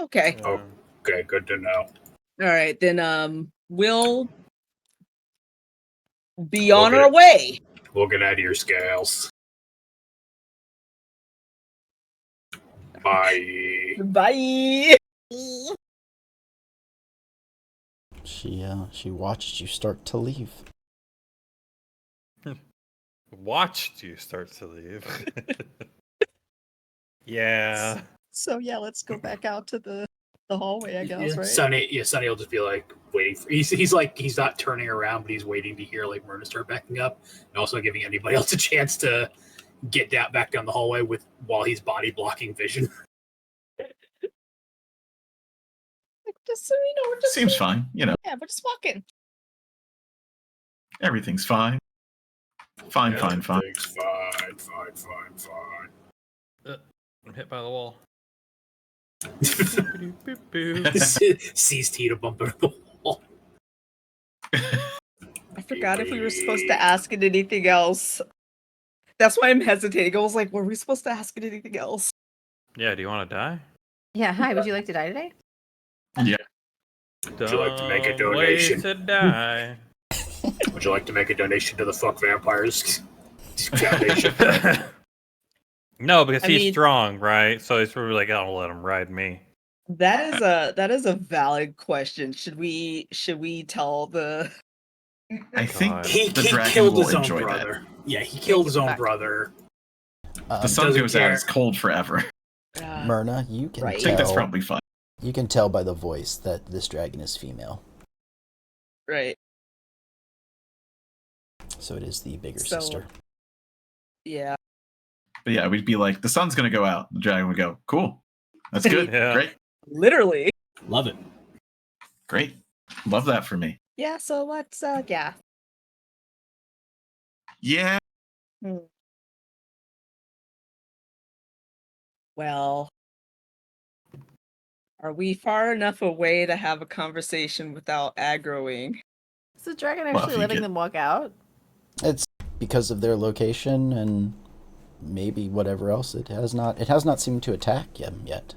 S6: Okay.
S4: Oh. Okay, good to know.
S6: All right, then we'll be
S4: We'll
S6: on
S4: get
S6: our
S4: it.
S6: way.
S4: We'll get out of your scales. Bye.
S6: Bye.
S1: She watched you start to leave.
S5: Watched you start to leave. Yeah.
S6: So yeah, let's go back out to the hallway, I guess, right?
S4: Sonny will just be like waiting for. He's like he's not turning around, but he's waiting to hear like Myrna start backing up, and also giving anybody else a chance to get back down the hallway while he's body blocking vision.
S6: Just so you know, we're just
S3: Seems fine. You know,
S6: yeah, we're just walking.
S3: everything's fine. Fine.
S4: Everything's fine.
S5: I'm hit by the wall.
S4: Sees Tita bump into the wall.
S6: I forgot if we were supposed to ask it anything else. That's why I'm hesitating. I was like, were we supposed to ask it anything else?
S5: Yeah, do you want to die?
S2: Yeah, hi. Would you like to die today?
S3: Yeah.
S4: Would you like to make a
S5: Dumb way
S4: donation?
S5: to die.
S4: Would you like to make a donation to the Fuck Vampires Foundation?
S5: No, because
S6: I
S5: he's
S6: mean-
S5: strong, right? So he's probably like, I'll let him ride me.
S6: That is a valid question. Should we tell the
S3: I think
S5: God.
S4: He
S3: the dragon
S4: killed
S3: will
S4: his own
S3: enjoy that.
S4: brother. Yeah, he killed his own
S2: Fuck.
S4: brother.
S3: The sun
S4: Doesn't
S3: goes out,
S4: care.
S3: it's cold forever.
S1: Myrna, you can
S6: Right.
S3: I think that's
S1: tell.
S3: probably fine.
S1: You can tell by the voice that this dragon is female.
S6: right?
S1: So it is the bigger
S6: So-
S1: sister.
S6: Yeah.
S3: But yeah, we'd be like, the sun's gonna go out. The dragon would go, cool. That's good.
S5: Yeah.
S3: Great.
S6: Literally.
S4: Love it.
S3: Great. Love that for me.
S6: Yeah, so let's yeah.
S3: Yeah.
S6: Well, are we far enough away to have a conversation without aggroing?
S2: Is the dragon
S3: Well, if
S2: actually
S3: you
S2: letting
S3: get-
S2: them walk out?
S1: It's because of their location and maybe whatever else. It has not seemed to attack him yet.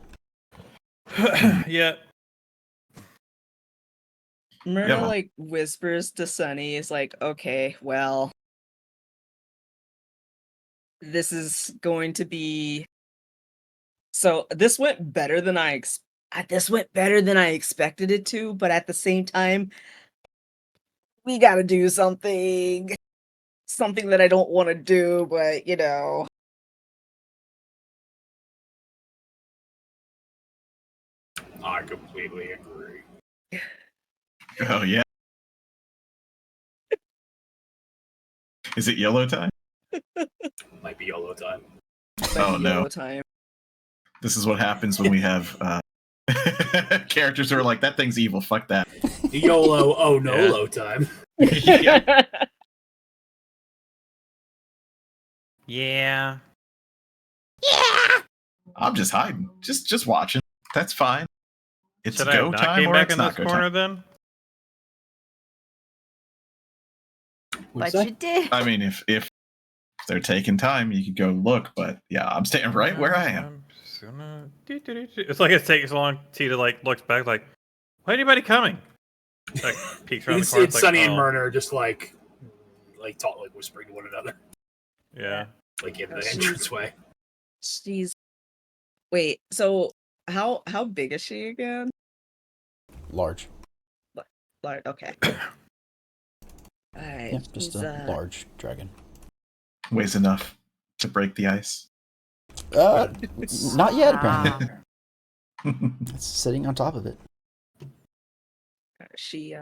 S5: Yeah.
S6: Myrna
S3: well.
S6: like whispers to Sunny, is like, okay, well, this is going to be so this went better than I expected it to, but at the same time, we gotta do something that I don't want to do, but you know.
S4: I completely agree.
S3: Oh yeah. Is it yellow time?
S4: Might be YOLO time.
S3: Oh no.
S6: YOLO time.
S3: This is what happens when we have characters who are like, that thing's evil, fuck that.
S4: YOLO, oh no,
S5: Yeah.
S4: low time.
S5: Yeah.
S3: I'm just hiding. Just watching. That's fine. It's
S5: Should I
S3: go
S5: have not
S3: time
S5: came
S3: or
S5: back
S3: it's
S5: in
S3: not
S5: this
S3: go
S5: corner
S3: time.
S5: then?
S2: But you did.
S3: I mean, if they're taking time, you could go look, but yeah, I'm staying right where I am.
S5: I'm just gonna... It's like it takes so long. Tita like looks back like, why anybody coming? Like peeks around the corner.
S4: It's
S5: like,
S4: Sunny and
S5: oh,
S4: Myrna are just like talk, like whispering to one another,
S5: Yeah.
S4: like in the
S6: Jeez.
S4: entranceway.
S6: She's wait, so how big is she again?
S1: Large.
S6: Like, okay. Alright.
S1: Yeah, just
S6: she's,
S1: a large dragon.
S3: Weighs enough to break the ice.
S1: Not yet, apparently.
S2: Ah.
S1: It's sitting on top of it.
S6: she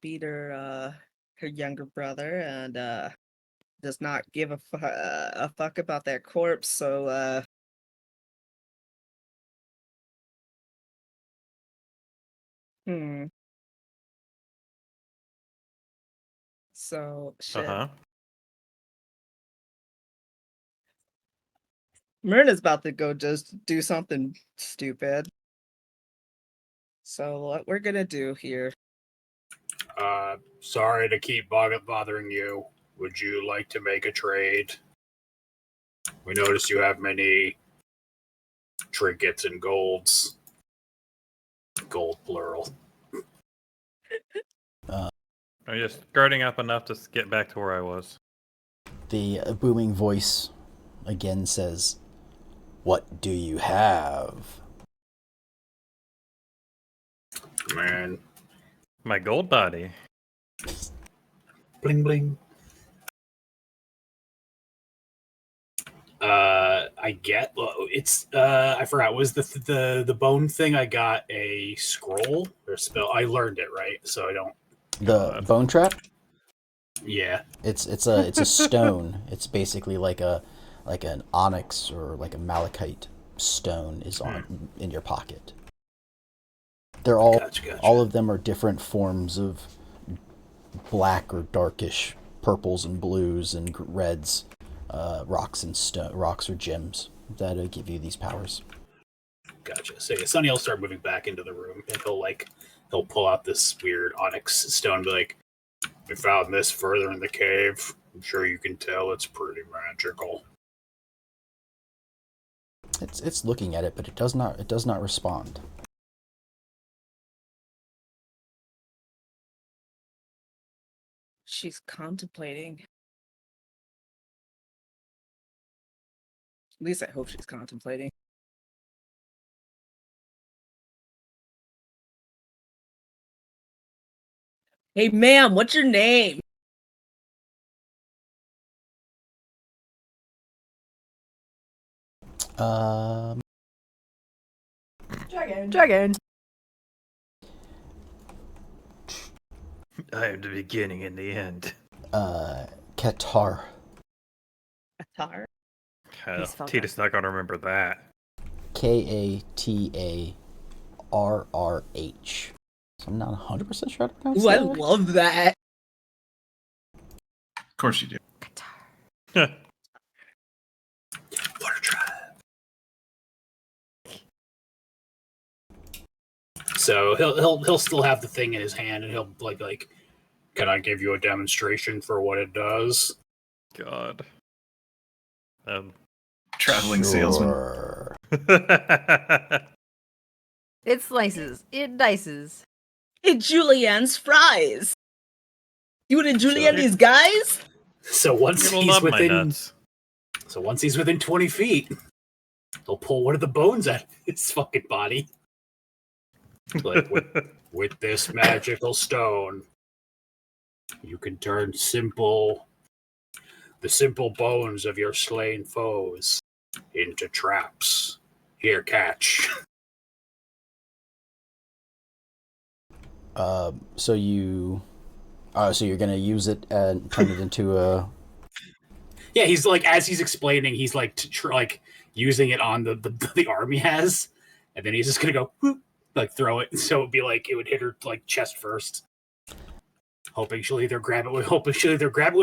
S6: beat her younger brother and does not give a fuck about that corpse. So So shit. Myrna's about to go just do something stupid. So what we're gonna do here?
S4: Sorry to keep bothering you. Would you like to make a trade? We notice you have many trinkets and golds. Gold plural.
S5: I'm just skirting up enough to get back to where I was.
S1: The booming voice again says, "What do you have?"
S4: Man.
S5: My gold body.
S4: Bling bling. I forgot. Was the bone thing I got a scroll or a spell? I learned it, right? So I don't.
S1: The bone trap?
S4: Yeah.
S1: It's a stone. It's basically like an onyx or like a malachite stone is in your pocket. They're all
S4: Gotcha.
S1: all of them are different forms of black or darkish purples and blues and reds, rocks or gems that give you these powers.
S4: Gotcha. So yeah, Sonny will start moving back into the room, and he'll pull out this weird onyx stone, and be like, "We found this further in the cave. I'm sure you can tell it's pretty magical."
S1: It's looking at it, but it does not respond.
S6: She's contemplating. At least I hope she's contemplating. Hey, ma'am, what's your name?
S2: Dragon.
S5: I am the beginning and the end.
S1: Qatar.
S6: Qatar?
S5: Tita's not gonna remember that.
S1: Katarrh. So I'm not 100% sure how to pronounce
S6: Ooh, I
S1: that.
S6: love that.
S3: Of course you do.
S5: Qatar.
S4: Water tribe. So he'll still have the thing in his hand, and he'll like, can I give you a demonstration for what it does?
S5: God.
S3: Traveling salesman.
S2: It slices. It dices.
S6: Hey, Julianne's fries. You and Julianne, these guys?
S4: So once he's within 20 feet, he'll pull one of the bones out of his fucking body. Like, with this magical stone, you can turn the simple bones of your slain foes into traps. Here, catch.
S1: So you're gonna use it and turn it into a.
S4: Yeah, he's like, as he's explaining, he's like like using it on the arm he has, and then he's just gonna go whoop, like throw it, so it'd be like it would hit her like chest first. Hoping she'll either grab it with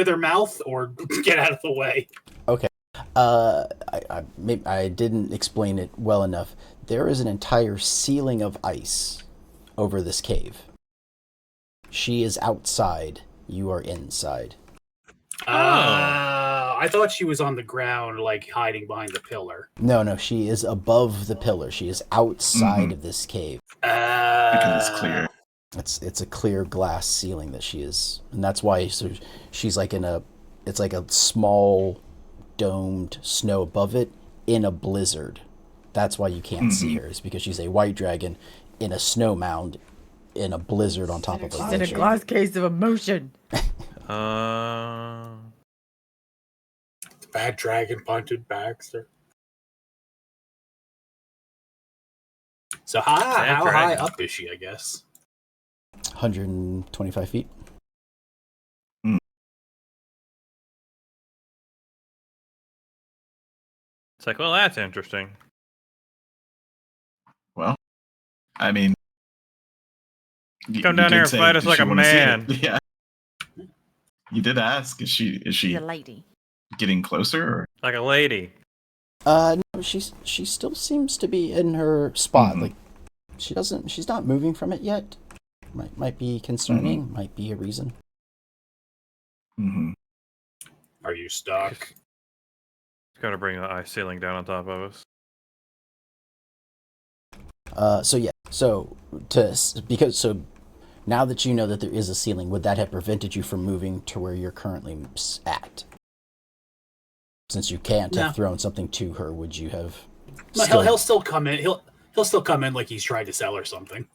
S4: her mouth or get out of the way.
S1: Okay. I didn't explain it well enough. There is an entire ceiling of ice over this cave. She is outside. You are inside.
S4: I thought she was on the ground, like hiding behind the pillar.
S1: No, she is above the pillar. She is outside of this cave.
S3: Because it's clear.
S1: It's a clear glass ceiling that she is, and that's why she's like it's like a small domed snow above it in a blizzard. That's why you can't see her, is because she's a white dragon in a snow mound in a blizzard on top of a
S2: in a glass case of emotion.
S4: Bad dragon punted Baxter. So how high up is she, I guess?
S1: 125 feet.
S5: It's like, well, that's interesting.
S3: Well, I mean,
S5: come down here and fight us like a man.
S3: Yeah. You did ask. Is she
S2: The lady.
S3: getting closer? Or?
S5: Like a lady.
S1: No, she still seems to be in her spot.
S3: Mhm.
S1: Like she's not moving from it yet. Might be concerning. Might be a reason.
S3: Mm-hmm.
S4: Are you stuck?
S5: Gotta bring the ice ceiling down on top of us.
S1: So now that you know that there is a ceiling, would that have prevented you from moving to where you're currently at? Since you can't have thrown something to her, would you have?
S4: No, he'll still come in. He'll still come in like he's trying to sell or something.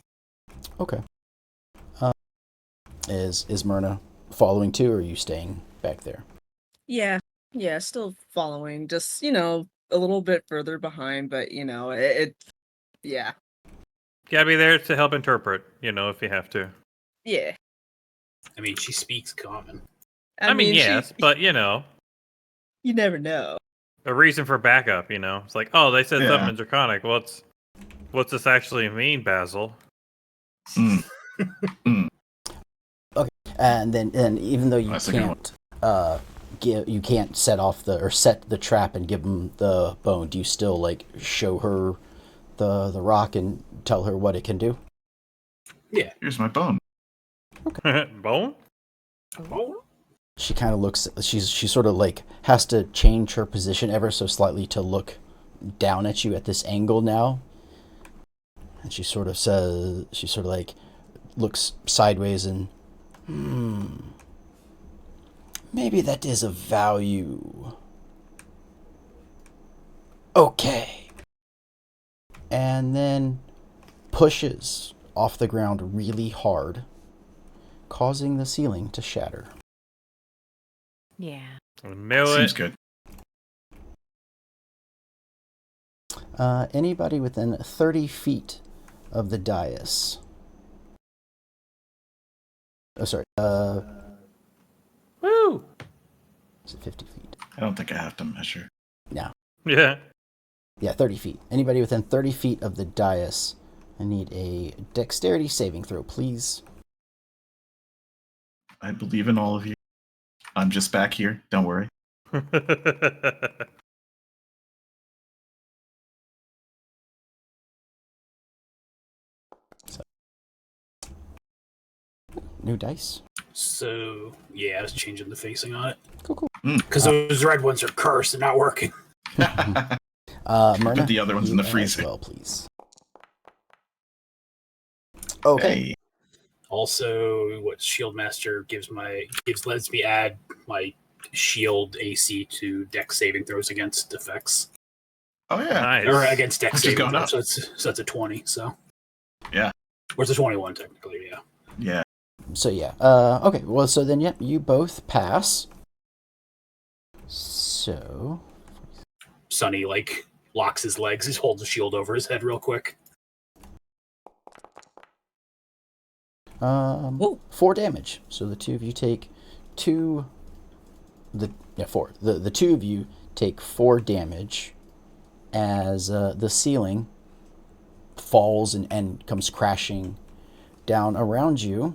S1: Okay. Is Myrna following too, or are you staying back there?
S6: Yeah, still following. Just, a little bit further behind, but, yeah.
S5: Gotta be there to help interpret, if you have to.
S6: Yeah.
S4: I mean, she speaks common.
S5: I mean, yes, but,
S6: You never know.
S5: a reason for backup, It's like, oh, they said
S3: Yeah.
S5: something in Draconic. What's this actually mean, Basil?
S1: And even though you can't set the trap and give him the bone, do you still like show her the rock and tell her what it can do?
S4: Yeah.
S3: Here's my bone.
S5: Bone?
S4: Oh.
S1: She kind of looks. She sort of like has to change her position ever so slightly to look down at you at this angle now. And she sort of like looks sideways and maybe that is of value. Okay. And then pushes off the ground really hard, causing the ceiling to shatter.
S2: Yeah.
S3: Seems good.
S1: Anybody within 30 feet of the dais. Oh, sorry.
S5: Woo!
S1: Is it 50 feet?
S3: I don't think I have to measure.
S1: No.
S5: Yeah.
S1: Yeah, 30 feet. Anybody within 30 feet of the dais, I need a dexterity saving throw, please.
S3: I believe in all of you. I'm just back here. Don't worry.
S1: New dice.
S4: So, yeah, I was changing the facing on it.
S1: Cool.
S4: Because those red ones are cursed and not working.
S1: Myrna,
S3: Put the other ones in the freezer.
S1: as well, please. Okay.
S3: Hey.
S4: Also, what Shieldmaster lets me add my shield AC to dex saving throws against effects.
S3: Oh yeah.
S5: Nice.
S4: Or against dex
S3: Which is
S4: saving
S3: going
S4: throws.
S3: up.
S4: So that's a 20, so.
S3: Yeah.
S4: Or it's a 21, technically, yeah.
S3: Yeah.
S1: So yeah. Okay. Well, so then, yeah, you both pass. So.
S4: Sonny, locks his legs. He holds the shield over his head real quick.
S1: 4 damage. So the two of you take 4. The two of you take 4 damage as the ceiling falls and comes crashing down around you,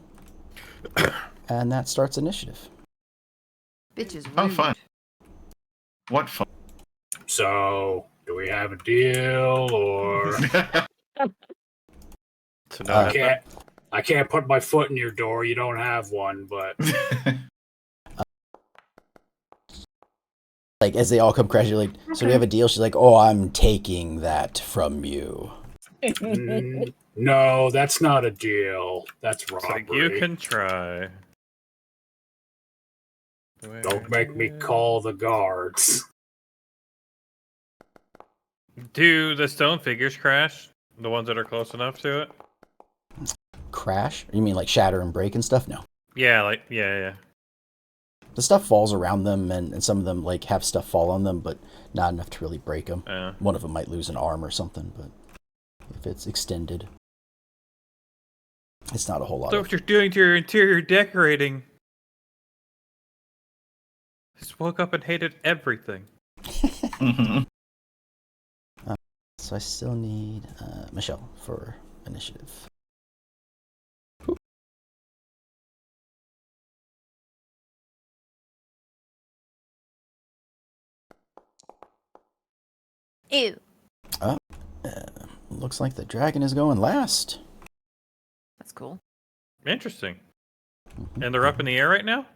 S1: and that starts initiative.
S2: Bitches.
S3: Oh,
S2: rude.
S3: fun. What fun.
S4: So, do we have a deal, or
S5: So now
S4: I can't put my foot in your door. You don't have one, but
S1: Like, as they all come crashing, like, so we have a deal? She's like, oh, I'm taking that from you.
S4: no, that's not a deal. That's
S5: it's
S4: robbery.
S5: like you can try.
S4: Don't make me call the guards.
S5: Do the stone figures crash? The ones that are close enough to it?
S1: Crash? You mean like shatter and break and stuff? No.
S5: Yeah, yeah.
S1: The stuff falls around them, and some of them like have stuff fall on them, but not enough to really break them. One of them might lose an arm or something, but if it's extended. It's not a whole lot.
S5: So what you're doing to your interior decorating? Just woke up and hated everything.
S3: Mhm.
S1: So I still need Michelle for initiative.
S2: Ew.
S1: Looks like the dragon is going last.
S2: That's cool.
S5: Interesting. And they're up in the air right now?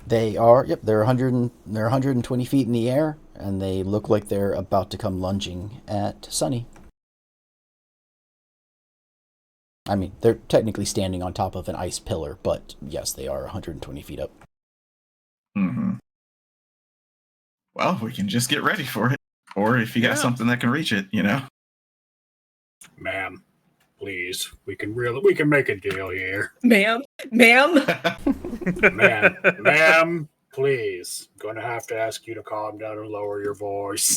S1: They are. Yep, they're 120 feet in the air, and they look like they're about to come lunging at Sunny. I mean, they're technically standing on top of an ice pillar, but yes, they are 120 feet up.
S3: Mhm. Well, we can just get ready for it. Or if you got something that can reach it,
S4: Ma'am, please, we can make a deal here.
S6: Ma'am,
S4: Ma'am, please. I'm gonna have to ask you to calm down and lower your voice.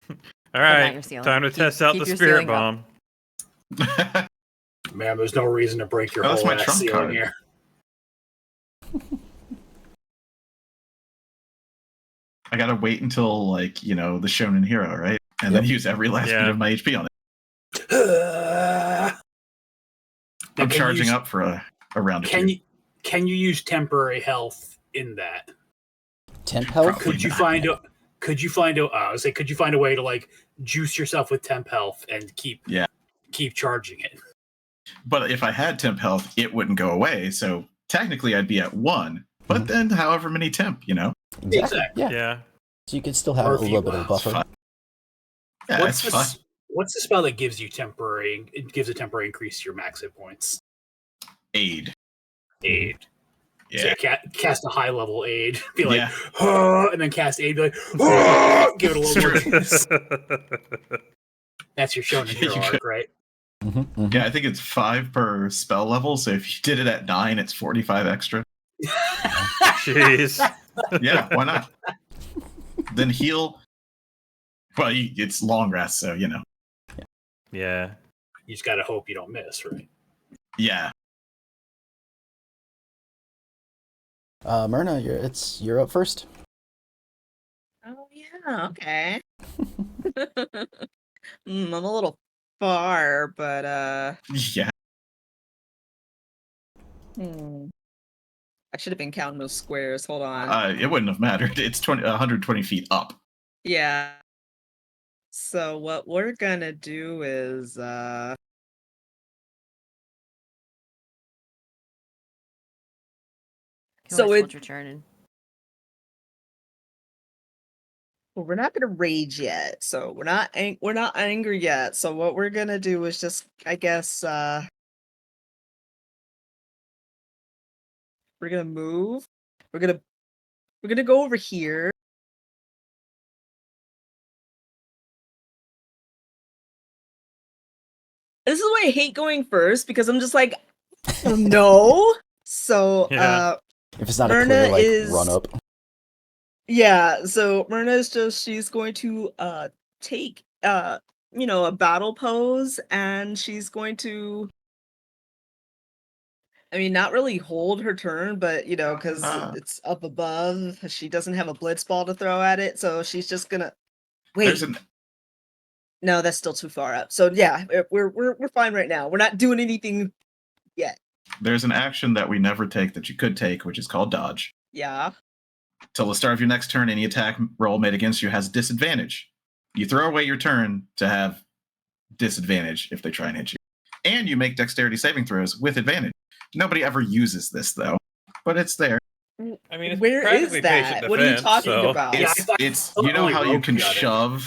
S5: All right,
S2: your ceiling.
S5: time to test out
S2: keep
S5: the
S2: your
S5: spirit
S2: ceiling up.
S5: bomb.
S4: Ma'am, there's no reason to break your
S3: Oh, that's
S4: whole
S3: my
S4: ass
S3: trump
S4: ceiling
S3: card.
S4: here.
S3: I gotta wait until the Shonen Hero, right? And then use every last bit of my HP on it. I'm charging up for a round or two.
S4: Can you use temporary health in that?
S1: Temp health?
S4: Could you find a way to juice yourself with temp health and keep charging it?
S3: But if I had temp health, it wouldn't go away. So technically, I'd be at 1. But then, however many temp,
S1: Exactly. Yeah. So you could still have a little bit of a buffer.
S3: Yeah, that's fine.
S4: What's the spell that gives you temporary? It gives a temporary increase to your max hit points.
S3: Aid.
S4: Yeah. So cast a high level aid. Be like,
S3: Yeah.
S4: and then cast aid. Be like, give it a little more juice. That's your Shonen Hero arc, right?
S3: Yeah, I think it's 5 per spell level. So if you did it at 9, it's 45 extra.
S5: Jeez.
S3: Yeah, why not? Then heal. Well, it's long rest, so
S5: Yeah.
S4: You just gotta hope you don't miss, right?
S3: Yeah.
S1: Myrna, you're up first.
S6: Oh yeah, okay. I'm a little far, but
S3: Yeah.
S6: I should have been counting those squares. Hold on.
S3: It wouldn't have mattered. It's 120 feet up.
S6: Yeah. So what we're gonna do is
S2: So hold your turn and
S6: well, we're not gonna rage yet, so we're not angry yet. So what we're gonna do is just, I guess, we're gonna move. We're gonna go over here. This is why I hate going first because I'm just like, oh, no. So
S1: if it's not
S6: Myrna
S1: a clear run up.
S6: Yeah, so Myrna is she's going to take a battle pose, and she's going to, I mean, not really hold her turn, but because it's up above, she doesn't have a blitz ball to throw at it, so she's just gonna wait. No, that's still too far up. So yeah, we're fine right now. We're not doing anything yet.
S3: There's an action that we never take that you could take, which is called dodge.
S6: Yeah.
S3: Till the start of your next turn, any attack roll made against you has disadvantage. You throw away your turn to have disadvantage if they try and hit you. And you make dexterity saving throws with advantage. Nobody ever uses this, though, but it's there.
S5: I mean, it's
S6: where is that?
S5: defense,
S6: what are you talking about?
S3: It's you know how you can shove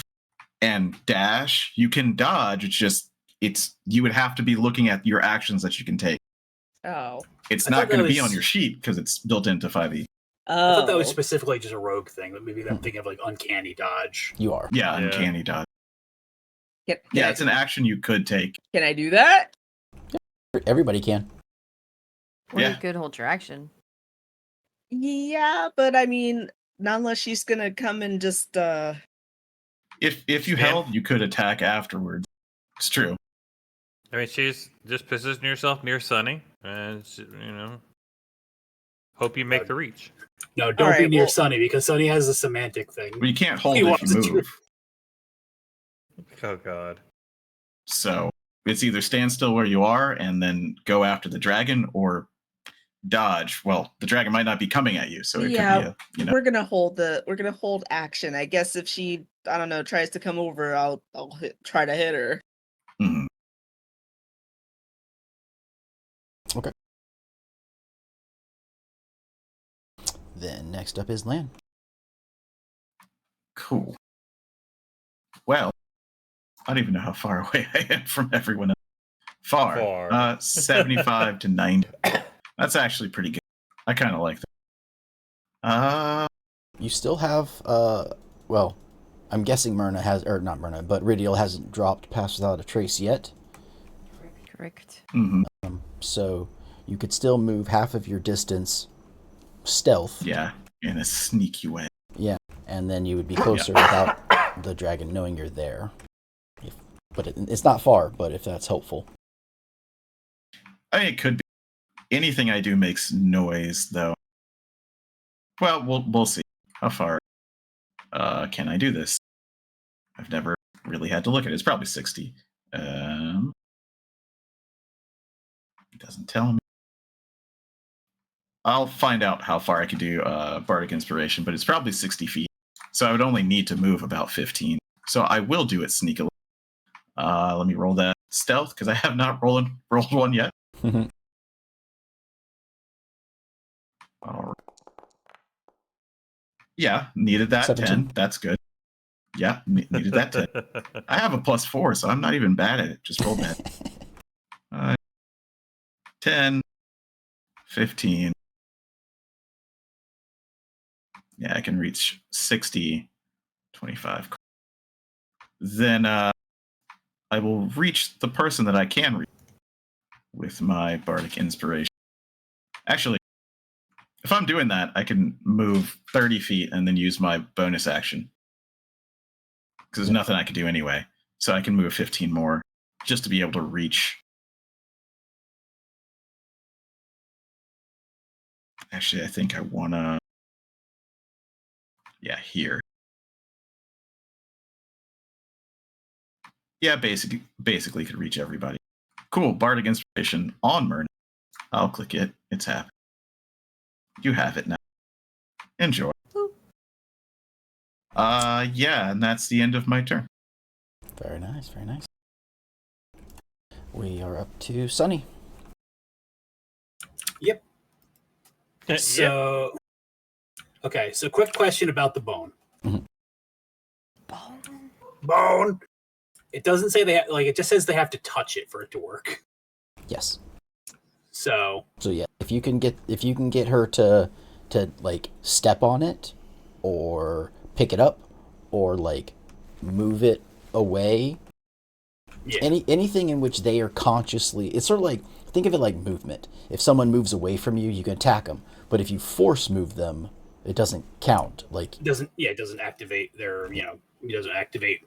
S3: and dash? You can dodge. It's you would have to be looking at your actions that you can take.
S6: Oh.
S3: It's not going to be on your sheet because it's built into 5e.
S4: I thought that was specifically just a rogue thing, but maybe I'm thinking of uncanny dodge.
S1: You are.
S3: Yeah, uncanny dodge.
S6: Can
S3: it's an action you could take.
S6: Can I do that?
S1: Everybody can.
S2: Or you could hold your action.
S6: Yeah, but I mean, not unless she's gonna come and just
S3: If you held, you could attack afterwards. It's true.
S5: I mean, she's just position yourself near Sunny, and hope you make the reach.
S4: No, don't be near Sunny because Sunny has a semantic thing.
S3: Well, you can't hold if you move.
S5: Oh God.
S3: So it's either stand still where you are and then go after the dragon, or dodge. Well, the dragon might not be coming at you, so it could be
S6: we're gonna hold action. I guess if she, I don't know, tries to come over, I'll try to hit her.
S3: Mm-hmm.
S1: Okay. Then next up is Lan.
S3: Cool. Well, I don't even know how far away I am from everyone else. Far. 75 to 90. That's actually pretty good. I kind of like that.
S1: You still have, well, I'm guessing Myrna has, or not Myrna, but Ridiel hasn't dropped Pass Without a Trace yet.
S2: Correct.
S3: Mm-hmm.
S1: So you could still move half of your distance stealth.
S3: Yeah, in a sneaky way.
S1: Yeah, and then you would be closer without the dragon knowing you're there. But it's not far, but if that's helpful.
S3: I mean, it could be. Anything I do makes noise, though. Well, we'll see. How far can I do this? I've never really had to look at it. It's probably 60. It doesn't tell me. I'll find out how far I can do Bardic Inspiration, but it's probably 60 feet. So I would only need to move about 15. So I will do it sneakily. Let me roll that stealth, because I have not rolled one yet. All right. Yeah, needed that
S1: 17.
S3: 10. That's good. Yeah, needed that 10. I have a +4, so I'm not even bad at it. Just roll that. 10, 15. Yeah, I can reach 60, 25. Then I will reach the person that I can reach with my Bardic Inspiration. Actually, if I'm doing that, I can move 30 feet and then use my bonus action. Because there's nothing I could do anyway. So I can move 15 more just to be able to reach. Actually, I think I want to... Yeah, here. Yeah, basically could reach everybody. Cool, Bardic Inspiration on Myrna. I'll click it. It's happening. You have it now. Enjoy. Yeah, and that's the end of my turn.
S1: Very nice, very nice. We are up to Sunny.
S4: Yep. So, okay. So, quick question about the bone.
S1: Mm-hmm.
S4: Bone. It doesn't say they it just says they have to touch it for it to work.
S1: Yes.
S4: So
S1: yeah, if you can get her to like step on it, or pick it up, or like move it away. Yeah. Anything in which they are consciously, it's sort of like, think of it like movement. If someone moves away from you, you can attack them. But if you force move them, it doesn't count. Like
S4: it doesn't activate their it doesn't activate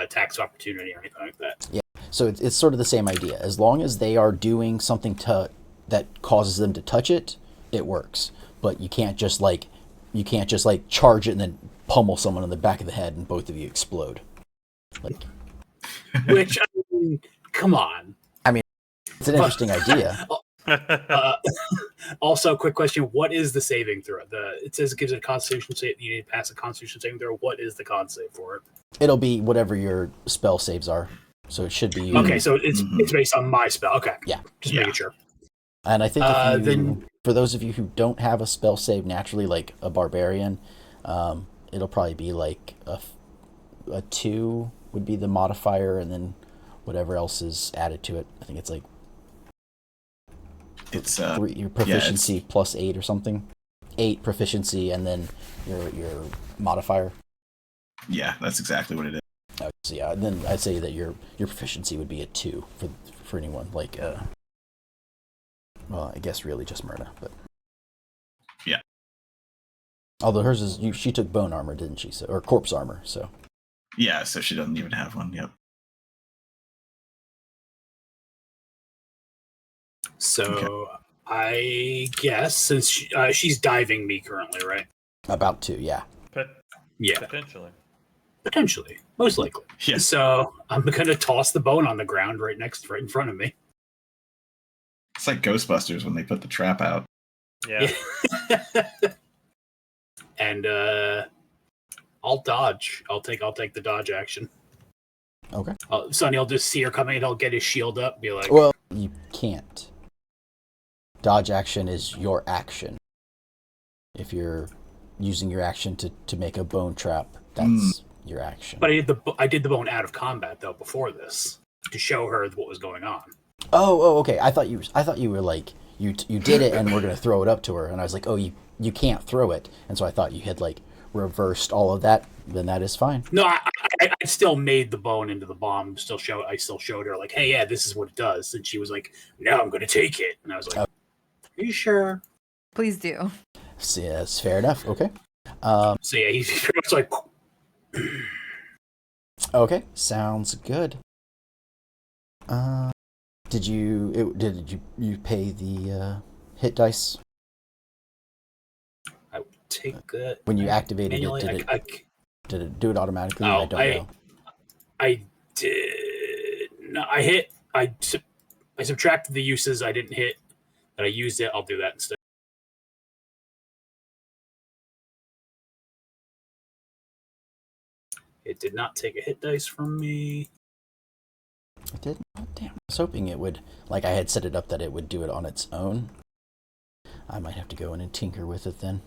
S4: tax opportunity or anything like that.
S1: Yeah. So it's sort of the same idea. As long as they are doing something that causes them to touch it, it works. But you can't just charge it and then pummel someone in the back of the head and both of you explode. Like,
S4: which, I mean, come on.
S1: I mean, it's an interesting idea.
S4: Also, quick question: what is the saving throw? It says it gives a Constitution save. You need to pass a Constitution saving throw. What is the con save for it?
S1: It'll be whatever your spell saves are. So it should be.
S4: Okay, so it's based on my spell. Okay,
S1: yeah,
S4: just making sure.
S1: And I think for those of you who don't have a spell save naturally, like a barbarian, it'll probably be like a 2 would be the modifier, and then whatever else is added to it. I think it's like your proficiency plus 8 or something. 8 proficiency, and then your modifier.
S3: Yeah, that's exactly what it is.
S1: So yeah, then I'd say that your proficiency would be a 2 for anyone like well, I guess really just Myrna, but
S3: yeah.
S1: Although hers is she took bone armor, didn't she? So, or corpse armor, so
S3: yeah, so she doesn't even have one. Yep.
S4: So I guess since she's diving me currently, right?
S1: About to, yeah.
S4: Yeah,
S5: Potentially.
S4: most likely.
S3: Yeah.
S4: So I'm gonna toss the bone on the ground right in front of me.
S3: It's like Ghostbusters when they put the trap out.
S5: Yeah.
S4: And I'll dodge. I'll take the dodge action.
S1: Okay.
S4: Sonny will just see her coming and he'll get his shield up, be like,
S1: Well, you can't. Dodge action is your action. If you're using your action to make a bone trap, that's your action.
S4: But I did the bone out of combat though before this to show her what was going on.
S1: Oh, okay. I thought you were like you did it and we're gonna throw it up to her, and I was like, oh, you can't throw it, and so I thought you had like reversed all of that. Then that is fine.
S4: No, I still made the bone into the bomb. I still showed her like, hey, yeah, this is what it does, and she was like, no, I'm gonna take it, and I was like, are you sure?
S2: Please do.
S1: So, yeah, that's fair enough. Okay.
S4: So yeah, he's pretty much like,
S1: Okay, sounds good. Did you pay the hit dice
S4: I would take that
S1: when you activated
S4: manually.
S1: it? Did it do it automatically?
S4: Oh,
S1: I don't know.
S4: I did. No, I subtracted the uses I didn't hit, and I used it. I'll do that instead. It did not take a hit dice from me.
S1: It did. Oh, damn. I was hoping it would. Like I had set it up that it would do it on its own. I might have to go in and tinker with it then.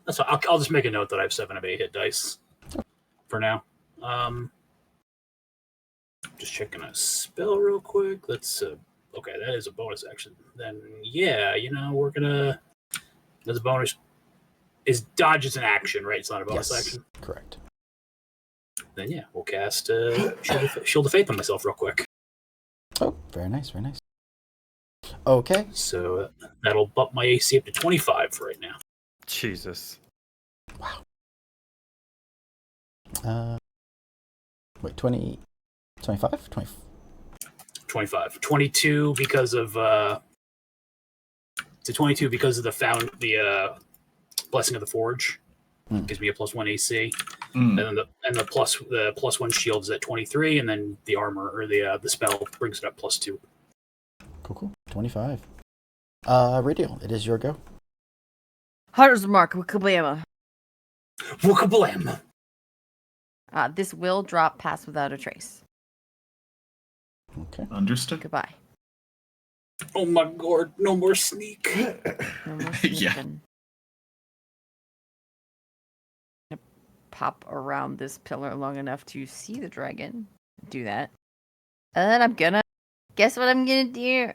S4: That's fine. I'll just make a note that I have 7 of 8 hit dice for now. Just checking a spell real quick. That's okay. That is a bonus action. Then yeah, we're gonna. There's a bonus. Is dodge is an action, right? It's not a bonus action.
S1: Correct.
S4: Then yeah, we'll cast Shield of Faith on myself real quick.
S1: Oh, very nice, very nice. Okay.
S4: So that'll bump my AC up to 25 for right now.
S5: Jesus.
S1: Wow. Wait, 20, 25? 20.
S4: 25. 22 because of to 22 because of the Blessing of the Forge. Gives me a +1 AC. And then the +1 shield is at 23, and then the armor or the spell brings it up +2.
S1: Cool. 25. Radial, it is your go.
S2: Hunter's Mark, Wukabama.
S4: Wukablam.
S2: This will drop Pass Without a Trace.
S1: Okay.
S3: Understood.
S2: Goodbye.
S4: Oh my god, no more sneak.
S2: No more
S3: Yeah.
S2: sneaking. Pop around this pillar long enough to see the dragon. Do that. And then I'm gonna... Guess what I'm gonna do?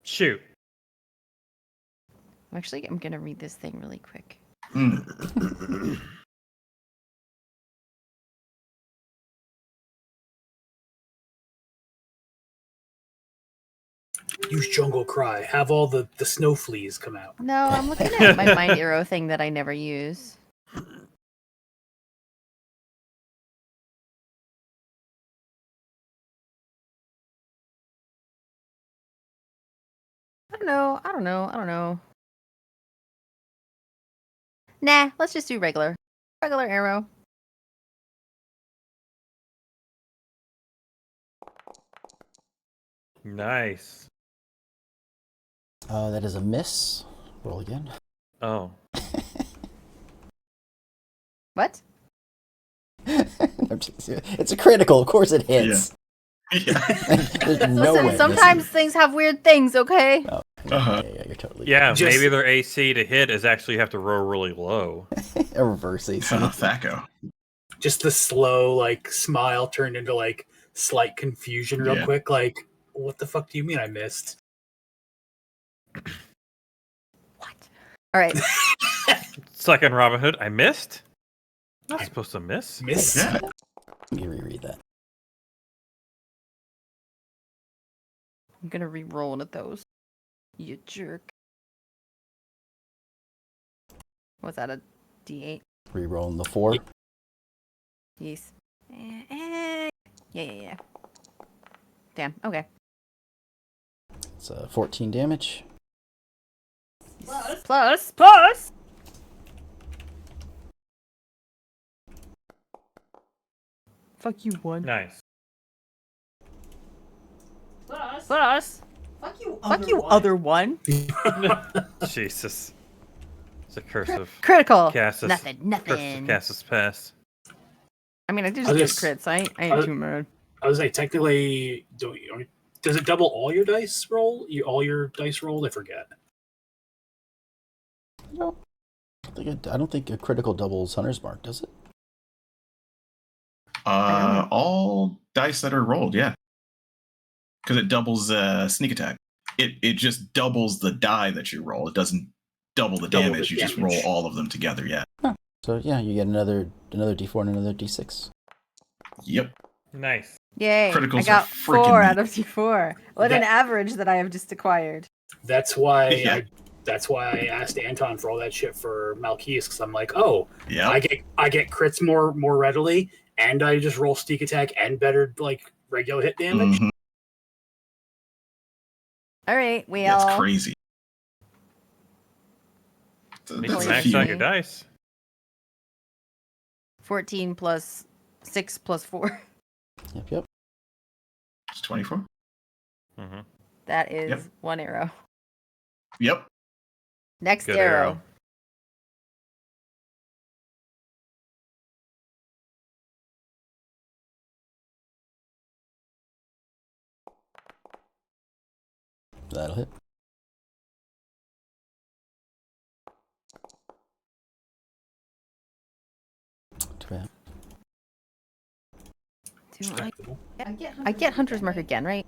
S5: Shoot.
S2: I'm gonna read this thing really quick.
S4: Use Jungle Cry. Have all the snow fleas come out.
S2: No, I'm looking at my Mind Arrow thing that I never use. I don't know. Nah, let's just do regular arrow.
S5: Nice.
S1: That is a miss. Roll again.
S5: Oh.
S2: What?
S1: It's a critical. Of course it hits.
S3: Yeah.
S1: There's no
S2: Listen,
S1: way
S2: sometimes things have weird things, okay?
S1: Oh,
S3: Uh-huh.
S1: yeah, you're totally
S5: Yeah,
S4: Just-
S5: maybe their AC to hit is actually you have to roll really low.
S1: a reverse AC.
S3: Thaco.
S4: Just the slow, smile turned into, slight confusion real
S3: Yeah.
S4: quick. What the fuck do you mean I missed?
S2: What? All right.
S5: It's like in Robin Hood. I missed? Not supposed to miss.
S4: Missed?
S3: Yeah.
S1: Let me reread that.
S2: I'm gonna re-roll one of those. You jerk. Was that a D8?
S1: Rerolling the 4.
S2: Yes. Yeah. Damn. Okay.
S1: It's 14 damage.
S2: Plus. Fuck you, one.
S5: Nice.
S2: Plus. Fuck you, other one.
S5: Jesus. It's a curse of
S2: Critical.
S5: Cassis.
S2: Nothing.
S5: Curse of Cassis pass.
S2: I mean, I did just get crits. I ain't too mad.
S4: I was like, technically, does it double all your dice roll? All your dice roll? I forget.
S1: No. I don't think a critical doubles Hunter's Mark, does it?
S3: All dice that are rolled, yeah. Because it doubles sneak attack. It just doubles the die that you roll. It doesn't double the damage. You just roll all of them together, yeah.
S1: Huh. So yeah, you get another D4 and another D6.
S3: Yep.
S5: Nice.
S2: Yay.
S3: Criticals
S2: I got
S3: are freaking
S2: 4
S3: neat.
S2: out of D4. What an average that I have just acquired.
S4: That's why
S3: Yeah.
S4: that's why I asked Anton for all that shit for Malkeus, because I'm like, oh,
S3: Yeah.
S4: I get crits more readily, and I just roll sneak attack and better like regular hit damage.
S3: Mhm.
S2: All right, we
S3: That's
S2: all.
S3: crazy.
S5: Need
S3: That's
S5: to
S3: a
S5: max
S3: few.
S5: out your dice.
S2: 14 plus 6 plus 4.
S1: Yep.
S3: It's 24.
S5: Mm-hmm.
S2: That is
S3: Yep.
S2: 1 arrow.
S3: Yep.
S2: Next
S5: Good
S2: arrow.
S5: arrow.
S1: That'll hit.
S2: Do I get Hunter's Mark again, right?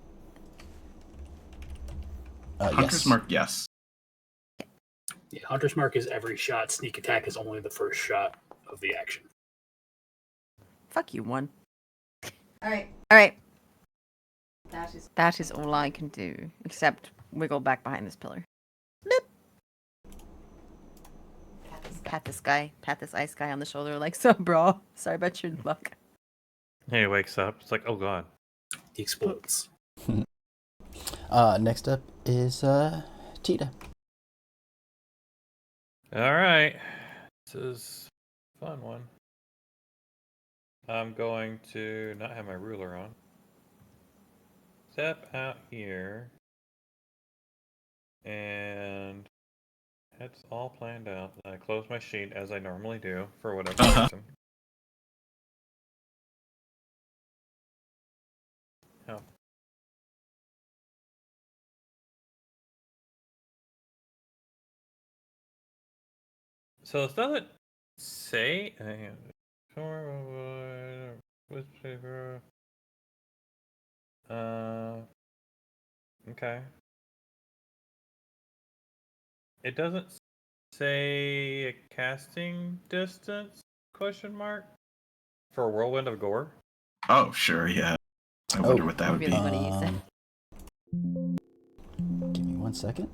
S3: Hunter's
S1: Yes.
S3: Mark, yes.
S4: Yeah, Hunter's Mark is every shot. Sneak attack is only the first shot of the action.
S2: Fuck you, one. All right. That is all I can do, except wiggle back behind this pillar. Boop. Pat this ice guy on the shoulder, like, so, bro. Sorry about your luck.
S5: He wakes up. It's like, oh god.
S4: He explodes.
S1: Next up is Tita.
S5: All right. This is a fun one. I'm going to not have my ruler on. Step out here. And it's all planned out. I close my sheet as I normally do for whatever reason. Oh. So it doesn't say. Okay. It doesn't say a casting distance? Question mark for Whirlwind of Gore.
S3: Oh, sure, yeah. I wonder what that would be.
S2: Really, what do you say?
S1: Give me 1 second.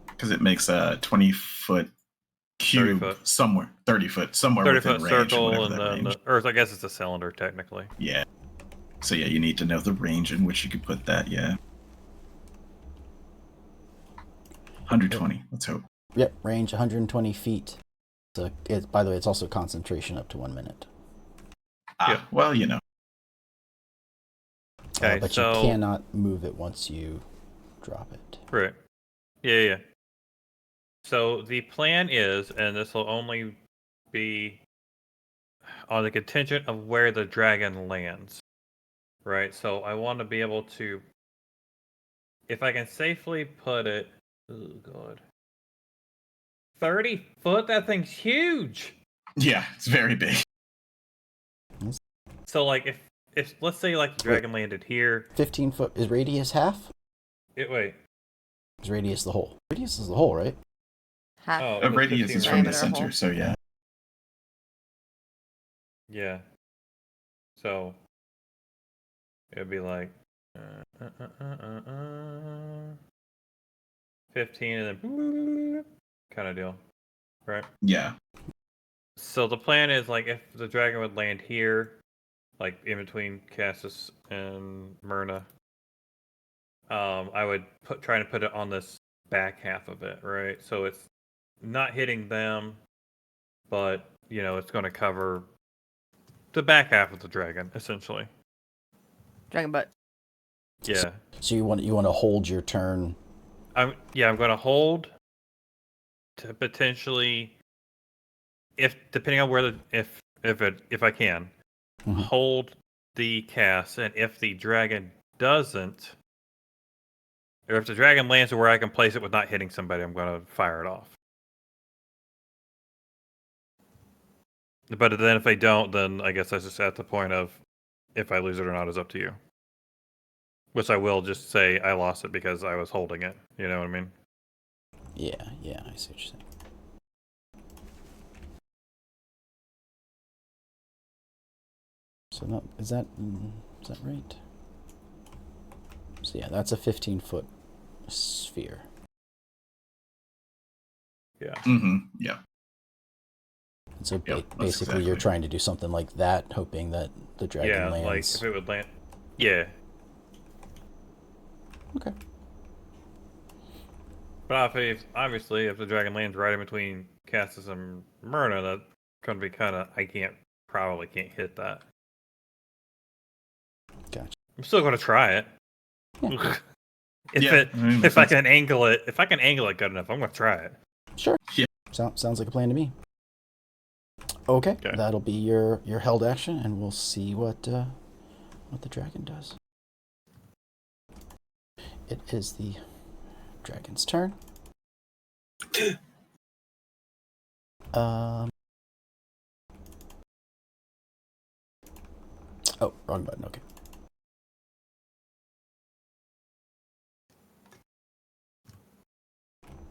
S3: Because it makes a 20-foot cube
S5: 30 foot.
S3: somewhere, 30 foot, somewhere
S5: 30
S3: within
S5: foot
S3: range.
S5: circle, and
S3: that
S5: then
S3: range.
S5: the Earth. I guess it's a cylinder technically.
S3: Yeah. So yeah, you need to know the range in which you could put that. Yeah. 120. Let's hope.
S1: Yep, range 120 feet. So by the way, it's also concentration up to 1 minute.
S5: Yeah.
S3: Well, you know.
S5: Okay,
S1: But
S5: so
S1: you cannot move it once you drop it.
S5: right. Yeah. So the plan is, and this will only be on the contingent of where the dragon lands. Right? So I want to be able to, if I can safely put it, oh god, 30 foot, that thing's huge.
S3: Yeah, it's very big.
S5: So like if let's say like the dragon landed here.
S1: 15 foot. Is radius half?
S5: Wait.
S1: Is radius the whole? Radius is the whole, right?
S2: Half.
S5: Oh,
S3: A radius
S5: 15
S3: is from the
S2: diameter
S3: center,
S2: hole.
S3: so yeah.
S5: Yeah. So it'd be like 15 and then kind of deal, right?
S3: Yeah.
S5: So the plan is like if the dragon would land here, like in between Cassis and Myrna, I would try to put it on this back half of it, right? So it's not hitting them, but it's going to cover the back half of the dragon, essentially.
S2: Dragon butt.
S5: Yeah.
S1: So you want to hold your turn.
S5: I'm going to hold to potentially, depending on where if I can, hold the cast, and if the dragon doesn't, or if the dragon lands where I can place it with not hitting somebody, I'm going to fire it off. But then if they don't, then I guess that's just at the point of if I lose it or not is up to you. Which I will just say I lost it because I was holding it. You know what I mean?
S1: Yeah, I see what you're saying. So is that right? So yeah, that's a 15-foot sphere.
S5: Yeah.
S3: Mm-hmm. Yeah.
S1: And so
S3: Yep,
S1: basically
S3: exactly.
S1: you're trying to do something like that, hoping that the dragon lands.
S5: Yeah, like if it would land. Yeah.
S1: Okay.
S5: But obviously, if the dragon lands right in between Cassis and Myrna, that's going to be kind of... I probably can't hit that.
S1: Gotcha.
S5: I'm still going to try it.
S1: Yeah.
S5: If I can angle it good enough, I'm going to try it.
S1: Sure.
S3: Yeah.
S1: Sounds like a plan to me. Okay. That'll be your held action, and we'll see what the dragon does. It is the dragon's turn. Oh, wrong button. Okay.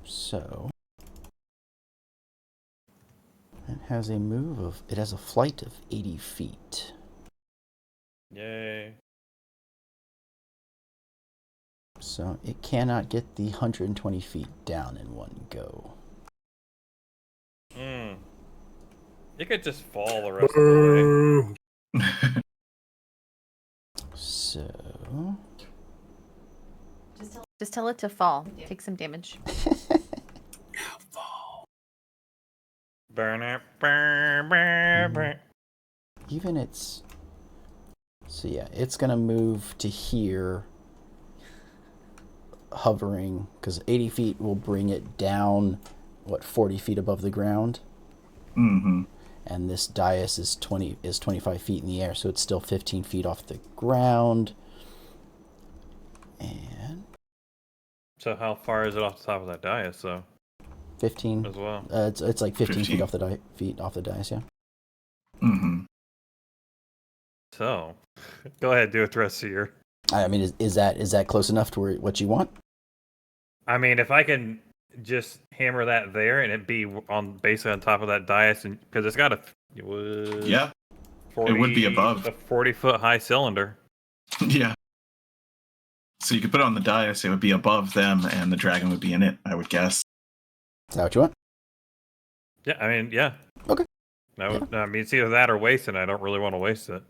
S1: So it has a flight of 80 feet.
S5: Yay.
S1: So it cannot get the 120 feet down in one go.
S5: It could just fall the rest of the way.
S1: So
S2: Just tell it to fall. Take some damage.
S4: Fall.
S1: even it's... So yeah, it's going to move to here, hovering, because 80 feet will bring it down, 40 feet above the ground?
S3: Mm-hmm.
S1: And this dais is 25 feet in the air, so it's still 15 feet off the ground. And...
S5: So how far is it off the top of that dais, though?
S1: 15
S5: as well.
S1: It's like 15 feet off the dais, yeah.
S3: Mm-hmm.
S5: So, go ahead, do it the rest of your...
S1: I mean, is that close enough to what you want?
S5: I mean, if I can just hammer that there and it be basically on top of that dais, and because it's got it would be above a 40-foot high cylinder.
S3: Yeah. So you could put it on the dais, it would be above them, and the dragon would be in it, I would guess.
S1: Is that what you want?
S5: Yeah, I mean, yeah.
S1: Okay.
S5: I mean, it's either that or waste it. I don't really want to waste it.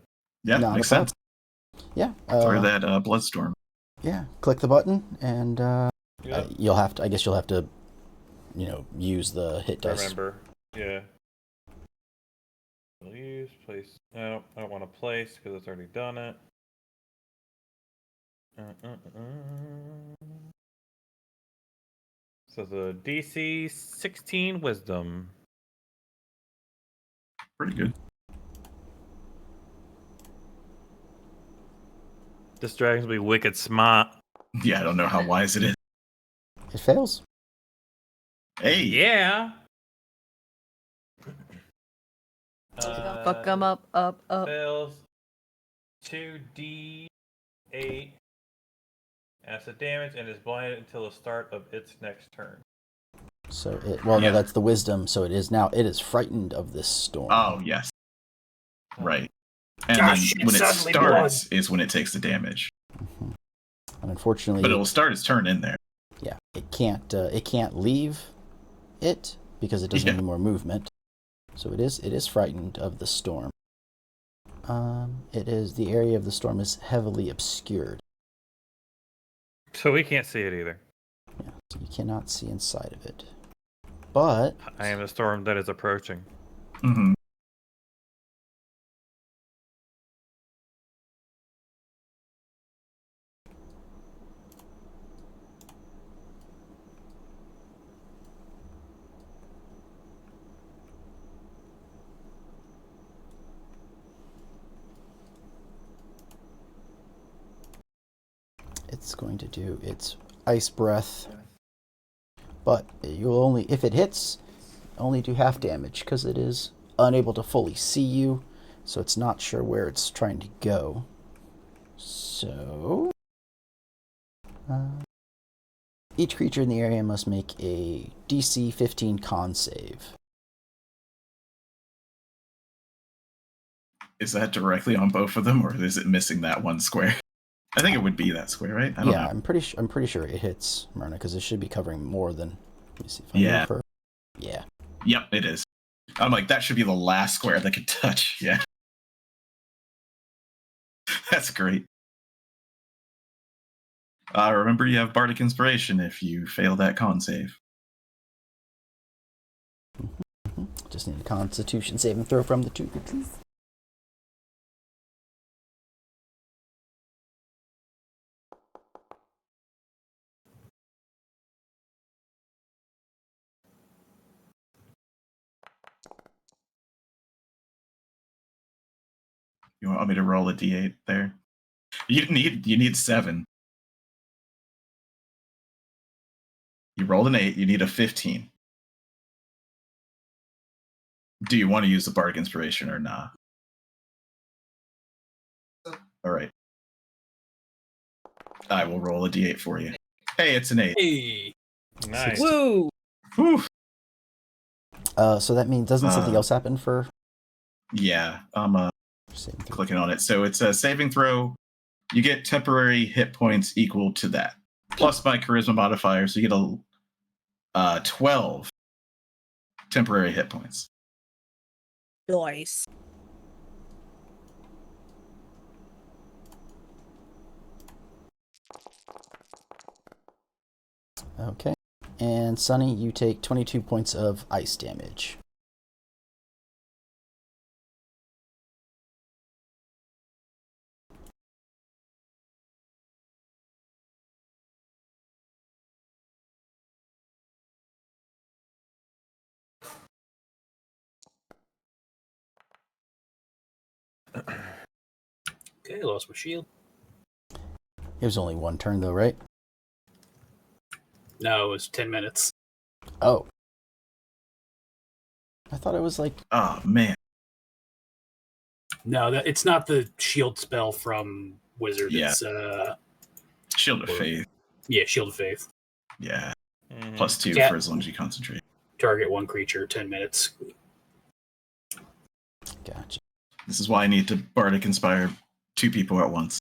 S3: Yeah, makes sense.
S1: Yeah.
S3: For that bloodstorm.
S1: Yeah. Click the button, and
S5: Yeah.
S1: you'll have to, use the hit dice.
S5: Remember, yeah. Use place. No, I don't want to place because it's already done it. So the DC 16 Wisdom.
S3: Pretty good.
S5: This dragon's will be wicked smart.
S3: Yeah, I don't know how wise it is.
S1: It fails.
S3: Hey.
S5: Yeah.
S2: Fuck them up.
S5: Fails 2d8 acid damage and is blinded until the start of its next turn.
S1: So no, that's the wisdom. So it is frightened of this storm.
S3: Oh yes. Right. And
S4: Gosh,
S3: then when it
S4: suddenly
S3: starts is when it takes the damage.
S1: Mm-hmm. And unfortunately,
S3: but it will start its turn in there.
S1: Yeah, it can't leave it because it doesn't have any more movement. So it is frightened of the storm. It is the area of the storm is heavily obscured.
S5: So we can't see it either.
S1: Yeah, so you cannot see inside of it. But
S5: I am the storm that is approaching.
S3: Mm-hmm.
S1: it's going to do its ice breath. But you'll only, if it hits, only do half damage because it is unable to fully see you, so it's not sure where it's trying to go. So, each creature in the area must make a DC 15 con save.
S3: Is that directly on both of them, or is it missing that one square? I think it would be that square, right? I don't know.
S1: I'm pretty sure it hits Myrna because it should be covering more than. Let me see if I
S3: Yeah.
S1: her. Yeah.
S3: Yep, it is. I'm like, that should be the last square that could touch. Yeah. That's great. Remember, you have Bardic Inspiration if you fail that con save.
S1: Just need a Constitution saving throw from the two creatures.
S3: You want me to roll a d8 there? You need 7. You rolled an 8. You need a 15. Do you want to use the Bardic Inspiration or not? All right. I will roll a d8 for you. Hey, it's an 8.
S4: Hey.
S5: Nice.
S6: Woo!
S3: Whew.
S1: So that means doesn't something else happen for
S3: Yeah, I'm
S1: saving throw?
S3: clicking on it. So it's a saving throw. You get temporary hit points equal to that, plus my charisma modifier, so you get a 12 temporary hit points.
S6: Nice.
S1: Okay. And Sunny, you take 22 points of ice damage.
S4: Okay, lost my shield.
S1: It was only one turn though, right?
S4: No, it was 10 minutes.
S1: Oh. I thought it was like...
S3: Oh, man.
S4: No, it's not the shield spell from Wizard.
S3: Yeah.
S4: It's
S3: Shield of Faith.
S4: yeah, Shield of Faith.
S3: Yeah.
S5: Mhm.
S3: Plus 2
S4: Yeah.
S3: for as long as you concentrate.
S4: Target one creature, 10 minutes.
S1: Gotcha.
S3: This is why I need to Bardic Inspire 2 people at once.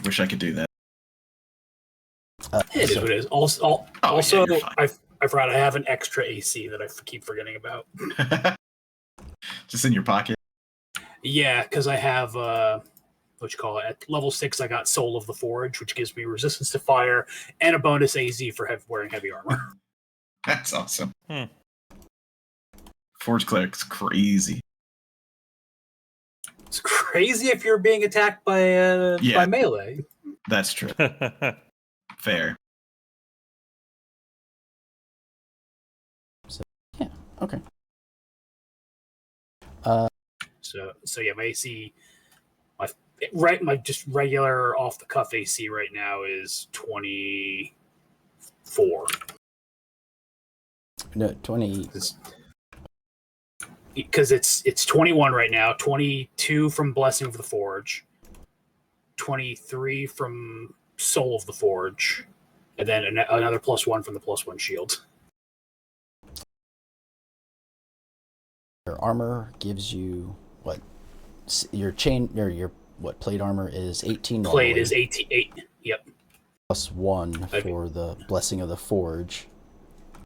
S3: Wish I could do that.
S4: It is what it is. Also,
S3: yeah, you're fine.
S4: I forgot I have an extra AC that I keep forgetting about.
S3: Just in your pocket.
S4: Yeah, because I have what you call it at level 6. I got Soul of the Forge, which gives me resistance to fire and a bonus AZ for wearing heavy armor.
S3: That's awesome.
S5: Hmm.
S3: Forge Cleric's crazy.
S4: It's crazy if you're being attacked by melee.
S3: That's true. Fair.
S1: Yeah, okay.
S4: So yeah, my AC, my just regular off the cuff AC right now is 24.
S1: No, 20...
S4: Because it's 21 right now, 22 from Blessing of the Forge, 23 from Soul of the Forge, and then another +1 from the +1 shield.
S1: Your armor gives you what? Your chain or your what? Plate armor is 18.
S4: Plate
S1: normally,
S4: is 88. Yep.
S1: +1 for the Blessing of the Forge.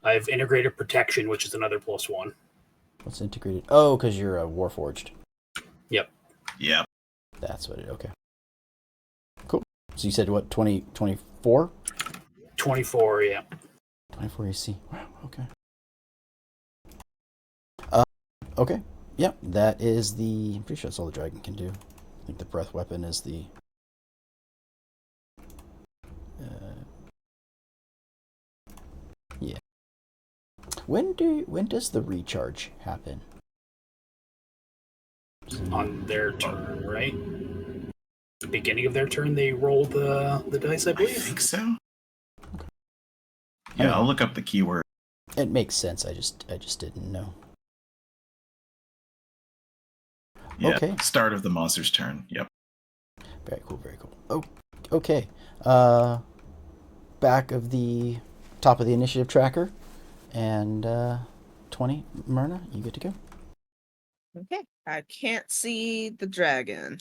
S4: I have integrated protection, which is another +1.
S1: What's integrated? Oh, because you're a Warforged.
S4: Yep.
S3: Yeah.
S1: That's what it. Okay. Cool. So you said what? 24?
S4: 24, yeah.
S1: 24 AC. Wow. Okay. Okay. Yep. That is the. I'm pretty sure that's all the dragon can do. I think the breath weapon is the. Yeah. When does the recharge happen?
S4: On their turn, right? The beginning of their turn, they roll the dice, I
S3: I
S4: believe.
S3: think so. Yeah, I'll look up the keyword.
S1: It makes sense. I just didn't know.
S3: Yeah,
S1: Okay.
S3: start of the monster's turn. Yep.
S1: Very cool. Very cool. Oh, okay. Back of the top of the initiative tracker, and 20. Myrna, you get to go.
S6: Okay. I can't see the dragon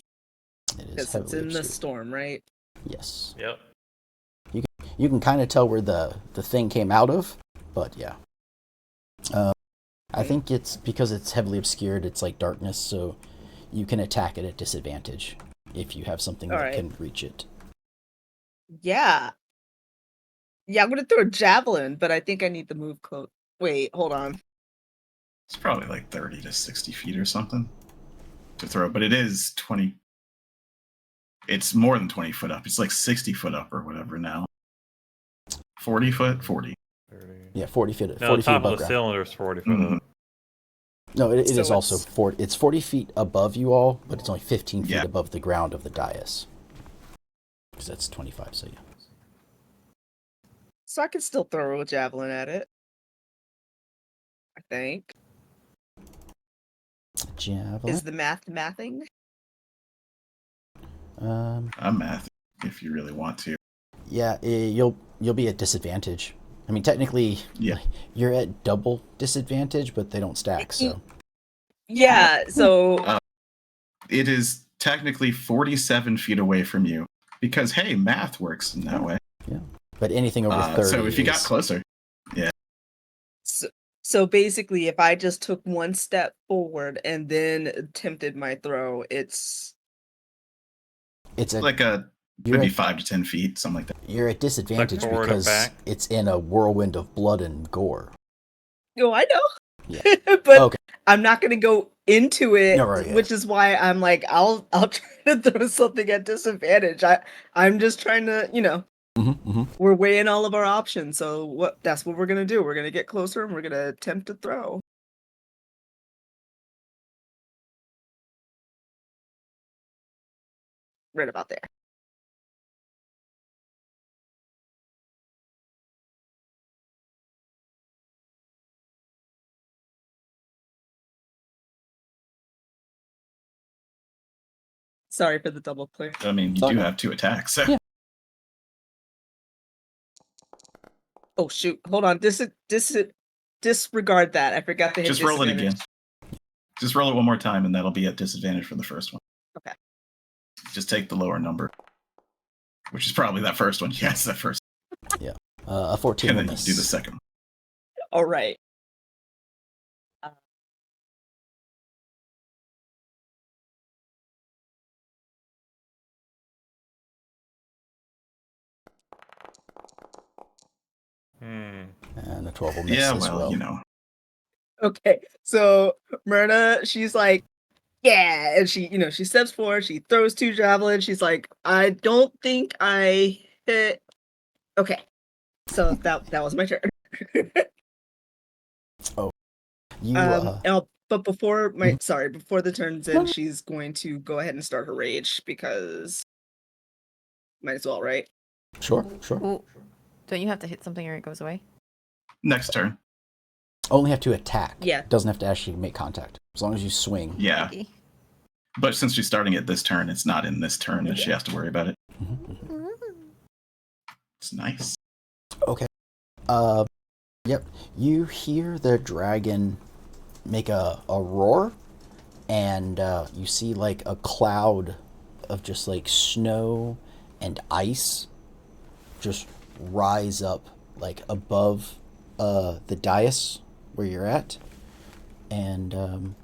S1: It is
S6: because it's
S1: heavily
S6: in the
S1: obscured.
S6: storm, right?
S1: Yes.
S5: Yep.
S1: You can kind of tell where the thing came out of, but yeah. I think it's because it's heavily obscured. It's like darkness, so you can attack it at disadvantage if you have something that can reach it.
S6: Yeah. Yeah, I'm gonna throw a javelin, but I think I need to move close. Wait, hold on.
S3: It's probably like 30 to 60 feet or something to throw, but it is 20. It's more than 20 foot up. It's like 60 foot up or whatever now. 40 foot? 40.
S5: 30.
S1: Yeah, 40 feet.
S5: No,
S1: 40
S5: the top
S1: feet
S5: of
S1: above
S5: the
S1: ground.
S5: cylinder is 40 foot up.
S1: No, it
S6: So
S1: is also
S6: it's-
S1: 40. It's 40 feet above you all, but it's only 15 feet
S3: Yeah.
S1: above the ground of the dais. Because that's 25. So yeah.
S6: So I can still throw a javelin at it. I think.
S1: Javelin.
S6: Is the mathing?
S3: I'm math if you really want to.
S1: Yeah, you'll be at disadvantage. I mean, technically,
S3: Yeah.
S1: you're at double disadvantage, but they don't stack. So
S6: Yeah, so
S3: It is technically 47 feet away from you because, hey, math works in that way.
S1: yeah, but anything over 30.
S3: So if you got
S1: is-
S3: closer,
S6: so basically if I just took one step forward and then attempted my throw, it's
S1: it's a
S3: like
S1: you're
S3: maybe
S1: at,
S3: 5 to 10 feet, something like that.
S1: you're at disadvantage
S5: forward or
S1: because
S5: back?
S1: it's in a whirlwind of blood and gore.
S6: oh, I know.
S1: Yeah.
S6: But
S1: Okay.
S6: I'm not gonna go into it,
S1: No, right, yeah.
S6: which is why I'm like, I'll try to throw something at disadvantage. I'm just trying to, we're weighing all of our options. So that's what we're gonna do. We're gonna get closer and we're gonna attempt to throw. Right about there. Sorry for the double click.
S3: I mean, you
S1: Sorry.
S3: do have 2 attacks. So.
S1: Yeah.
S6: Oh shoot! Hold on. Disregard that. I forgot to hit
S3: Just roll it again.
S6: disadvantage.
S3: Just roll it one more time, and that'll be at disadvantage for the first one.
S6: Okay.
S3: Just take the lower number, which is probably that first one. Yes, that first.
S1: A 14
S3: And
S1: will
S3: then you
S1: miss.
S3: do the second one.
S6: All right.
S1: And a 12 will miss
S3: Yeah,
S1: as well.
S3: you know.
S6: Okay. So Myrna, she's like, yeah, and she steps forward. She throws 2 javelins. She's like, I don't think I hit. Okay. So that was my turn.
S1: You
S6: But before
S1: Mhm.
S6: before the turn's in, she's going to go ahead and start her rage because might as well, right?
S1: sure.
S2: Ooh, don't you have to hit something or it goes away?
S3: Next turn.
S1: Only have to attack.
S6: Yeah.
S1: Doesn't have to actually make contact. As long as you swing.
S3: Yeah.
S2: Okay.
S3: But since she's starting it this turn, it's not in this turn that she has to worry about it. It's nice.
S1: Okay. Yep. You hear the dragon make a roar, and you see like a cloud of just like snow and ice just rise up like above the dais where you're at, and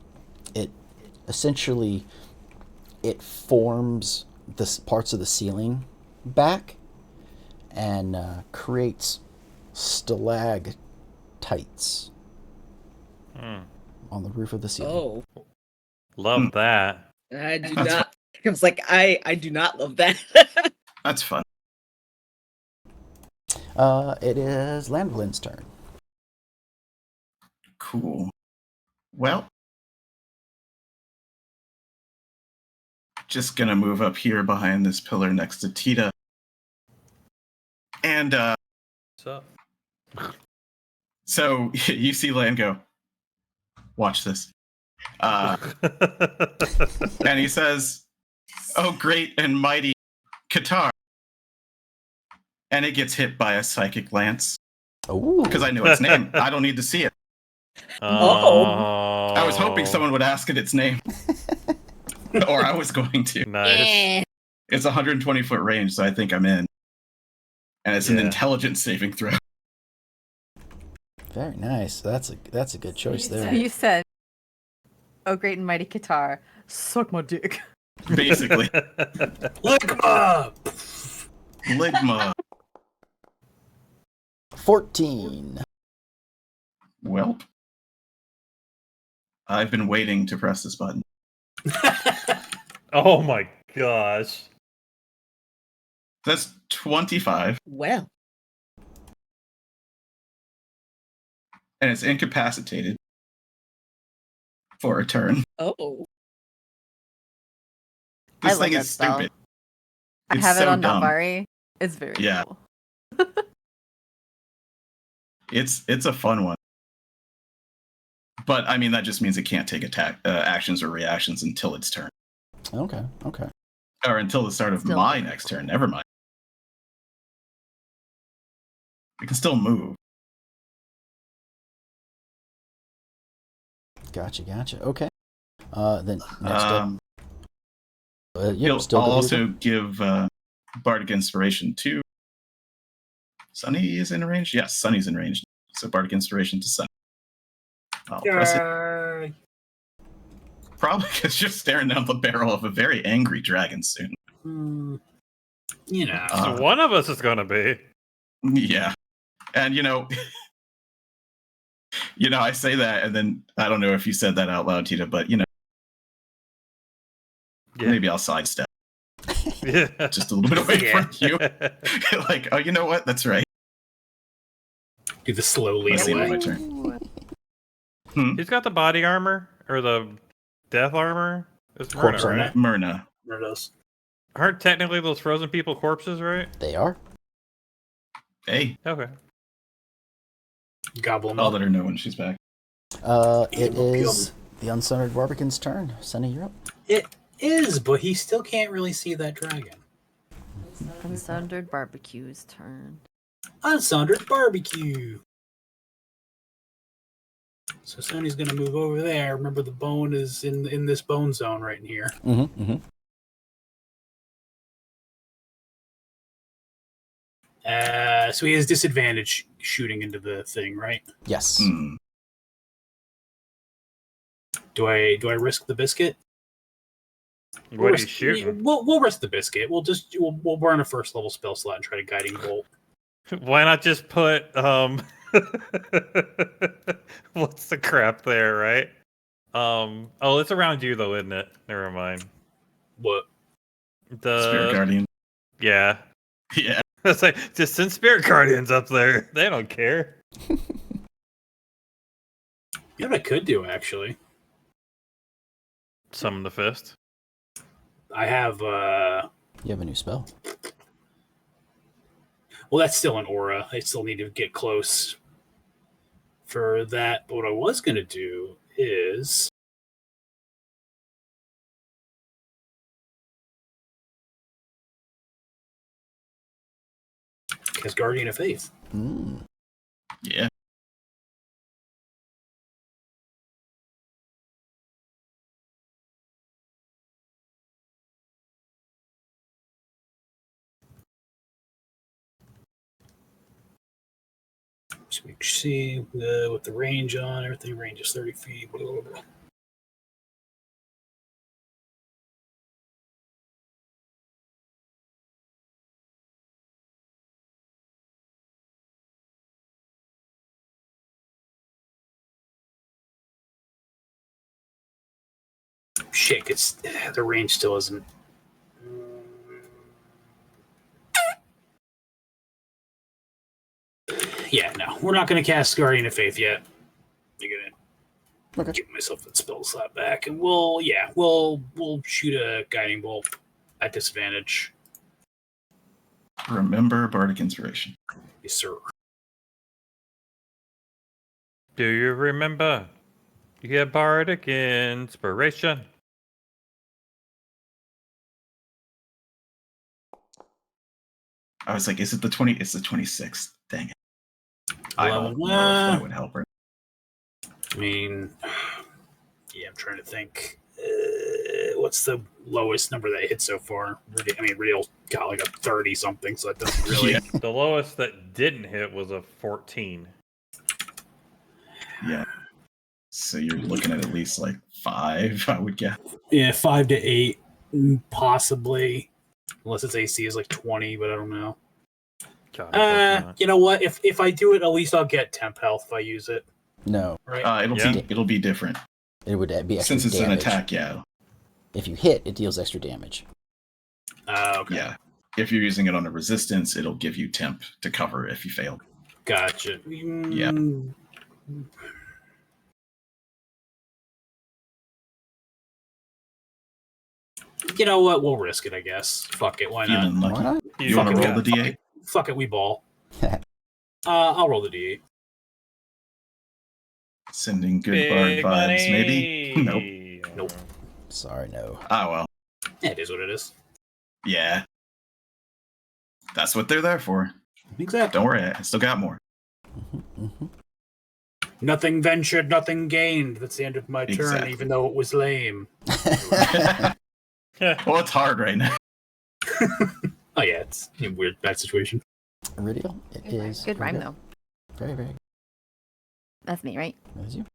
S1: it essentially it forms the parts of the ceiling back and creates stalactites on the roof of the ceiling.
S6: Oh,
S5: Love that.
S6: I do
S3: That's
S6: not. I was like, I do not love that.
S3: That's fun.
S1: It is Landlin's turn.
S3: Cool. Well, just gonna move up here behind this pillar next to Tita. And
S5: What's up?
S3: so you see Land go, watch this. And he says, "Oh, great and mighty Qatar." And it gets hit by a psychic lance.
S1: Oh,
S3: Because I know its name. I don't need to see it.
S5: Oh.
S3: I was hoping someone would ask it its name. Or I was going to.
S5: Nice.
S3: It's 120-foot range, so I think I'm in. And it's an intelligence saving throw.
S1: very nice. That's a good choice
S2: So
S1: there.
S2: you said, "Oh, great and mighty Qatar, suck my dick."
S3: Basically.
S4: Ligma!
S3: Ligma.
S1: 14.
S3: Welp. I've been waiting to press this button.
S5: Oh my gosh.
S3: That's 25.
S6: Well,
S3: And it's incapacitated for a turn.
S6: oh,
S2: I
S3: This
S2: love
S3: thing
S2: that
S3: is
S2: spell.
S3: stupid.
S2: I
S3: It's
S2: have it
S3: so
S2: on
S3: dumb.
S2: Nalvari. It's very
S3: Yeah.
S2: cool.
S3: It's a fun one. But I mean, that just means it can't take attack actions or reactions until its turn.
S1: Okay.
S3: Or until the start of
S2: Still
S3: my
S2: very
S3: next
S2: cool.
S3: turn. Never mind. It can still move.
S1: Gotcha. Okay. Then next up.
S3: I'll
S1: Still
S3: also give Bardic Inspiration to Sunny is in range? Yes, Sunny's in range. So Bardic Inspiration to Sunny. I'll press it.
S4: Yay.
S3: Probably because you're staring down the barrel of a very angry dragon soon.
S4: You know.
S5: So one of us is going to be.
S3: Yeah. And I say that, and then I don't know if you said that out loud, Tita, but
S5: Yeah.
S3: maybe I'll sidestep
S5: Yeah.
S3: just a little bit away
S4: Yeah.
S3: from you. Like, oh, you know what? That's right.
S4: Do the slowly
S3: Let's see
S4: away.
S3: my turn.
S5: He's got the body armor or the death armor. It's
S1: Corpse
S5: Myrna,
S1: armor.
S5: right?
S3: Myrna.
S4: There it is.
S5: Aren't technically those frozen people corpses, right?
S1: They are.
S3: Hey,
S5: Okay.
S4: Gobble them
S3: I'll
S4: up.
S3: let her know when she's back.
S1: It is the Unsundered Barbican's turn. Sunny, you're up.
S4: It is, but he still can't really see that dragon.
S2: Unsundered Barbecue's turn.
S4: Unsundered barbecue. So Sonny's gonna move over there. Remember, the bone is in this bone zone right in here.
S1: Mm-hmm.
S4: So he has disadvantage shooting into the thing, right?
S1: Yes.
S4: Do I risk the biscuit?
S5: What are you shooting?
S4: We'll risk the biscuit. We'll burn a first level spell slot and try to guiding bolt.
S5: Why not just put what's the crap there, right? Oh, it's around you though, isn't it? Never mind.
S4: What?
S3: Spirit Guardian.
S5: Yeah.
S3: Yeah.
S5: It's like just send Spirit Guardians up there. They don't care.
S4: You know what I could do actually?
S5: Summon the fist.
S4: I have
S1: You have a new spell.
S4: well, that's still an aura. I still need to get close for that. But what I was gonna do is cast Guardian of Faith.
S3: Yeah.
S4: So we see with the range on everything. Range is 30 feet. Blah, blah, blah. shit, it's the range still isn't. Yeah, no, we're not going to cast Guardian of Faith yet. You're gonna give myself that spell slot back, and we'll shoot a guiding bolt at disadvantage.
S3: Remember Bardic Inspiration.
S4: Yes, sir.
S5: Do you remember? You get Bardic Inspiration.
S3: I was like, is it the 20? It's the 26th. Dang it. I
S4: Well,
S3: don't know if that would help her.
S4: I mean, yeah, I'm trying to think. What's the lowest number that hit so far? I mean, Real got like a 30 something, so that doesn't really.
S3: Yeah.
S5: The lowest that didn't hit was a 14.
S3: Yeah. So you're looking at least like 5, I would guess.
S4: Yeah, 5 to 8, possibly, unless its AC is like 20, but I don't know.
S5: God,
S4: you know what? If I do it, at least I'll get temp health if I use it.
S1: No,
S4: Right?
S3: It'll be different.
S1: it would be extra
S3: Since it's
S1: damage.
S3: an attack, yeah.
S1: If you hit, it deals extra damage.
S4: Okay.
S3: Yeah. If you're using it on a resistance, it'll give you temp to cover if you fail.
S4: Gotcha.
S3: Yeah.
S4: You know what? We'll risk it, I guess. Fuck it. Why not?
S3: Feeling lucky.
S1: Why not?
S3: You want to
S4: Fuck it,
S3: roll the D8?
S4: Fuck it, we ball. I'll roll the D8.
S3: Sending good
S5: Big
S3: bard vibes,
S5: money.
S3: maybe?
S4: Nope.
S1: Sorry, no.
S3: Ah, well.
S4: Yeah, it is what it is.
S3: Yeah. That's what they're there for.
S4: Exactly.
S3: Don't worry, I still got more.
S4: Nothing ventured, nothing gained. That's the end of my turn,
S3: Exactly.
S4: even though it was lame.
S3: Well, it's hard right now.
S4: Oh yeah, it's a weird, bad situation.
S1: Iridial, it is.
S2: Good rhyme,
S1: okay.
S2: though.
S1: Very, very good.
S2: That's me, right?
S1: That is you.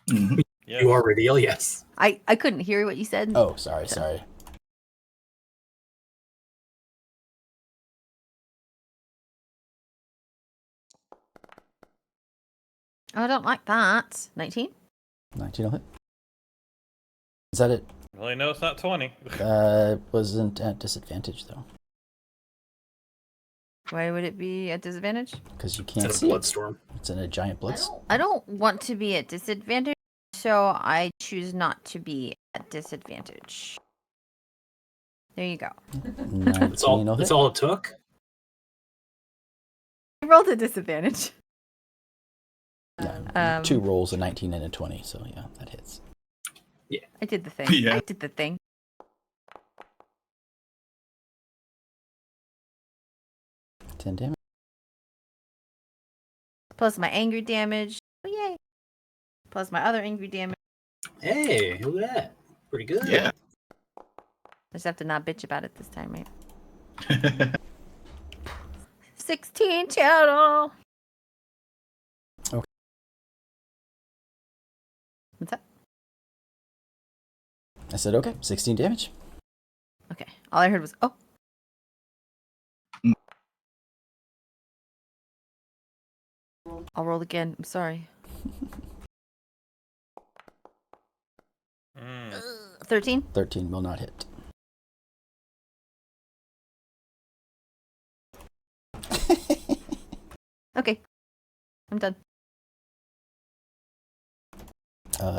S3: Mhm.
S5: Yes.
S4: You are Radial, yes.
S2: I couldn't hear what you said.
S1: Oh, sorry.
S2: Oh, I don't like that. 19?
S1: 19 will hit. Is that it?
S5: Really, no, it's not 20.
S1: Wasn't at disadvantage, though.
S2: Why would it be at disadvantage?
S1: Because you can't
S4: It's a
S1: see it.
S4: bloodstorm.
S1: It's in a giant blood.
S2: I don't want to be at disadvantage, so I choose not to be at disadvantage. There you go.
S1: 19
S4: That's all.
S1: will
S4: That's
S1: hit.
S4: all it took.
S2: I rolled a disadvantage.
S1: Yeah, 2 rolls, a 19 and a 20, so yeah, that hits.
S2: I did the thing.
S3: Yeah.
S2: I did the thing.
S1: Ten damage.
S2: Plus my angry damage. Oh, yay. Plus my other angry damage.
S4: Hey, look at that. Pretty good.
S3: Yeah.
S2: I just have to not bitch about it this time, right? 16 total.
S1: Okay.
S2: What's that?
S1: I said, okay, 16 damage.
S2: Okay. All I heard was, oh.
S3: Mm.
S2: I'll roll again. I'm sorry. 13?
S1: 13 will not hit.
S2: Okay. I'm done.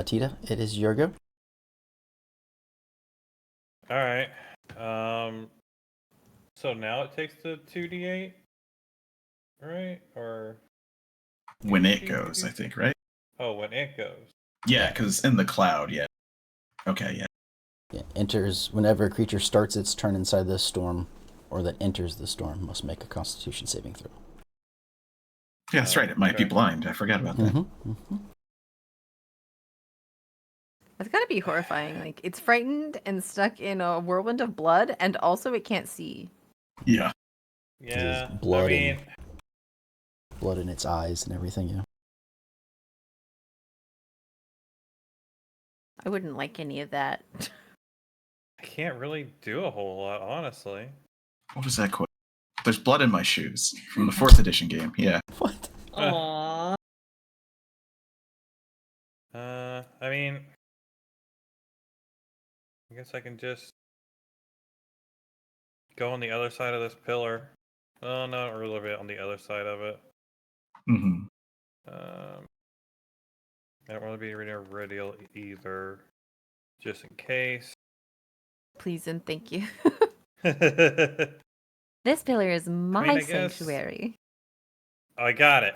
S1: Tita, it is your go.
S5: All right. So now it takes the 2d8, right? Or
S3: When it goes, I think, right?
S5: oh, when it goes.
S3: Yeah, because in the cloud, yeah. Okay, yeah.
S1: Yeah, enters whenever a creature starts its turn inside the storm, or that enters the storm, must make a Constitution saving throw.
S3: Yeah, that's right. It might be
S5: Okay.
S3: blind. I forgot about that.
S2: That's gotta be horrifying. Like, it's frightened and stuck in a whirlwind of blood, and also it can't see.
S3: Yeah.
S5: Yeah.
S1: blood
S5: I mean,
S1: Blood in its eyes and everything. Yeah.
S2: I wouldn't like any of that.
S5: I can't really do a whole lot, honestly.
S3: What was that quote? There's blood in my shoes from the 4th edition game. Yeah.
S1: What?
S6: Aww.
S5: I mean, I guess I can just go on the other side of this pillar. Oh, no, not really on the other side of it.
S3: Mm-hmm.
S5: I don't want to be near radial either, just in case.
S2: Please and thank you.
S5: I
S2: This pillar is my
S5: I guess-
S2: sanctuary.
S5: got it.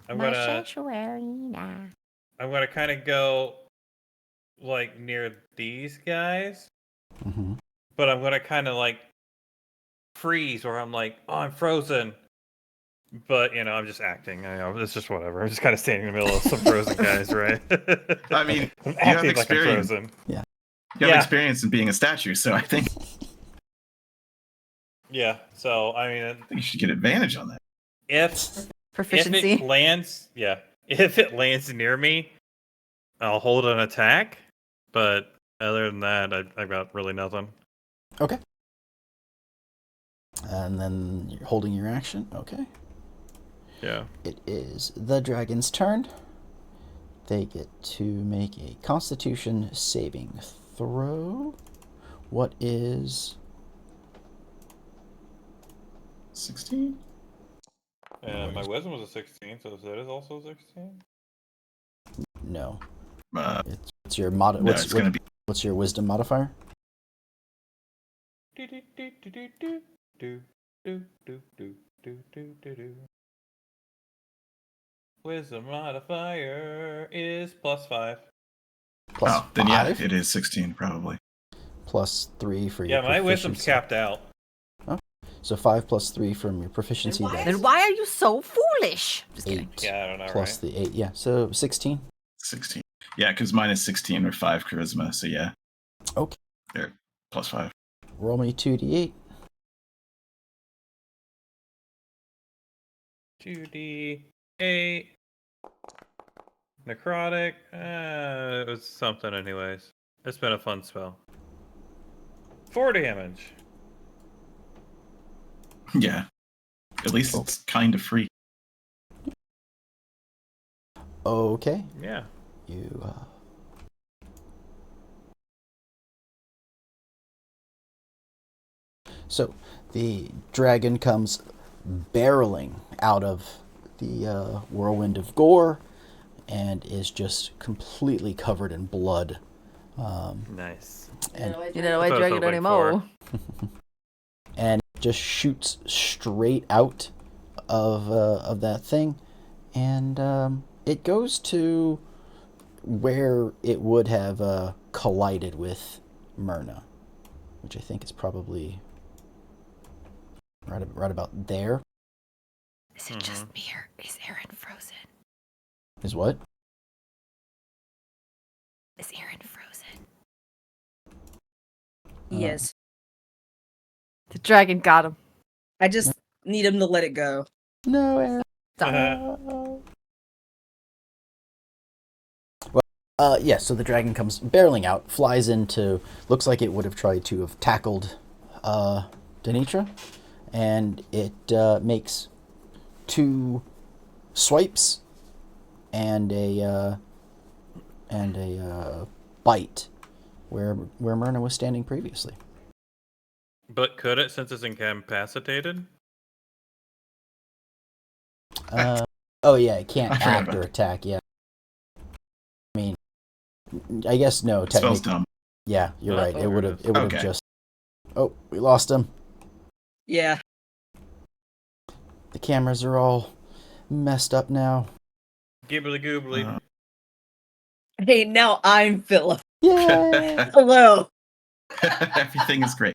S5: I'm
S2: My
S5: gonna
S2: sanctuary. Nah.
S5: I'm gonna kind of go like near these guys,
S1: Mm-hmm.
S5: but I'm gonna kind of like freeze, or I'm like, oh, I'm frozen. But I'm just acting. It's just whatever. I'm just kind of standing in the middle of some frozen guys, right?
S3: I mean,
S5: I'm
S3: you have
S5: acting like I'm
S3: experience.
S5: frozen.
S3: You have experience in being a statue, so I think
S5: Yeah. So I mean,
S3: you should get advantage on that.
S5: if
S2: Proficiency.
S5: it lands, if it lands near me, I'll hold an attack. But other than that, I've got really nothing.
S1: Okay. And then you're holding your action. Okay.
S5: Yeah.
S1: It is the dragon's turn. They get to make a Constitution saving throw. What is
S3: 16?
S5: And my wisdom was a 16, so that is also 16.
S1: no?
S3: Uh,
S1: It's your mod.
S3: no, it's going to be.
S1: What's your wisdom modifier?
S5: Wisdom modifier is +5.
S1: Plus
S3: Oh, then yeah,
S1: 5?
S3: it is 16 probably.
S1: Plus 3 for your
S5: Yeah, my wisdom's
S1: proficiency.
S5: capped out.
S1: So 5 plus 3 from your proficiency.
S2: Then
S1: That's
S2: why are you so foolish? Just kidding.
S1: 8.
S5: Yeah, I don't know,
S1: Plus
S5: right?
S1: the 8. Yeah, so 16.
S3: 16. Yeah, because mine is 16 or 5 charisma, so yeah.
S1: Okay.
S3: There, +5.
S1: Roll me 2d8.
S5: 2d8. Necrotic. It was something anyways. It's been a fun spell. 4 damage.
S3: Yeah. At least it's kind of free.
S1: Okay.
S5: Yeah.
S1: You So the dragon comes barreling out of the whirlwind of gore and is just completely covered in blood.
S5: Nice.
S1: And
S2: You know, I
S5: That's what I was
S2: dragon
S5: hoping
S2: anymore.
S1: and just shoots straight out of that thing, and it goes to where it would have collided with Myrna, which I think is probably right about there.
S2: Is it just me or is Aaron frozen?
S1: Is what?
S2: Is Aaron frozen?
S6: Yes.
S2: The dragon got him.
S6: I just need him to let it go.
S1: No, Aaron.
S2: Stop.
S1: Yeah, so the dragon comes barreling out, flies into, looks like it would have tried to have tackled Denitra, and it makes 2 swipes and a bite where Myrna was standing previously.
S5: But could it, since it's incapacitated?
S1: Oh yeah, it can't
S3: I forgot
S1: act
S3: about
S1: or
S3: that.
S1: attack. Yeah, I mean, I guess no.
S3: It spells
S1: Technically,
S3: dumb.
S1: yeah, you're
S5: That's
S1: right.
S5: what
S1: It
S5: it
S1: would have.
S5: is.
S1: It would have
S3: Okay.
S1: just. Oh, we lost him.
S6: Yeah.
S1: The cameras are all messed up now.
S5: Gibbly goobly.
S6: Hey, now I'm Philip.
S1: Yeah.
S6: Hello.
S3: Everything is great.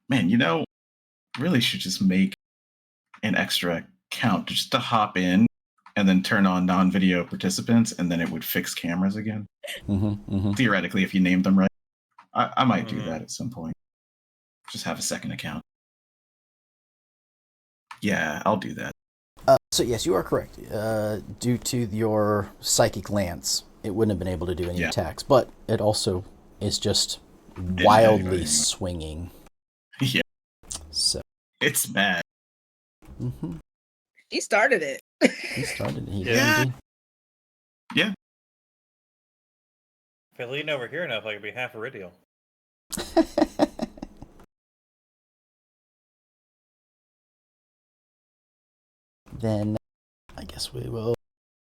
S3: Man, really should just make an extra account just to hop in and then turn on non-video participants, and then it would fix cameras again. Theoretically, if you named them right. I might do that at some point. Just have a second account. Yeah, I'll do that.
S1: So yes, you are correct. Due to your psychic lance, it wouldn't have been able to do any attacks, but it also is just wildly
S3: anyway.
S1: swinging.
S3: Yeah,
S1: So
S3: it's mad.
S6: He started it.
S1: he started. He
S5: Yeah.
S1: did.
S3: Yeah.
S5: If I lean over here enough, I could be half Iridial.
S1: Then I guess we will.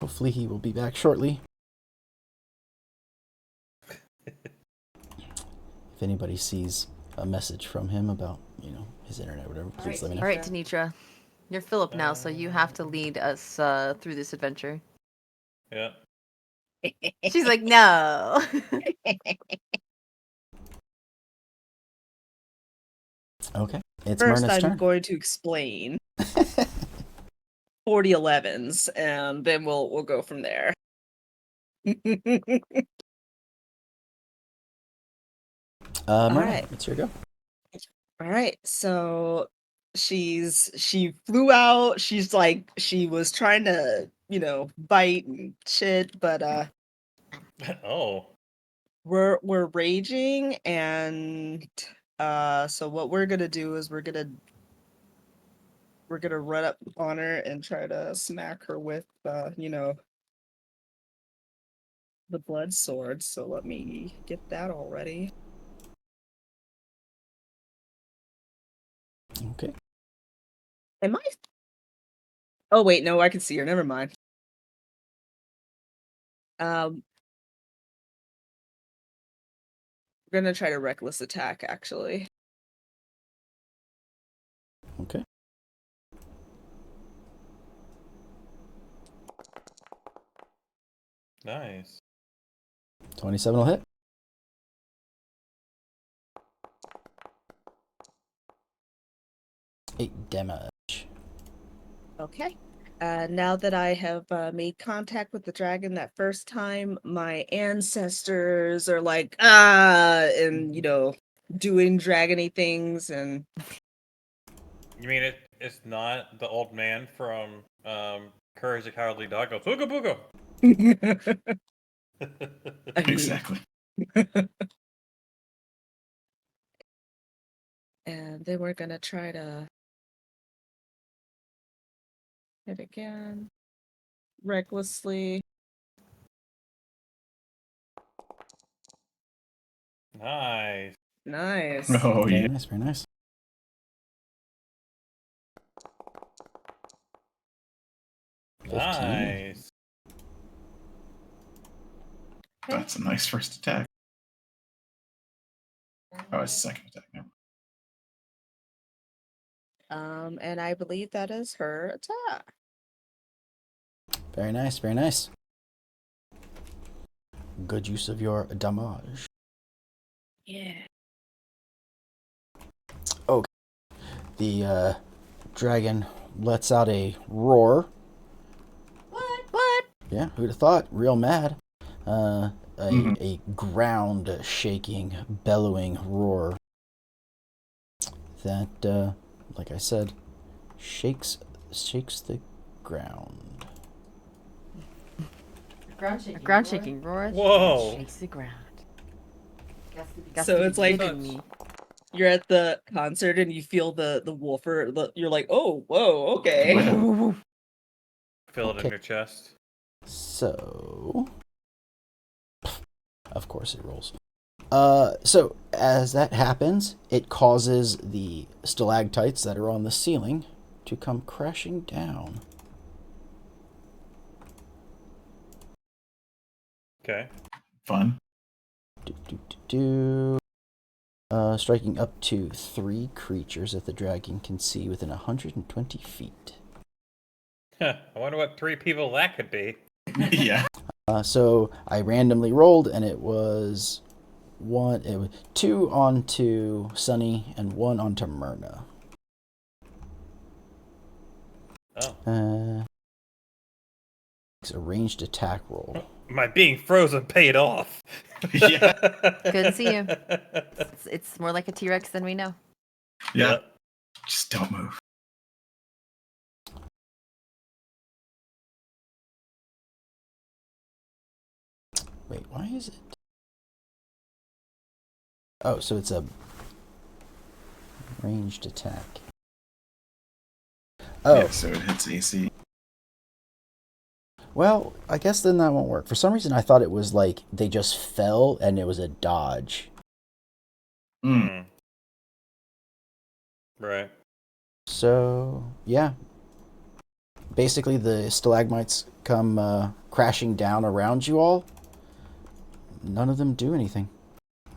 S1: Hopefully he will be back shortly. If anybody sees a message from him about, his internet or whatever, please let me know.
S2: All right, Tanitra. You're Philip now, so you have to lead us through this adventure.
S5: Yeah.
S2: She's like, no.
S1: Okay. It's
S6: First,
S1: Myrna's
S6: I'm
S1: turn.
S6: going to explain 4011s, and then we'll go from there.
S1: Myrna,
S6: right.
S1: it's your go.
S6: All right, so she flew out. She's like, she was trying to, bite and shit, but
S5: Oh.
S6: we're raging, and so what we're gonna do is we're gonna run up on her and try to smack her with the blood sword. So let me get that already.
S1: Okay.
S6: Am I? Oh wait, no, I can see her. Never mind. We're gonna try to reckless attack, actually.
S1: Okay.
S5: Nice.
S1: 27 will hit. Eight damage.
S6: Okay. Now that I have made contact with the dragon that first time, my ancestors are like, and, doing dragony things, and...
S5: You mean it's not the old man from Courage the Cowardly Dog goes, Booga Booga!
S6: I mean,
S3: Exactly.
S6: And then we're gonna try to hit again. Recklessly.
S5: Nice.
S6: Nice.
S3: Oh,
S1: Very
S3: yeah.
S1: nice, very nice.
S5: Nice.
S3: That's a nice first attack. Oh, it's second attack. Never mind.
S6: And I believe that is her attack.
S1: Very nice, very nice. Good use of your damage.
S6: Yeah.
S1: Okay. The dragon lets out a roar.
S2: What?
S1: Yeah, who'd have thought? Real mad. A ground-shaking, bellowing roar that, like I said, shakes the ground.
S2: A ground shaking roar.
S5: Whoa.
S2: Shakes the ground.
S6: So it's like
S2: kidding me.
S6: you're at the concert and you feel the woofer. You're like, oh, whoa, okay.
S5: Feel it in
S1: Okay.
S5: your chest.
S1: So, of course it rolls. So as that happens, it causes the stalactites that are on the ceiling to come crashing down.
S5: Okay.
S3: Fun.
S1: Striking up to 3 creatures that the dragon can see within 120 feet.
S5: I wonder what 3 people that could be.
S3: Yeah.
S1: So I randomly rolled, and it was 2 onto Sunny and 1 onto Myrna.
S5: Oh.
S1: It's a ranged attack roll.
S5: My being frozen paid off.
S3: Yeah.
S2: Good to see you. It's more like a T-Rex than we know.
S3: Yeah.
S5: Yep.
S3: Just don't move.
S1: Wait, why is it? Oh, so it's a ranged attack. Oh,
S3: Yeah, so it hits AC.
S1: Well, I guess then that won't work. For some reason, I thought it was like they just fell and it was a dodge.
S3: Mm.
S5: Right.
S1: So, yeah. Basically, the stalagmites come crashing down around you all. None of them do anything.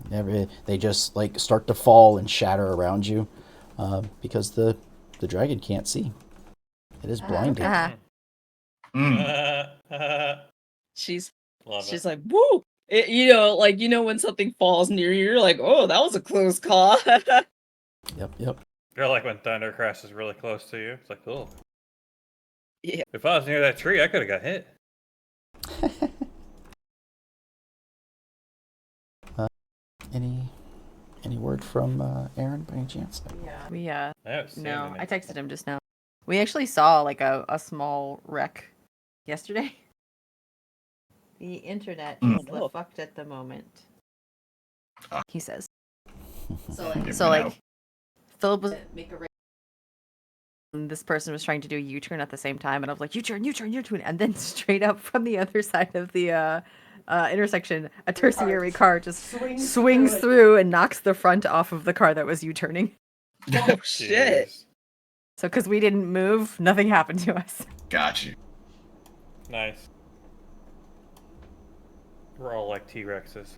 S1: They just like start to fall and shatter around you because the dragon can't see. It is blinded.
S3: Mm.
S6: She's
S5: Love
S6: she's
S5: it.
S6: like, woo! When something falls near you, you're like, oh, that was a close call.
S1: Yep.
S5: You're like when thunder crashes really close to you. It's like, oh.
S6: Yeah.
S5: If I was near that tree, I could have got hit.
S1: Any word from Aaron by any chance?
S2: Yeah. We
S5: I haven't seen
S2: no, I
S5: anything.
S2: texted him just now. We actually saw like a small wreck yesterday. The internet is
S6: no.
S2: fucked at the moment.
S3: Ah.
S2: He says.
S3: It
S2: So
S3: went
S2: like
S3: out.
S2: Philip was make a right. And this person was trying to do a U-turn at the same time, and I was like, U-turn, and then straight up from the other side of the intersection, a tertiary car just swings through and knocks the front off of the car that was U-turning.
S6: Oh shit!
S5: Jeez.
S2: So because we didn't move, nothing happened to us.
S3: Got you.
S5: Nice. We're all like T-Rexes.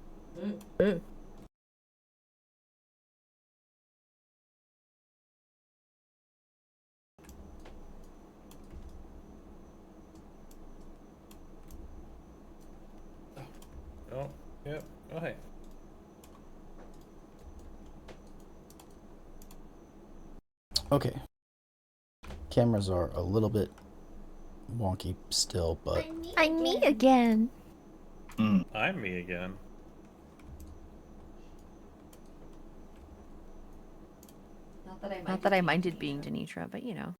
S5: Oh, yep. Oh, hey.
S1: Okay. Cameras are a little bit wonky still, but
S2: I'm me again.
S3: Mm.
S5: I'm me again.
S2: Not that I minded being Denitra, but you know.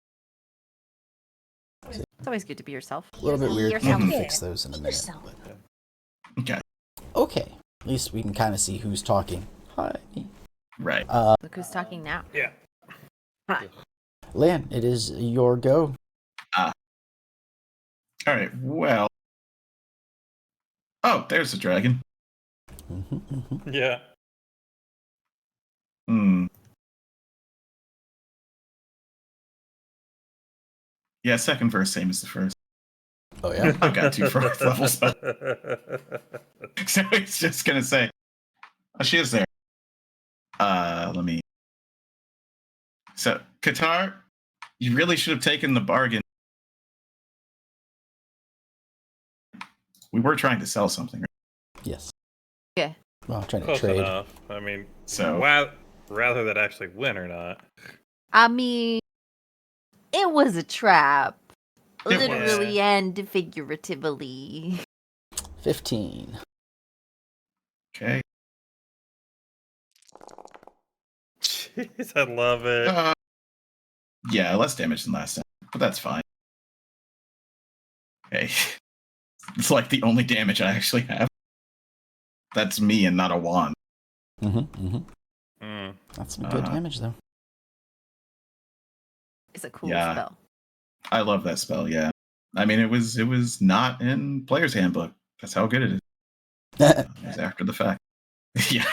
S2: It's always good to be yourself.
S1: a little bit weird. We
S2: Yourself.
S1: can fix those in a minute. But...
S3: Okay.
S1: Okay. At least we can kind of see who's talking. Hi.
S3: Right.
S2: Look who's talking now.
S5: Yeah.
S6: Hi.
S1: Lan, it is your go.
S3: All right. Well. Oh, there's the dragon.
S5: Yeah.
S3: Hmm. Yeah, second verse, same as the first.
S1: Oh, yeah?
S3: I've got 2 4th level spells. So he's just going to say, oh, she is there. Let me. So, Qatar, you really should have taken the bargain. We were trying to sell something, right?
S1: Yes.
S2: Yeah.
S1: Well, I'm trying to
S5: Close
S1: trade.
S5: enough. I mean,
S3: So-
S5: rather than actually win or not.
S2: I mean, it was a trap.
S3: It was.
S2: Literally and figuratively.
S1: 15.
S3: Okay.
S5: Jeez, I love it.
S3: Yeah, less damage than last time, but that's fine. Okay. It's like the only damage I actually have. That's me and not a wand.
S1: That's some good damage, though.
S2: It's a cool
S3: Yeah.
S2: spell.
S3: I love that spell, yeah. I mean, it was not in Player's Handbook. That's how good it is. It was after the fact. Yeah.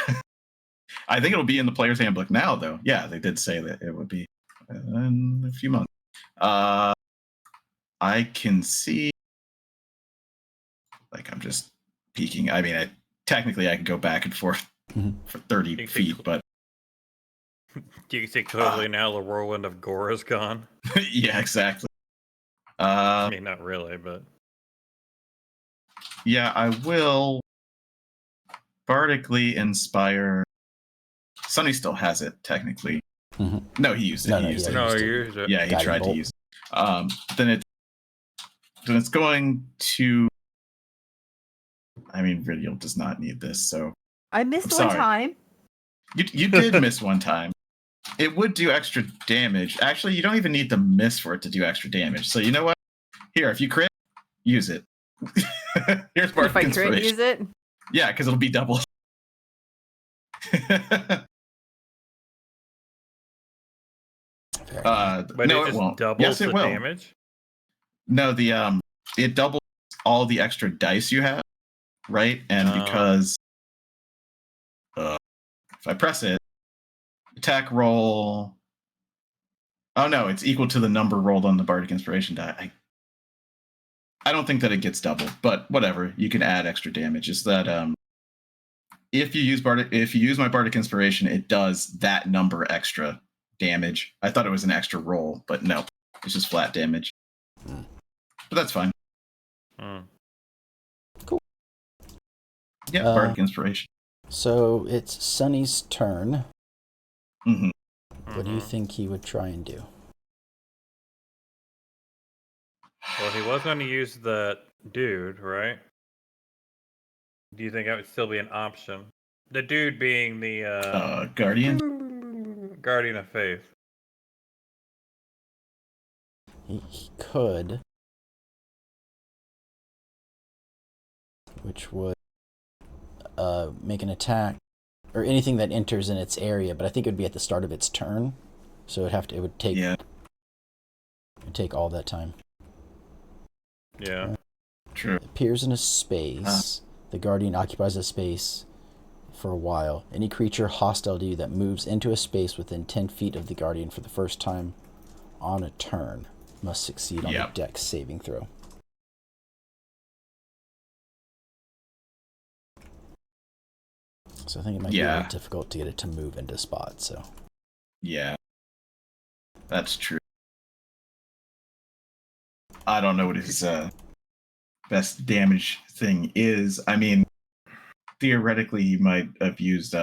S3: I think it'll be in the Player's Handbook now, though. Yeah, they did say that it would be in a few months. I can see... Like, I'm just peeking. I mean, technically, I can go back and forth for 30 feet, but...
S5: You can see clearly now the whirlwind of Gore is gone.
S3: Yeah, exactly.
S5: I mean, not really, but...
S3: Yeah, I will bardically inspire... Sunny still has it, technically. No, he used it.
S1: No,
S3: he used it.
S5: No,
S1: used
S5: you
S1: it.
S5: used it.
S3: Yeah, he
S1: Guiding
S3: tried
S1: bolt.
S3: to use it. Then it's going to... I mean, Vidiel does not need this, so...
S2: I missed
S3: I'm
S2: one
S3: sorry.
S2: time.
S3: You did miss one time. It would do extra damage. Actually, you don't even need to miss for it to do extra damage. So you know what? Here, if you crit, use it. Here's part
S2: If I crit use it.
S3: Yeah, because it'll be double.
S5: But
S3: no,
S5: it
S3: it
S5: just
S3: won't.
S5: doubles
S3: Yes, it
S5: the
S3: will.
S5: damage?
S3: No, it doubles all the extra dice you have, right? And because if I press it, attack roll. Oh no, it's equal to the number rolled on the Bardic Inspiration die. I don't think that it gets doubled, but whatever. You can add extra damage. Is that if you use my Bardic Inspiration, it does that number extra damage. I thought it was an extra roll, but no, it's just flat damage. But that's fine.
S1: Cool.
S3: Yeah, Bardic Inspiration.
S1: So it's Sunny's turn.
S3: Mm-hmm.
S1: What do you think he would try and do?
S5: Well, he was going to use the dude, right? Do you think that would still be an option? The dude being the
S3: Guardian?
S5: Guardian of Faith.
S1: He could. Which would make an attack or anything that enters in its area, but I think it would be at the start of its turn. So it would take all that time.
S5: Yeah.
S3: True.
S1: It appears in a space. The Guardian occupies a space for a while. Any creature hostile to you that moves into a space within 10 feet of the Guardian for the first time on a turn must succeed on a Dex saving throw. So I think it might be a little difficult to get it to move into spots. So.
S3: Yeah. That's true. I don't know what his best damage thing is. I mean, theoretically, he might have used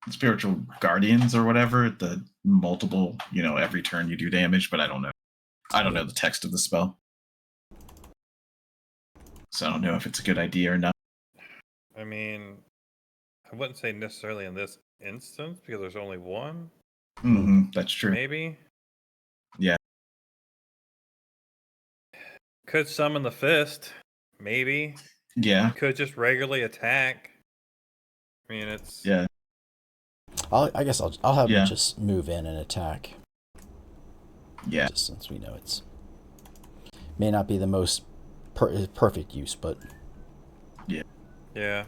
S3: spiritual guardians or whatever, the multiple, every turn you do damage, but I don't know. I don't know the text of the spell. So I don't know if it's a good idea or not.
S5: I mean, I wouldn't say necessarily in this instance because there's only one.
S3: Mm-hmm, that's true.
S5: Maybe.
S3: Yeah.
S5: Could summon the fist. Maybe.
S3: Yeah.
S5: Could just regularly attack. I mean, it's...
S3: Yeah.
S1: I guess I'll have him just move in and attack.
S3: Yeah.
S1: Just since we know it's... May not be the most perfect use, but...
S3: Yeah.
S5: Yeah.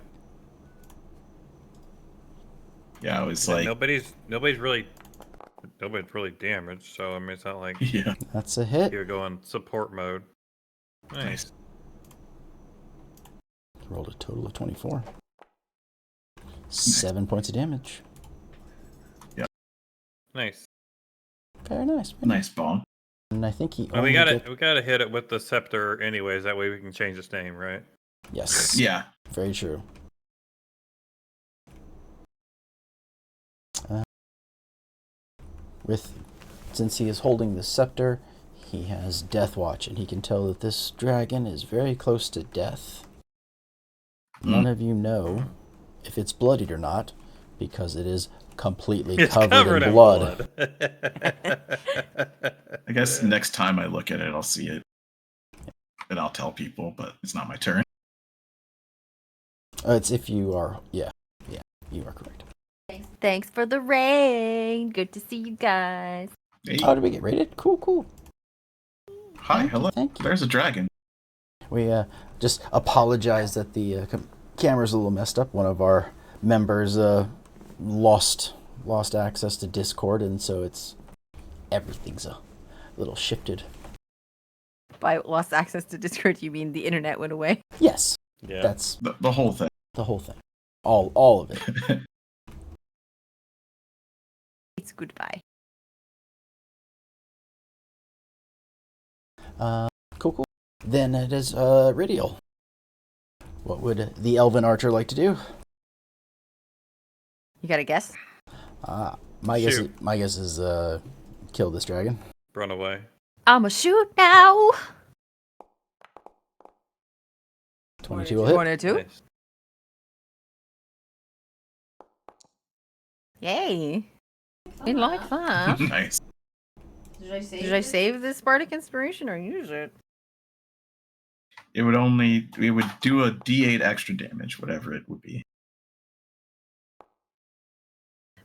S3: Yeah, I was like...
S5: Nobody's really damaged, so I mean, it's not like...
S3: Yeah.
S1: That's a hit.
S5: You're going support mode. Nice.
S1: Rolled a total of 24. 7 points of damage.
S3: Yeah.
S5: Nice.
S1: Very nice.
S3: Nice ball.
S1: And I think he.
S5: We gotta hit it with the scepter, anyways. That way we can change its name, right?
S1: Yes.
S3: Yeah.
S1: Very true. Since he is holding the scepter, he has Death Watch, and he can tell that this dragon is very close to death. None of you know if it's bloodied or not, because it is completely covered in blood.
S3: I guess next time I look at it, I'll see it. And I'll tell people, but it's not my turn.
S1: It's if you are... Yeah, you are correct.
S2: Thanks for the rain. Good to see you guys.
S3: Hey.
S1: Oh, did we get rated? Cool.
S3: Hi, hello.
S1: Thank you.
S3: There's a dragon.
S1: We just apologize that the camera's a little messed up. One of our members lost access to Discord, and so everything's a little shifted.
S2: By lost access to Discord, you mean the internet went away?
S1: Yes.
S5: Yeah.
S1: That's
S3: The whole thing.
S1: the whole thing. All of it.
S2: It's goodbye.
S1: Cool. Then it is Ridial. What would the Elven Archer like to do?
S2: You got a guess?
S1: My guess is kill this dragon.
S5: Run away.
S2: I'ma shoot now.
S1: 22 will hit.
S2: 22?
S5: Nice.
S2: Yay. Didn't like that.
S3: Nice.
S2: Did I save this Bardic Inspiration or use it?
S3: It would do a D8 extra damage, whatever it would be.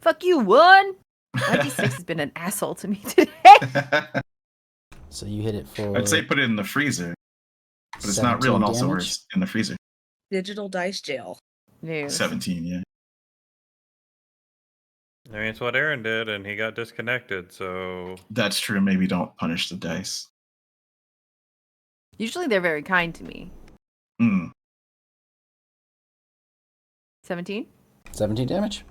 S2: Fuck you, one. My D6 has been an asshole to me today.
S1: So you hit it for...
S3: I'd say put it in the freezer. But it's not real, and also
S1: damage.
S3: it's in the freezer.
S6: Digital dice jail.
S2: News.
S3: 17, yeah.
S5: I mean, it's what Aaron did, and he got disconnected. So
S3: That's true. Maybe don't punish the dice.
S2: Usually they're very kind to me. 17?
S1: 17 damage.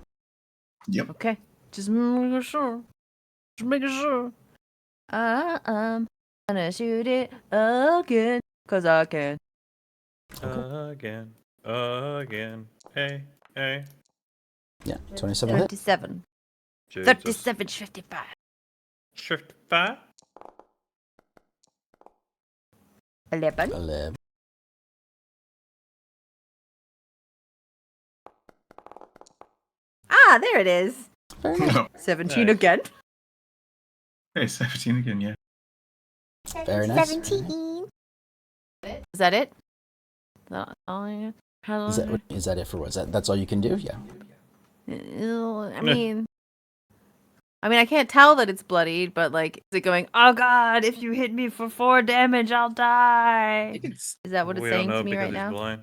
S3: Yep.
S2: Okay. Just making sure. Just making sure. I'm gonna shoot it again. Cause I can.
S5: again. Hey.
S1: Yeah, 27 will hit.
S2: 37.
S5: Jesus.
S2: 37, 55.
S5: 55.
S2: 11.
S1: 11.
S2: Ah, there it is.
S1: Very nice.
S3: No.
S2: 17
S5: Nice.
S2: again.
S3: Hey, 17 again, yeah.
S1: Very nice.
S2: 17. Is that it?
S1: Is that it for what? That's all you can do? Yeah.
S2: I mean, I can't tell that it's bloodied, but like, is it going, oh god, if you hit me for 4 damage, I'll die? Is that what it's
S5: We don't
S2: saying
S5: know
S2: to me
S5: because
S2: right
S5: he's
S2: now?
S5: blind.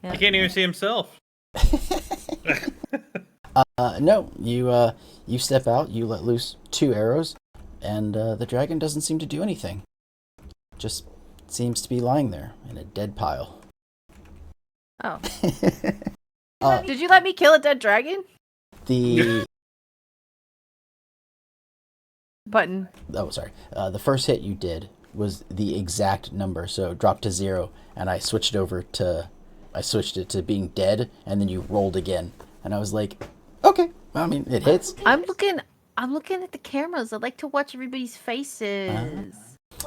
S2: Yeah.
S5: He can't even see himself.
S1: No, you step out, you let loose 2 arrows, and the dragon doesn't seem to do anything. Just seems to be lying there in a dead pile.
S2: Oh. Did you let me kill a dead dragon?
S1: The
S2: Button.
S1: oh, sorry. The first hit you did was the exact number, so it dropped to 0, and I switched it to being dead, and then you rolled again, and I was like, okay. I mean, it hits.
S2: I'm looking at the cameras. I like to watch everybody's faces.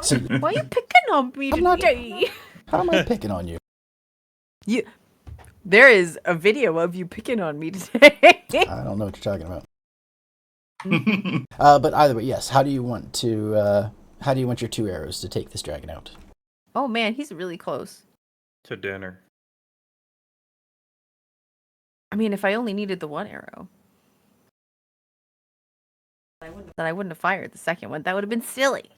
S1: So
S2: Why are you picking on me
S1: I'm not-
S2: today?
S1: how am I picking on you?
S2: There is a video of you picking on me today.
S1: I don't know what you're talking about. But either way, yes. How do you want your 2 arrows to take this dragon out?
S2: Oh man, he's really close.
S5: To dinner.
S2: I mean, if I only needed the 1 arrow, then I wouldn't have fired the second one. That would have been silly.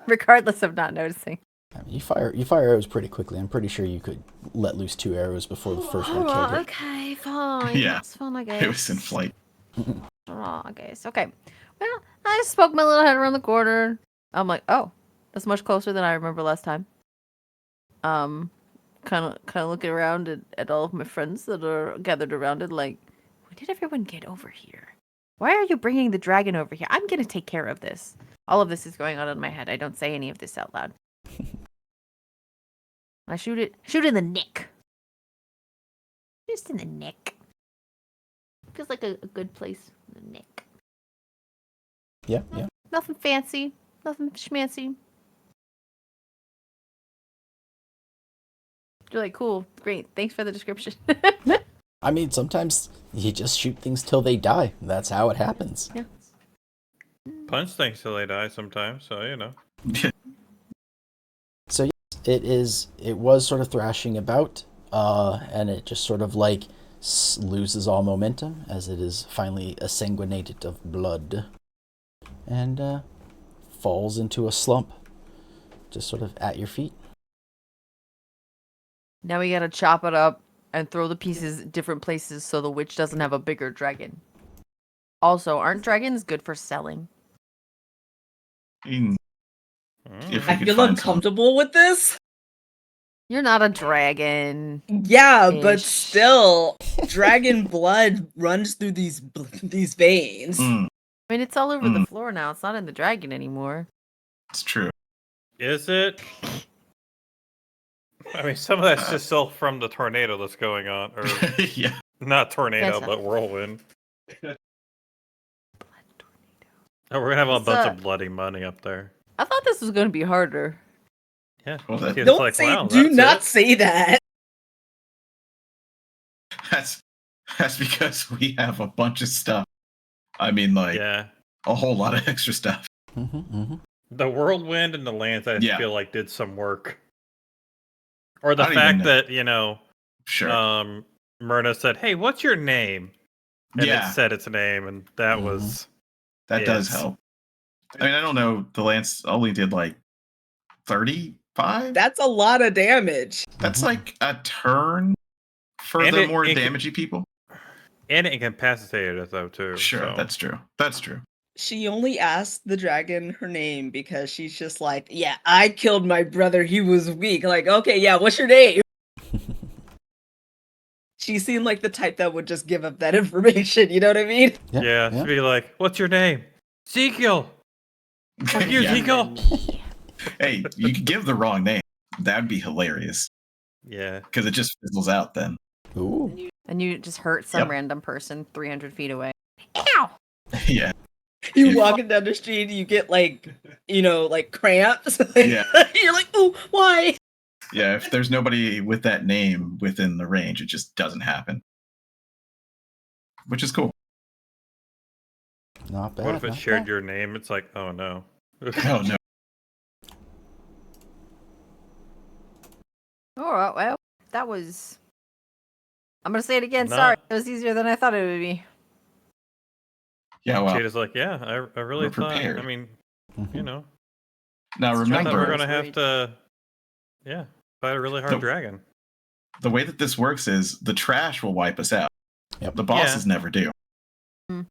S2: Regardless of not noticing.
S1: I mean, you fire arrows pretty quickly. I'm pretty sure you could let loose 2 arrows before the first one killed it.
S2: Okay, fine.
S3: Yeah.
S2: That's fun, I guess.
S3: It was in flight.
S2: I guess. Okay. Well, I just poked my little head around the corner. I'm like, oh, that's much closer than I remember last time. Kind of looking around at all of my friends that are gathered around it, like, when did everyone get over here? Why are you bringing the dragon over here? I'm gonna take care of this. All of this is going on in my head. I don't say any of this out loud. I shoot in the neck. Just in the neck. Feels like a good place in the neck.
S1: Yeah.
S2: Nothing fancy. Nothing schmancy. You're like, cool, great, thanks for the description.
S1: I mean, sometimes you just shoot things till they die. That's how it happens.
S2: Yeah.
S5: Punch things till they die sometimes, so you know.
S1: So yes, it was sort of thrashing about, and it just sort of like loses all momentum as it is finally sanguinated of blood, and falls into a slump, just sort of at your feet.
S2: Now we gotta chop it up and throw the pieces different places so the witch doesn't have a bigger dragon. Also, aren't dragons good for selling?
S3: If we
S6: I
S3: could
S6: feel
S3: find
S6: uncomfortable with this.
S2: You're not a dragon.
S6: Yeah, but
S2: Ish.
S6: still, dragon blood runs through these veins.
S3: Mm,
S2: I mean, it's all over the floor now. It's not in the dragon anymore.
S3: it's true.
S5: Is it? I mean, some of that's just still from the tornado that's going on, or
S3: Yeah.
S5: not tornado,
S2: Yes,
S5: but whirlwind.
S2: Blood
S5: Oh, we're gonna have a
S2: It's,
S5: bunch of bloody money up there.
S2: I thought this was gonna be harder.
S5: Yeah.
S3: Well, that-
S5: It's
S6: Don't
S5: like,
S6: say.
S5: wow,
S6: Do
S5: that's
S6: not
S5: it?
S6: say that.
S3: That's because we have a bunch of stuff. I mean, like
S5: Yeah.
S3: a whole lot of extra stuff.
S5: The whirlwind and the lands, I
S3: Yeah.
S5: feel like did some work. Or the
S3: I don't even
S5: fact
S3: know.
S5: that, you know,
S3: Sure.
S5: Myrna said, "Hey, what's your name?" And
S3: Yeah.
S5: it said its name, and that was
S3: That does
S5: Yes.
S3: help. I mean, I don't know. The Lance only did like 30 5?
S6: That's a lot of damage.
S3: That's like a turn for
S5: And
S3: the
S5: it-
S3: more
S5: it-
S3: damagey people.
S5: And it incapacitated us though too.
S3: Sure,
S5: so.
S3: that's true. That's true.
S6: She only asked the dragon her name because she's just like, yeah, I killed my brother. He was weak. Like, okay, yeah, what's your name? She seemed like the type that would just give up that information. You know what I mean?
S5: Yeah, to be like, what's your name? Ezekiel. Fuck you,
S3: Yeah.
S5: Ezekiel.
S3: Hey, you could give the wrong name. That'd be hilarious.
S5: Yeah.
S3: Because it just fizzles out then.
S1: Ooh.
S2: And you just hurt some
S3: Yep.
S2: random person 300 feet away. Ow!
S3: Yeah.
S6: You
S3: If-
S6: walking down the street, you get like, like cramps.
S3: Yeah.
S6: You're like, oh, why?
S3: Yeah, if there's nobody with that name within the range, it just doesn't happen. Which is cool.
S1: Not bad.
S5: What if it
S1: not
S5: shared
S1: bad.
S5: your name? It's like, oh no.
S3: Oh no.
S2: All right, well, that was. I'm gonna say it again.
S5: Not-
S2: Sorry, it was easier than I thought it would be.
S3: Yeah, well,
S5: Cheetah's like, yeah, I really
S3: We're
S5: thought.
S3: prepared.
S5: I mean,
S1: Mhm.
S5: you know,
S3: now
S2: It's
S5: I thought
S3: remember,
S5: we're
S2: Remember-
S5: gonna have to, yeah, fight a really hard
S3: The-
S5: dragon.
S3: the way that this works is the trash will wipe us out.
S1: Yep.
S3: The bosses never do.
S2: Hmm.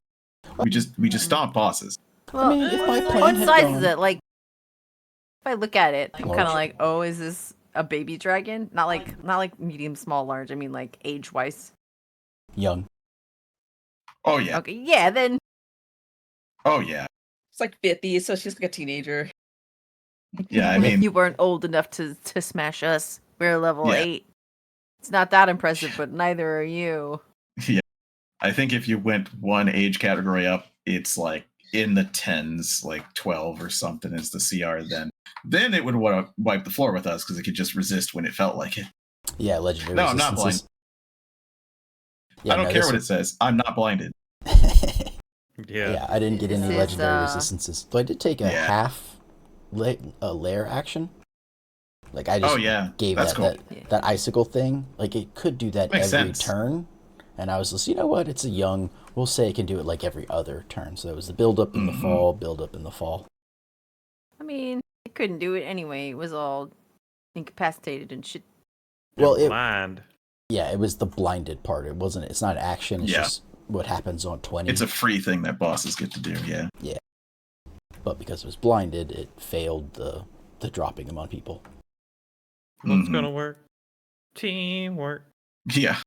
S3: We just stomp bosses.
S2: Well,
S1: mean, if my plan
S2: what
S1: had
S2: size
S1: gone-
S2: is it? Like, if I look at it, I'm kind
S1: Large.
S2: of like, oh, is this a baby dragon? Not like medium, small, large. I mean, like age wise.
S1: Young.
S3: Oh yeah.
S2: Okay, yeah, then
S3: Oh yeah.
S6: It's like 50, so she's like a teenager.
S3: Yeah, I
S2: if
S3: mean,
S2: you weren't old enough to smash us, we're level
S3: Yeah.
S2: 8. It's not that impressive, but neither are you.
S3: yeah. I think if you went one age category up, it's like in the 10s, like 12 or something is the CR then it would want to wipe the floor with us because it could just resist when it felt like it.
S1: Yeah, legendary
S3: No, I'm not
S1: resistances. Yeah,
S3: I don't
S1: no,
S3: care
S1: this
S3: what it
S1: was-
S3: says. I'm not blinded.
S5: Yeah.
S1: Yeah, I didn't get any
S2: This is,
S1: legendary resistances. So I did take a
S3: Yeah.
S1: half lair action. Like I just
S3: Oh yeah.
S1: gave
S3: That's
S1: that,
S3: cool.
S1: that icicle thing. Like it could do that
S3: Makes
S1: every
S3: sense.
S1: turn. And I was just, you know what? It's a young. We'll say it can do it like every other turn. So it was the build up in the
S3: Mhm.
S1: fall, build up in the fall.
S2: I mean, it couldn't do it anyway. It was all incapacitated and shit.
S1: Well, it
S5: blind.
S1: yeah, it was the blinded part. It wasn't. It's not action. It's
S3: Yeah.
S1: just what happens on 20.
S3: It's a free thing that bosses get to do, yeah.
S1: But because it was blinded, it failed the dropping them on people.
S5: What's
S3: Mhm.
S5: gonna work? Teamwork.
S3: Yeah.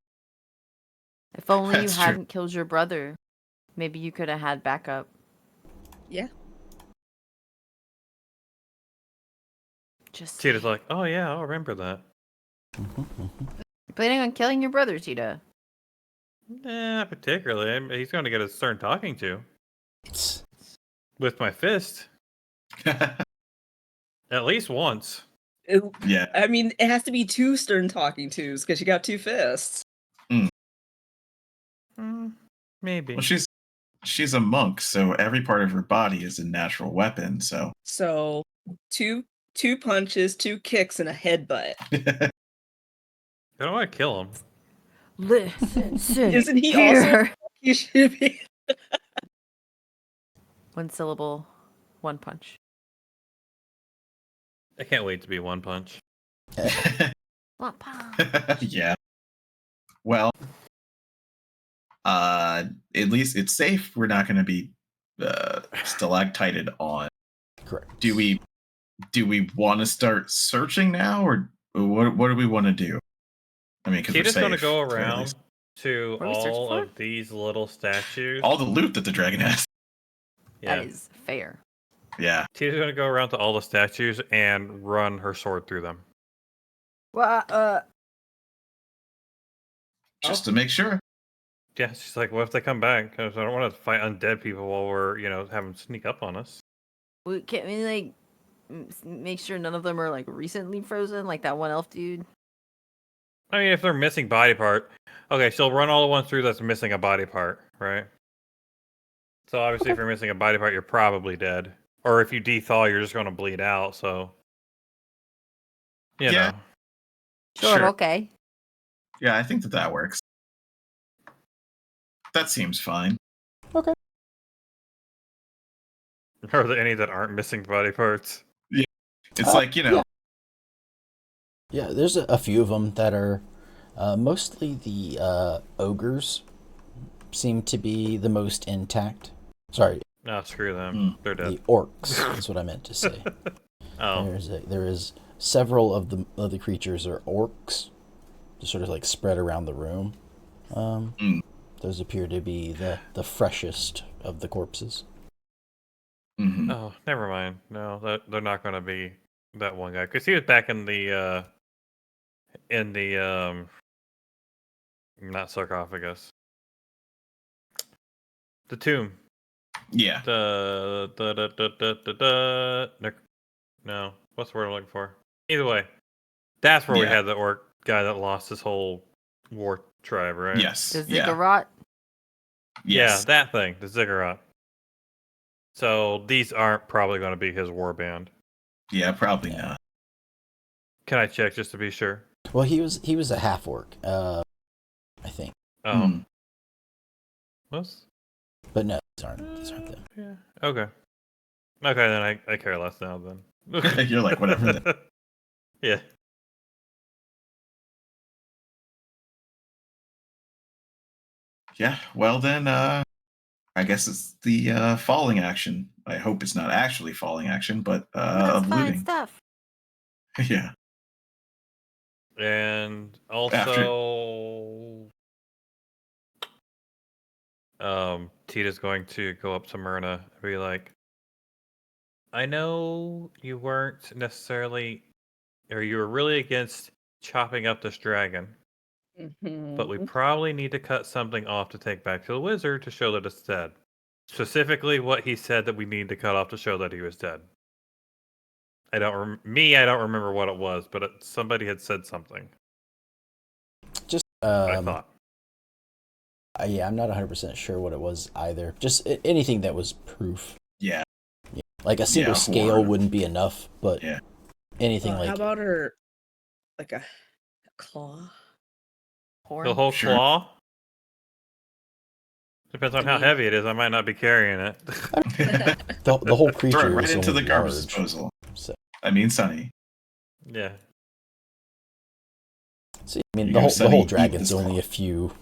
S2: If only you
S3: That's true.
S2: hadn't killed your brother, maybe you could have had backup.
S6: Yeah.
S2: Just
S5: Cheetah's like, oh yeah, I'll remember that.
S2: planning on killing your brother, Cheetah.
S5: Not particularly. He's gonna get a stern talking to
S1: It's
S5: with my fist at least once.
S3: yeah.
S6: I mean, it has to be 2 stern talking tos because you got 2 fists.
S5: Maybe.
S3: Well, she's a monk, so every part of her body is a natural weapon, so
S6: So 2 punches, 2 kicks, and a headbutt.
S5: I don't want to kill him.
S2: Listen,
S6: Isn't he also? You should be.
S2: One syllable, one punch.
S5: I can't wait to be One Punch.
S2: One punch.
S3: yeah. Well, at least it's safe. We're not going to be stalactited on.
S1: correct.
S3: Do we want to start searching now, or what do we want to do? I mean, because we're
S5: Cheetah's
S3: safe.
S5: gonna go
S3: at the very
S5: around
S3: least.
S5: to
S2: What are we searching
S5: all
S2: for?
S5: of these little statues.
S3: all the loot that the dragon has.
S5: Yeah.
S2: That is fair.
S3: Yeah.
S5: Cheetah's gonna go around to all the statues and run her sword through them.
S2: Well,
S3: Just to make sure.
S5: Yeah, she's like, what if they come back? Because I don't want to fight undead people while we're, having them sneak up on us.
S2: can't we like make sure none of them are like recently frozen, like that one elf dude?
S5: I mean, if they're missing body part, okay, she'll run all the ones through that's missing a body part, right? So obviously, if you're missing a body part, you're probably dead. Or if you dethaw, you're just going to bleed out. So, you
S3: Yeah.
S5: know,
S2: Sure. Okay.
S3: Yeah, I think that works. That seems fine.
S5: are there any that aren't missing body parts?
S3: It's like,
S1: yeah. Yeah, there's a few of them that are mostly the ogres seem to be the most intact. Sorry,
S5: No, screw them. They're
S1: the
S5: dead.
S1: orcs is what I meant to say.
S5: Oh,
S1: There is several of the creatures are orcs, just sort of like spread around the room. Those appear to be the freshest of the corpses.
S3: Mm-hmm.
S5: oh, never mind. No, they're not going to be that one guy because he was back in the not sarcophagus, the tomb.
S3: Yeah.
S5: No, what's the word I'm looking for? Either way, that's where we
S3: Yeah.
S5: had the orc guy that lost his whole war tribe, right?
S3: Yes.
S2: The
S3: Yeah.
S2: ziggurat.
S5: Yeah,
S3: Yes.
S5: that thing, the ziggurat. So these aren't probably going to be his war band.
S3: Yeah, probably
S1: Yeah.
S3: not.
S5: Can I check just to be sure?
S1: Well, he was a half orc, I think.
S5: Oh,
S3: Hmm.
S5: was
S1: But no, these aren't them.
S5: yeah. Okay. Okay, then I care less now. Then
S3: You're like, whatever then.
S5: Yeah.
S3: Yeah. Well then, I guess it's the falling action. I hope it's not actually falling action, but
S2: That's
S3: of
S2: fine
S3: looting.
S2: stuff.
S3: Yeah.
S5: And also, Tita's going to go up to Myrna and be like, I know you weren't necessarily, or you were really against chopping up this dragon, but we probably need to cut something off to take back to the wizard to show that it's dead. Specifically, what he said that we need to cut off to show that he was dead. I don't remember what it was, but somebody had said something.
S1: Just
S5: I thought.
S1: yeah, I'm not 100% sure what it was either. Just anything that was proof.
S3: Yeah.
S1: Like a single scale
S3: horror.
S1: wouldn't be enough, but
S3: Yeah.
S1: anything like
S6: How about her, like a claw?
S5: The
S2: Horn.
S5: whole
S3: Sure.
S5: claw? Depends on
S6: I
S5: how
S6: mean-
S5: heavy it is. I might not be carrying it.
S1: the whole creature
S3: Throw it right
S1: is
S3: into the
S1: only
S3: garbage
S1: large.
S3: disposal.
S1: So,
S3: I mean, Sunny.
S5: Yeah.
S1: see, I mean,
S3: You
S1: the
S3: know,
S1: whole
S3: Sonny, eat
S1: dragon's
S3: this
S1: only
S3: claw.
S1: a few,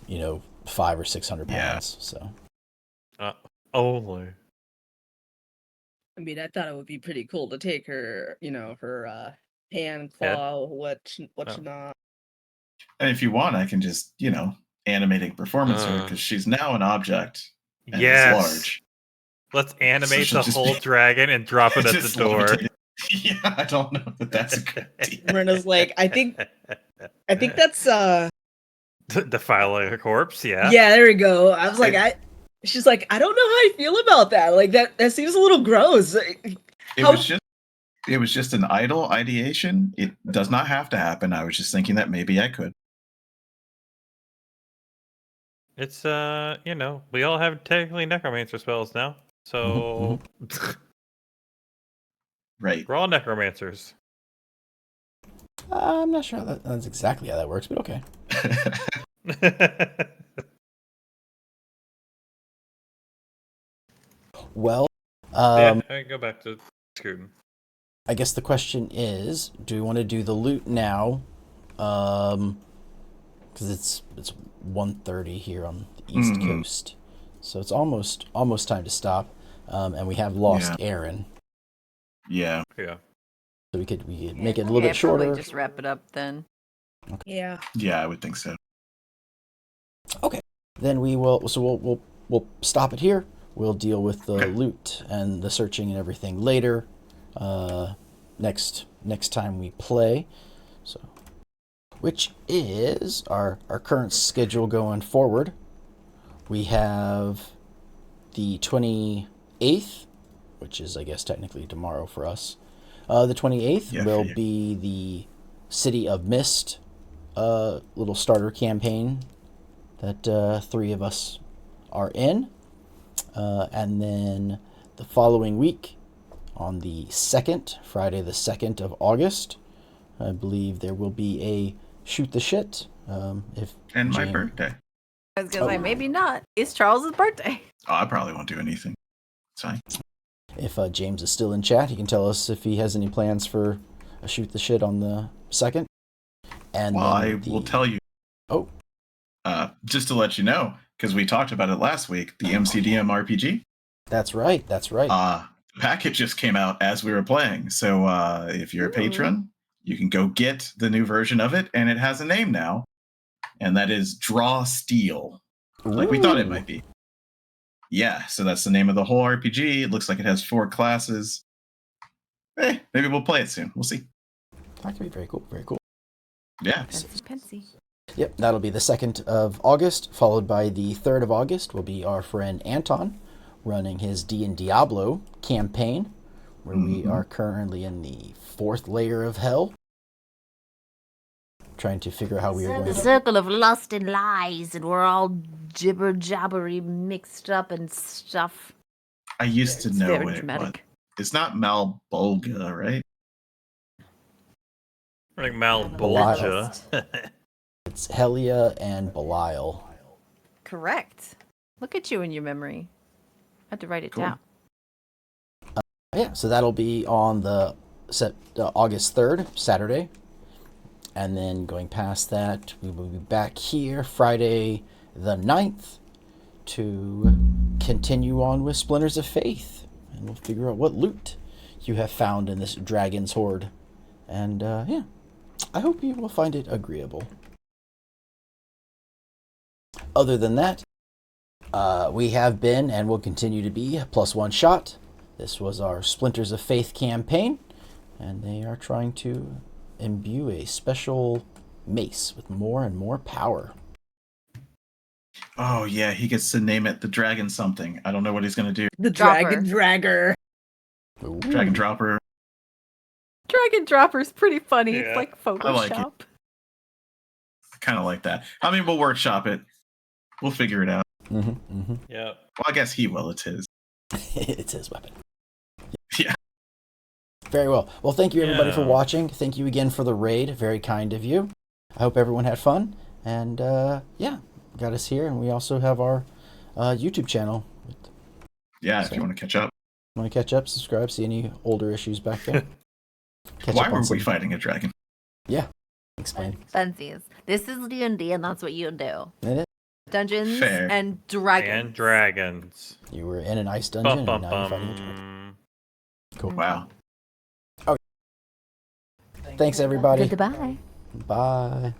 S1: 500 or 600
S3: Yeah.
S1: pounds. So
S5: Only.
S6: I mean, I thought it would be pretty cool to take her, her hand, claw, whatnot.
S3: And if you want, I can just, animating performance her because she's now an object and is
S5: Yes.
S3: large.
S5: Let's animate
S3: she'll
S5: the
S3: just
S5: whole
S3: be-
S5: dragon and drop it at the
S3: Just
S5: door.
S3: levitating. Yeah, I don't know that that's a good idea.
S6: Myrna's like, I think that's
S5: Defiling a corpse, yeah.
S6: yeah, there we go. I was like, she's like, I don't know how I feel about that. Like that seems a little gross.
S3: It was just an idle ideation. It does not have to happen. I was just thinking that maybe I could.
S5: It's we all have technically necromancer spells now. So
S3: Right.
S5: we're all necromancers.
S1: I'm not sure that's exactly how that works, but okay. Well,
S5: Yeah, I go back to Scootin.
S1: I guess the question is, do we want to do the loot now? Because it's 1:30 here on the East Coast, so it's almost time to stop. And we have lost Aaron,
S3: Yeah.
S5: Yeah.
S1: so we could make it a little bit shorter.
S2: Probably just wrap it up then.
S6: Yeah.
S3: Yeah, I would think so.
S1: Then we will. So we'll stop it here. We'll deal with the loot and the searching and everything later. Next time we play. So, which is our current schedule going forward. We have the 28th, which is I guess technically tomorrow for us. The 28th will be the City of Mist little starter campaign that 3 of us are in. And then the following week, on the 2nd, Friday the 2nd of August, I believe there will be a Shoot the Shit.
S3: And my birthday.
S2: I was gonna say maybe not. It's Charles's birthday.
S3: Oh, I probably won't do anything. It's fine.
S1: If James is still in chat, he can tell us if he has any plans for a Shoot the Shit on the 2nd. And
S3: Well, I
S1: then
S3: will tell you.
S1: Oh,
S3: Just to let you know, because we talked about it last week, the MCDM RPG.
S1: that's right. That's right.
S3: The package just came out as we were playing. So if you're a patron, you can go get the new version of it, and it has a name now, and that is Draw Steel. Like we thought it might be. Yeah, so that's the name of the whole RPG. It looks like it has 4 classes. Maybe we'll play it soon. We'll see.
S1: That could be very cool. Very cool.
S3: Yeah.
S2: Pensy.
S1: Yep, that'll be the 2nd of August, followed by the 3rd of August will be our friend Anton running his Diablo campaign, where we are currently in the 4th layer of hell, trying to figure out how we are going
S2: The
S1: to...
S2: circle of lust and lies, and we're all jibber-jabbery mixed up and stuff.
S3: I used to
S2: It's
S3: know
S2: very
S3: what
S2: dramatic.
S3: it was. It's not Malbolga, right?
S5: Like Malbolgia.
S1: It's Helia and Belial.
S2: Correct. Look at you in your memory. I had to write it
S3: Cool.
S2: down.
S1: Yeah, so that'll be on the August 3rd, Saturday. And then going past that, we will be back here Friday the 9th to continue on with Splinters of Faith. And we'll figure out what loot you have found in this dragon's hoard. And yeah, I hope you will find it agreeable. Other than that, we have been and will continue to be +1 shot. This was our Splinters of Faith campaign, and they are trying to imbue a special mace with more and more power.
S3: Oh, yeah, he gets to name it the Dragon something. I don't know what he's going to do.
S6: The
S2: Dropper.
S6: Dragon Dragger.
S1: Ooh.
S3: Dragon Dropper.
S2: Dragon Dropper's pretty funny.
S5: Yeah,
S2: It's like
S3: I like it.
S2: Photoshop.
S3: Kind of like that. I mean, we'll workshop it. We'll figure it out.
S5: Yep.
S3: Well, I guess he will. It's his.
S1: It's his weapon.
S3: Yeah.
S1: Very well. Well, thank you everybody for
S5: Yeah.
S1: watching. Thank you again for the raid. Very kind of you. I hope everyone had fun. And yeah, got us here. And we also have our YouTube channel.
S3: Yeah, if you want to catch up.
S1: Want to catch up, subscribe, see any older issues back there. Catch
S3: Why
S1: up
S3: were
S1: on
S3: we
S1: some-
S3: fighting a dragon?
S1: Yeah, explain.
S2: Fancies. This is D&D, and that's what you do.
S1: And it,
S2: Dungeons
S3: Fair.
S2: and Dragons.
S5: And dragons.
S1: you were in an ice dungeon,
S5: Bum, bum,
S1: and now you're fighting a dragon.
S5: bum.
S1: Cool.
S3: Wow.
S1: Thanks, everybody.
S2: Goodbye.
S1: Bye.